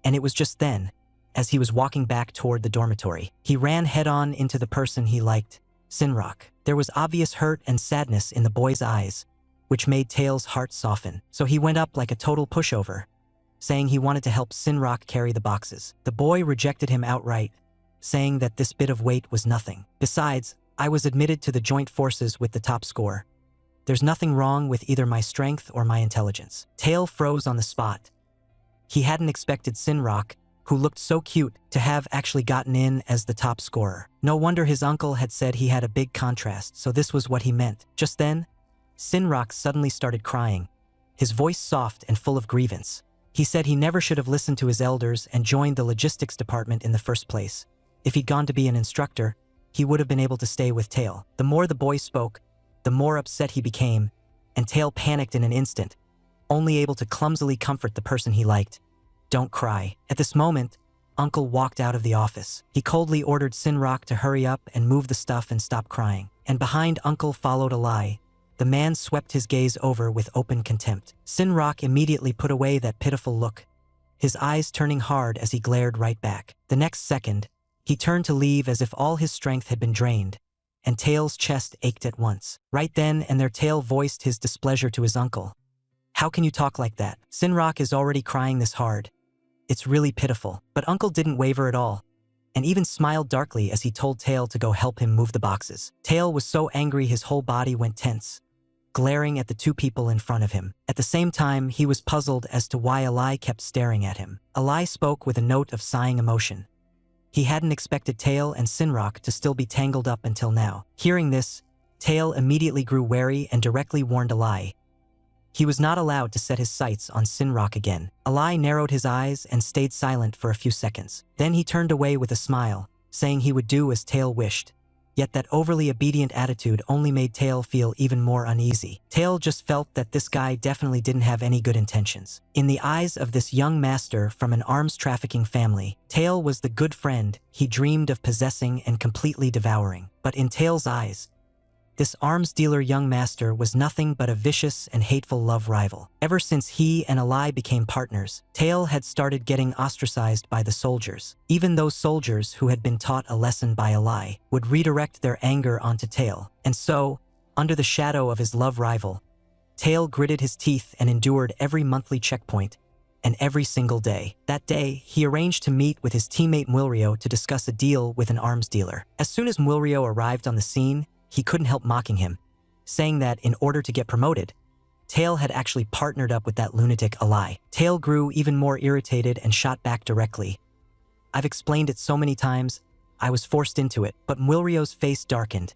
And it was just then, as he was walking back toward the dormitory, he ran head-on into the person he liked, Sinrock. There was obvious hurt and sadness in the boy's eyes, which made Tail's heart soften. So he went up like a total pushover, saying he wanted to help Sinrock carry the boxes. The boy rejected him outright, saying that this bit of weight was nothing. Besides, I was admitted to the joint forces with the top score. There's nothing wrong with either my strength or my intelligence. Tail froze on the spot. He hadn't expected Sinrock, who looked so cute, to have actually gotten in as the top scorer. No wonder his uncle had said he had a big contrast, so this was what he meant. Just then, Sinrock suddenly started crying, his voice soft and full of grievance. He said he never should have listened to his elders and joined the logistics department in the first place. If he'd gone to be an instructor, he would have been able to stay with Tail. The more the boy spoke, the more upset he became, and Tail panicked in an instant, only able to clumsily comfort the person he liked. "Don't cry." At this moment, Uncle walked out of the office. He coldly ordered Sinrock to hurry up and move the stuff and stop crying. And behind Uncle followed Alai. The man swept his gaze over with open contempt. Sinrock immediately put away that pitiful look, his eyes turning hard as he glared right back. The next second, he turned to leave as if all his strength had been drained, and Tail's chest ached at once. Right then and there, Tail voiced his displeasure to his uncle. "How can you talk like that? Sinrock is already crying this hard. It's really pitiful." But Uncle didn't waver at all, and even smiled darkly as he told Tail to go help him move the boxes. Tail was so angry his whole body went tense, glaring at the two people in front of him. At the same time, he was puzzled as to why Alai kept staring at him. Alai spoke with a note of sighing emotion. He hadn't expected Tail and Sinrock to still be tangled up until now. Hearing this, Tail immediately grew wary and directly warned Alai. He was not allowed to set his sights on Sinrock again. Alai narrowed his eyes and stayed silent for a few seconds. Then he turned away with a smile, saying he would do as Tail wished. Yet that overly obedient attitude only made Tail feel even more uneasy. Tail just felt that this guy definitely didn't have any good intentions. In the eyes of this young master from an arms trafficking family, Tail was the good friend he dreamed of possessing and completely devouring. But in Tail's eyes, this arms dealer young master was nothing but a vicious and hateful love rival. Ever since he and Alai became partners, Tail had started getting ostracized by the soldiers. Even those soldiers who had been taught a lesson by Alai would redirect their anger onto Tail. And so, under the shadow of his love rival, Tail gritted his teeth and endured every monthly checkpoint and every single day. That day, he arranged to meet with his teammate Muilryo to discuss a deal with an arms dealer. As soon as Muilryo arrived on the scene, he couldn't help mocking him, saying that in order to get promoted, Tail had actually partnered up with that lunatic Alai. Tail grew even more irritated and shot back directly. "I've explained it so many times. I was forced into it. But Mwilrio's face darkened,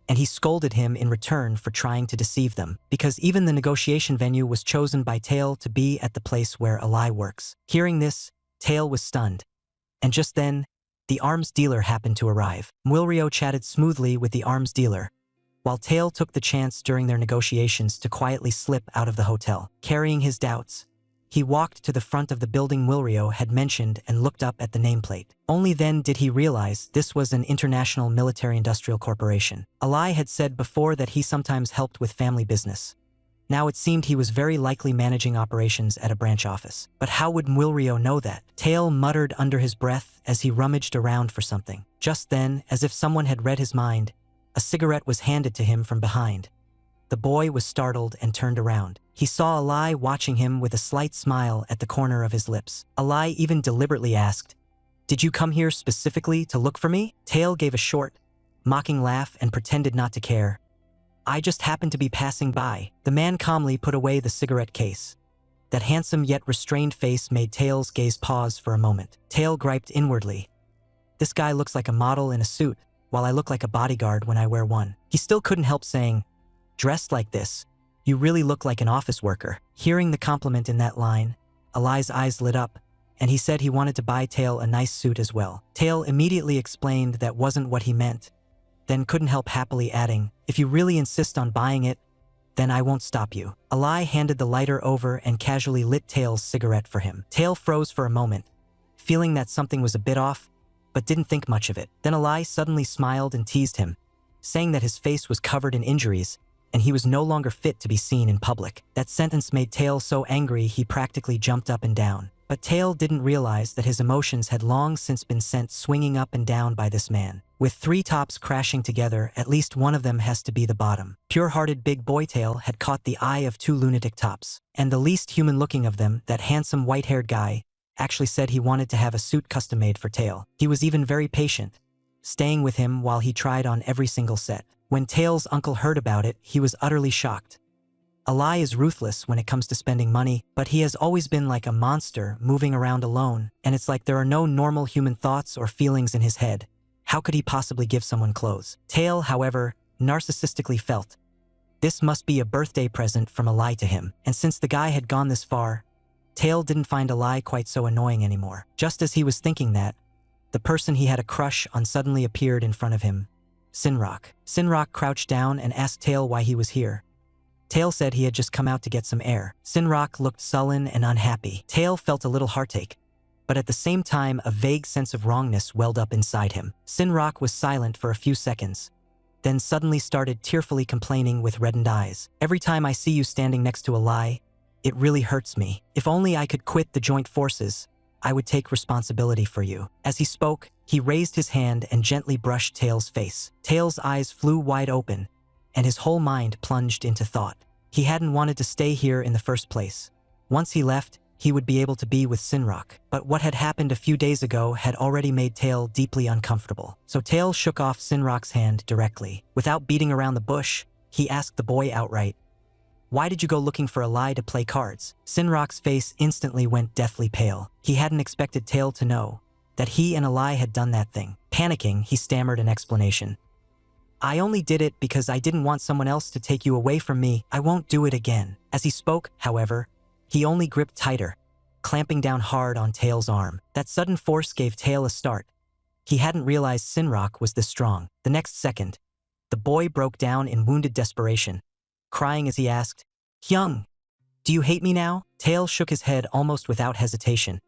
and he scolded him in return for trying to deceive them, because even the negotiation venue was chosen by Tail to be at the place where Alai works. Hearing this, Tail was stunned, and just then, the arms dealer happened to arrive. Mwilrio chatted smoothly with the arms dealer, while Tail took the chance during their negotiations to quietly slip out of the hotel. Carrying his doubts, he walked to the front of the building Mwilrio had mentioned and looked up at the nameplate. Only then did he realize this was an international military-industrial corporation. Alai had said before that he sometimes helped with family business. Now it seemed he was very likely managing operations at a branch office. But how would Mwilrio know that? Tail muttered under his breath as he rummaged around for something. Just then, as if someone had read his mind, a cigarette was handed to him from behind. The boy was startled and turned around. He saw Alai watching him with a slight smile at the corner of his lips. Alai even deliberately asked, "Did you come here specifically to look for me?" Tail gave a short, mocking laugh and pretended not to care. "I just happened to be passing by." The man calmly put away the cigarette case. That handsome yet restrained face made Tail's gaze pause for a moment. Tail griped inwardly, "This guy looks like a model in a suit, while I look like a bodyguard when I wear one." He still couldn't help saying, "Dressed like this, you really look like an office worker." Hearing the compliment in that line, Alai's eyes lit up, and he said he wanted to buy Tail a nice suit as well. Tail immediately explained that wasn't what he meant, then couldn't help happily adding, "If you really insist on buying it, then I won't stop you." Alai handed the lighter over and casually lit Tail's cigarette for him. Tail froze for a moment, feeling that something was a bit off, but didn't think much of it. Then Alai suddenly smiled and teased him, saying that his face was covered in injuries and he was no longer fit to be seen in public. That sentence made Tail so angry he practically jumped up and down. But Tail didn't realize that his emotions had long since been sent swinging up and down by this man. With three tops crashing together, at least one of them has to be the bottom. Pure-hearted big boy Tail had caught the eye of two lunatic tops, and the least human-looking of them, that handsome white-haired guy, actually said he wanted to have a suit custom-made for Tail. He was even very patient, staying with him while he tried on every single set. When Tail's uncle heard about it, he was utterly shocked. Alai is ruthless when it comes to spending money, but he has always been like a monster moving around alone, and it's like there are no normal human thoughts or feelings in his head. How could he possibly give someone clothes? Tail, however, narcissistically felt, this must be a birthday present from Alai to him, and since the guy had gone this far, Tail didn't find Alai quite so annoying anymore. Just as he was thinking that, the person he had a crush on suddenly appeared in front of him, Sinrock. Sinrock crouched down and asked Tail why he was here. Tail said he had just come out to get some air. Sinrock looked sullen and unhappy. Tail felt a little heartache, but at the same time a vague sense of wrongness welled up inside him. Sinrock was silent for a few seconds, then suddenly started tearfully complaining with reddened eyes. "Every time I see you standing next to Alai, it really hurts me. If only I could quit the joint forces, I would take responsibility for you." As he spoke, he raised his hand and gently brushed Tail's face. Tail's eyes flew wide open, and his whole mind plunged into thought. He hadn't wanted to stay here in the first place. Once he left, he would be able to be with Sinrock. But what had happened a few days ago had already made Tail deeply uncomfortable. So Tail shook off Sinrock's hand directly. Without beating around the bush, he asked the boy outright, "Why did you go looking for Alai to play cards?" Sinrock's face instantly went deathly pale. He hadn't expected Tail to know that he and Alai had done that thing. Panicking, he stammered an explanation. "I only did it because I didn't want someone else to take you away from me. I won't do it again." As he spoke, however, he only gripped tighter, clamping down hard on Tail's arm. That sudden force gave Tail a start. He hadn't realized Sinrock was this strong. The next second, the boy broke down in wounded desperation, crying as he asked, "Hyung, do you hate me now?" Tail shook his head almost without hesitation.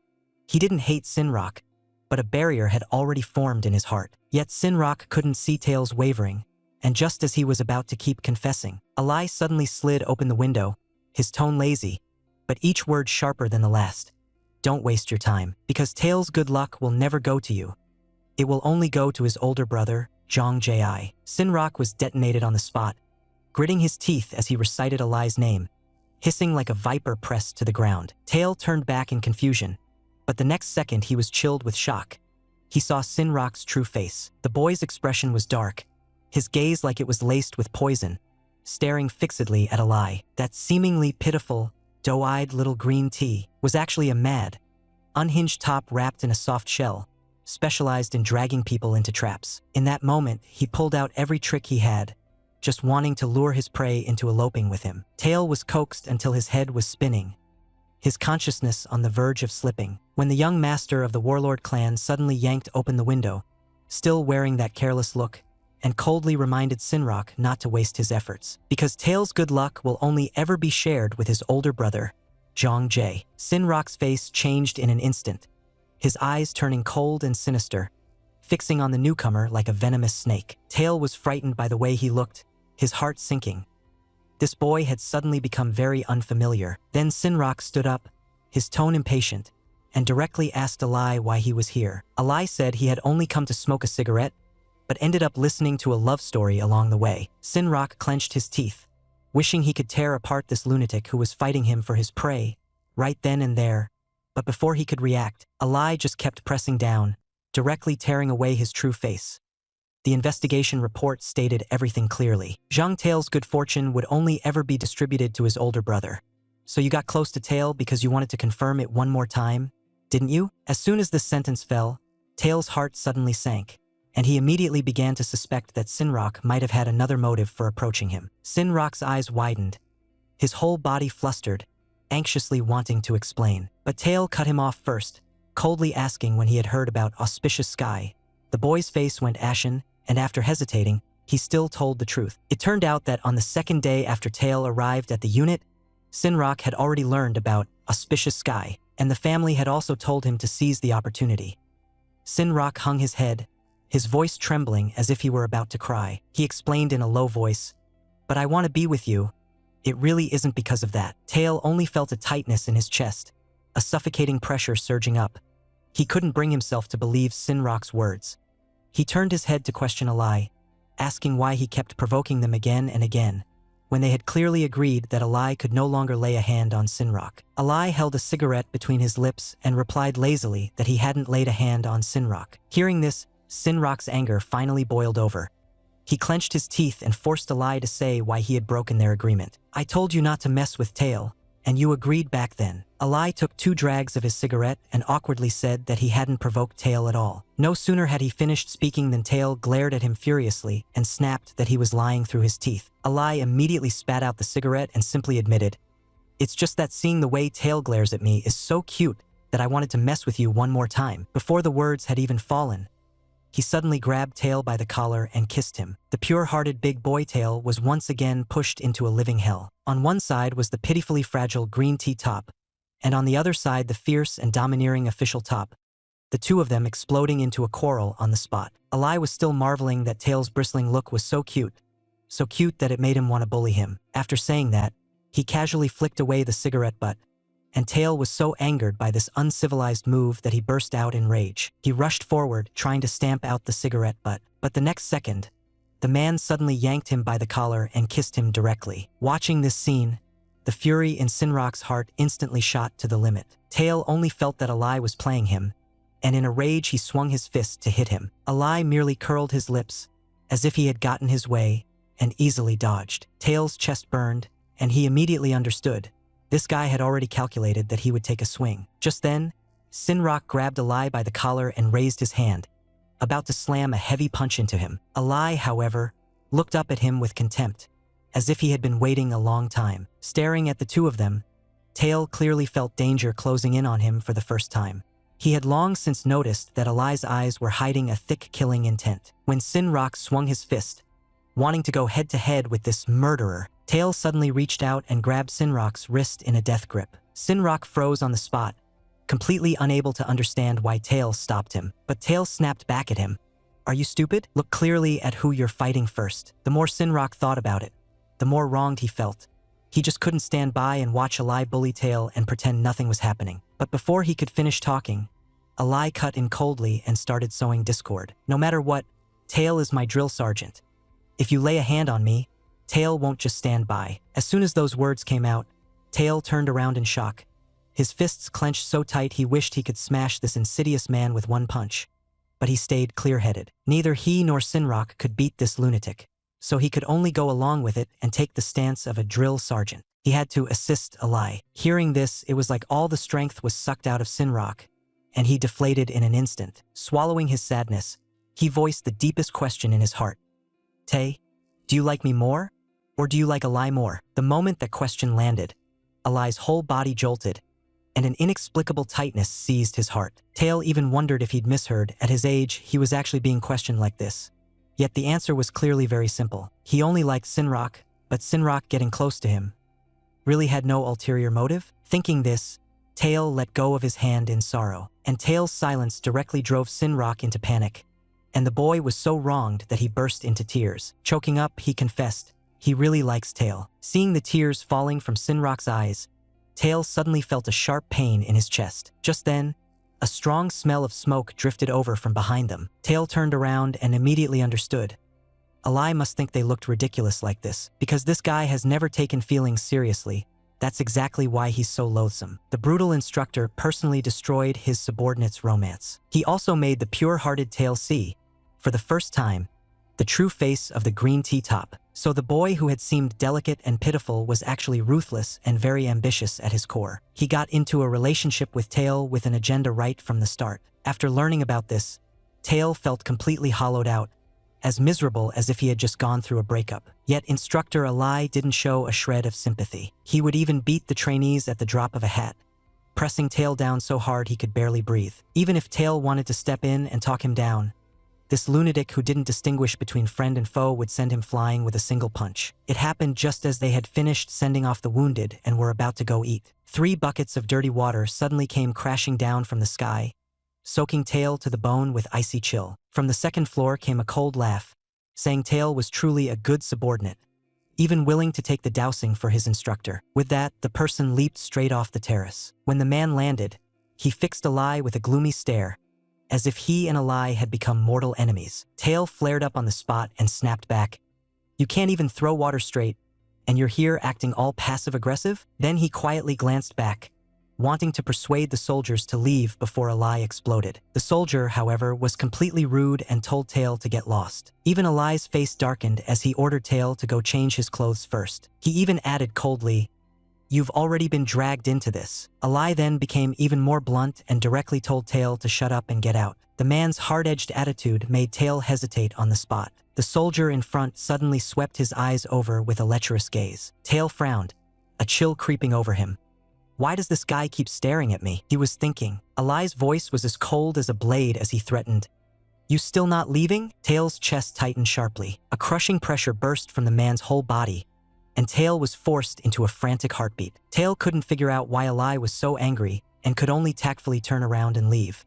He didn't hate Sinrock, but a barrier had already formed in his heart. Yet Sinrock couldn't see Tail's wavering, and just as he was about to keep confessing, Alai suddenly slid open the window, his tone lazy, but each word sharper than the last. "Don't waste your time, because Tail's good luck will never go to you. It will only go to his older brother, Jong Ji." Sinrock was detonated on the spot, gritting his teeth as he recited Alai's name, hissing like a viper pressed to the ground. Tail turned back in confusion, but the next second he was chilled with shock. He saw Sinrock's true face. The boy's expression was dark, his gaze like it was laced with poison, staring fixedly at Alai. That seemingly pitiful, doe-eyed little green tea was actually a mad, unhinged top wrapped in a soft shell, specialized in dragging people into traps. In that moment, he pulled out every trick he had, just wanting to lure his prey into eloping with him. Tail was coaxed until his head was spinning, his consciousness on the verge of slipping, when the young master of the warlord clan suddenly yanked open the window, still wearing that careless look, and coldly reminded Sinrock not to waste his efforts, because Tail's good luck will only ever be shared with his older brother, Zhang Jie. Sinrock's face changed in an instant, his eyes turning cold and sinister, fixing on the newcomer like a venomous snake. Tail was frightened by the way he looked, his heart sinking. This boy had suddenly become very unfamiliar. Then Sinrock stood up, his tone impatient, and directly asked Alai why he was here. Alai said he had only come to smoke a cigarette, but ended up listening to a love story along the way. Sinrock clenched his teeth, wishing he could tear apart this lunatic who was fighting him for his prey, right then and there. But before he could react, Alai just kept pressing down, directly tearing away his true face. The investigation report stated everything clearly. Zhang Tail's good fortune would only ever be distributed to his older brother. So you got close to Tail because you wanted to confirm it one more time, didn't you? As soon as this sentence fell, Tail's heart suddenly sank, and he immediately began to suspect that Sinrock might have had another motive for approaching him. Sinrock's eyes widened, his whole body flustered, anxiously wanting to explain. But Tail cut him off first, coldly asking when he had heard about Auspicious Sky. The boy's face went ashen, and after hesitating, he still told the truth. It turned out that on the second day after Tail arrived at the unit, Sinrock had already learned about Auspicious Sky, and the family had also told him to seize the opportunity. Sinrock hung his head, his voice trembling as if he were about to cry. He explained in a low voice, "But I want to be with you. It really isn't because of that." Tail only felt a tightness in his chest, a suffocating pressure surging up. He couldn't bring himself to believe Sinrock's words. He turned his head to question Alai, asking why he kept provoking them again and again, when they had clearly agreed that Alai could no longer lay a hand on Sinrock. Alai held a cigarette between his lips and replied lazily that he hadn't laid a hand on Sinrock. Hearing this, Sinrock's anger finally boiled over. He clenched his teeth and forced Alai to say why he had broken their agreement. "I told you not to mess with Tail, and you agreed back then." Alai took 2 drags of his cigarette and awkwardly said that he hadn't provoked Tail at all. No sooner had he finished speaking than Tail glared at him furiously and snapped that he was lying through his teeth. Alai immediately spat out the cigarette and simply admitted, "It's just that seeing the way Tail glares at me is so cute that I wanted to mess with you one more time." Before the words had even fallen, he suddenly grabbed Tail by the collar and kissed him. The pure-hearted big boy Tail was once again pushed into a living hell. On one side was the pitifully fragile green tea top, and on the other side the fierce and domineering official top, the two of them exploding into a quarrel on the spot. Alai was still marveling that Tail's bristling look was so cute that it made him want to bully him. After saying that, he casually flicked away the cigarette butt, and Tail was so angered by this uncivilized move that he burst out in rage. He rushed forward, trying to stamp out the cigarette butt, but the next second, the man suddenly yanked him by the collar and kissed him directly. Watching this scene, the fury in Sinrock's heart instantly shot to the limit. Tail only felt that Alai was playing him, and in a rage he swung his fist to hit him. Alai merely curled his lips, as if he had gotten his way, and easily dodged. Tail's chest burned, and he immediately understood. This guy had already calculated that he would take a swing. Just then, Sinrock grabbed Alai by the collar and raised his hand, about to slam a heavy punch into him. Alai, however, looked up at him with contempt, as if he had been waiting a long time. Staring at the two of them, Tail clearly felt danger closing in on him for the first time. He had long since noticed that Alai's eyes were hiding a thick killing intent. When Sinrock swung his fist, wanting to go head-to-head with this murderer, Tail suddenly reached out and grabbed Sinrock's wrist in a death grip. Sinrock froze on the spot, completely unable to understand why Tail stopped him. But Tail snapped back at him. "Are you stupid? Look clearly at who you're fighting first." The more Sinrock thought about it, the more wronged he felt. He just couldn't stand by and watch Alai bully Tail and pretend nothing was happening. But before he could finish talking, Alai cut in coldly and started sowing discord. "No matter what, Tail is my drill sergeant. If you lay a hand on me, Tail won't just stand by." As soon as those words came out, Tail turned around in shock. His fists clenched so tight he wished he could smash this insidious man with one punch. But he stayed clear-headed. Neither he nor Sinrock could beat this lunatic, so he could only go along with it and take the stance of a drill sergeant. He had to assist Alai. Hearing this, it was like all the strength was sucked out of Sinrock, and he deflated in an instant. Swallowing his sadness, he voiced the deepest question in his heart. Tae, do you like me more? Or do you like Alai more? The moment that question landed, Alai's whole body jolted, and an inexplicable tightness seized his heart. Tae even wondered if he'd misheard. At his age, he was actually being questioned like this. Yet the answer was clearly very simple. He only liked Sinrock, but Sinrock getting close to him really had no ulterior motive. Thinking this, Tae let go of his hand in sorrow, and Tae's silence directly drove Sinrock into panic. And the boy was so wronged that he burst into tears. Choking up, he confessed he really likes Tae. Seeing the tears falling from Sinrock's eyes, Tae suddenly felt a sharp pain in his chest. Just then, a strong smell of smoke drifted over from behind them. Tae turned around and immediately understood. Alai must think they looked ridiculous like this, because this guy has never taken feelings seriously. That's exactly why he's so loathsome. The brutal instructor personally destroyed his subordinate's romance. He also made the pure-hearted Tae see, for the first time, the true face of the green tea top. So the boy who had seemed delicate and pitiful was actually ruthless and very ambitious at his core. He got into a relationship with Tae with an agenda right from the start. After learning about this, Tae felt completely hollowed out, as miserable as if he had just gone through a breakup. Yet instructor Alai didn't show a shred of sympathy. He would even beat the trainees at the drop of a hat, pressing Tae down so hard he could barely breathe. Even if Tae wanted to step in and talk him down, this lunatic who didn't distinguish between friend and foe would send him flying with a single punch. It happened just as they had finished sending off the wounded and were about to go eat. 3 buckets of dirty water suddenly came crashing down from the sky, soaking Tae to the bone with icy chill. From the second floor came a cold laugh, saying Tae was truly a good subordinate, even willing to take the dousing for his instructor. With that, the person leaped straight off the terrace. When the man landed, he fixed Alai with a gloomy stare, as if he and Alai had become mortal enemies. Tae flared up on the spot and snapped back. You can't even throw water straight, and you're here acting all passive-aggressive? Then he quietly glanced back, wanting to persuade the soldiers to leave before Alai exploded. The soldier, however, was completely rude and told Tae to get lost. Even Alai's face darkened as he ordered Tae to go change his clothes first. He even added coldly, "You've already been dragged into this." Alai then became even more blunt and directly told Tae to shut up and get out. The man's hard-edged attitude made Tae hesitate on the spot. The soldier in front suddenly swept his eyes over with a lecherous gaze. Tae frowned, a chill creeping over him. Why does this guy keep staring at me? He was thinking. Alai's voice was as cold as a blade as he threatened, "You still not leaving?" Tae's chest tightened sharply. A crushing pressure burst from the man's whole body, and Tae was forced into a frantic heartbeat. Tae couldn't figure out why Alai was so angry and could only tactfully turn around and leave.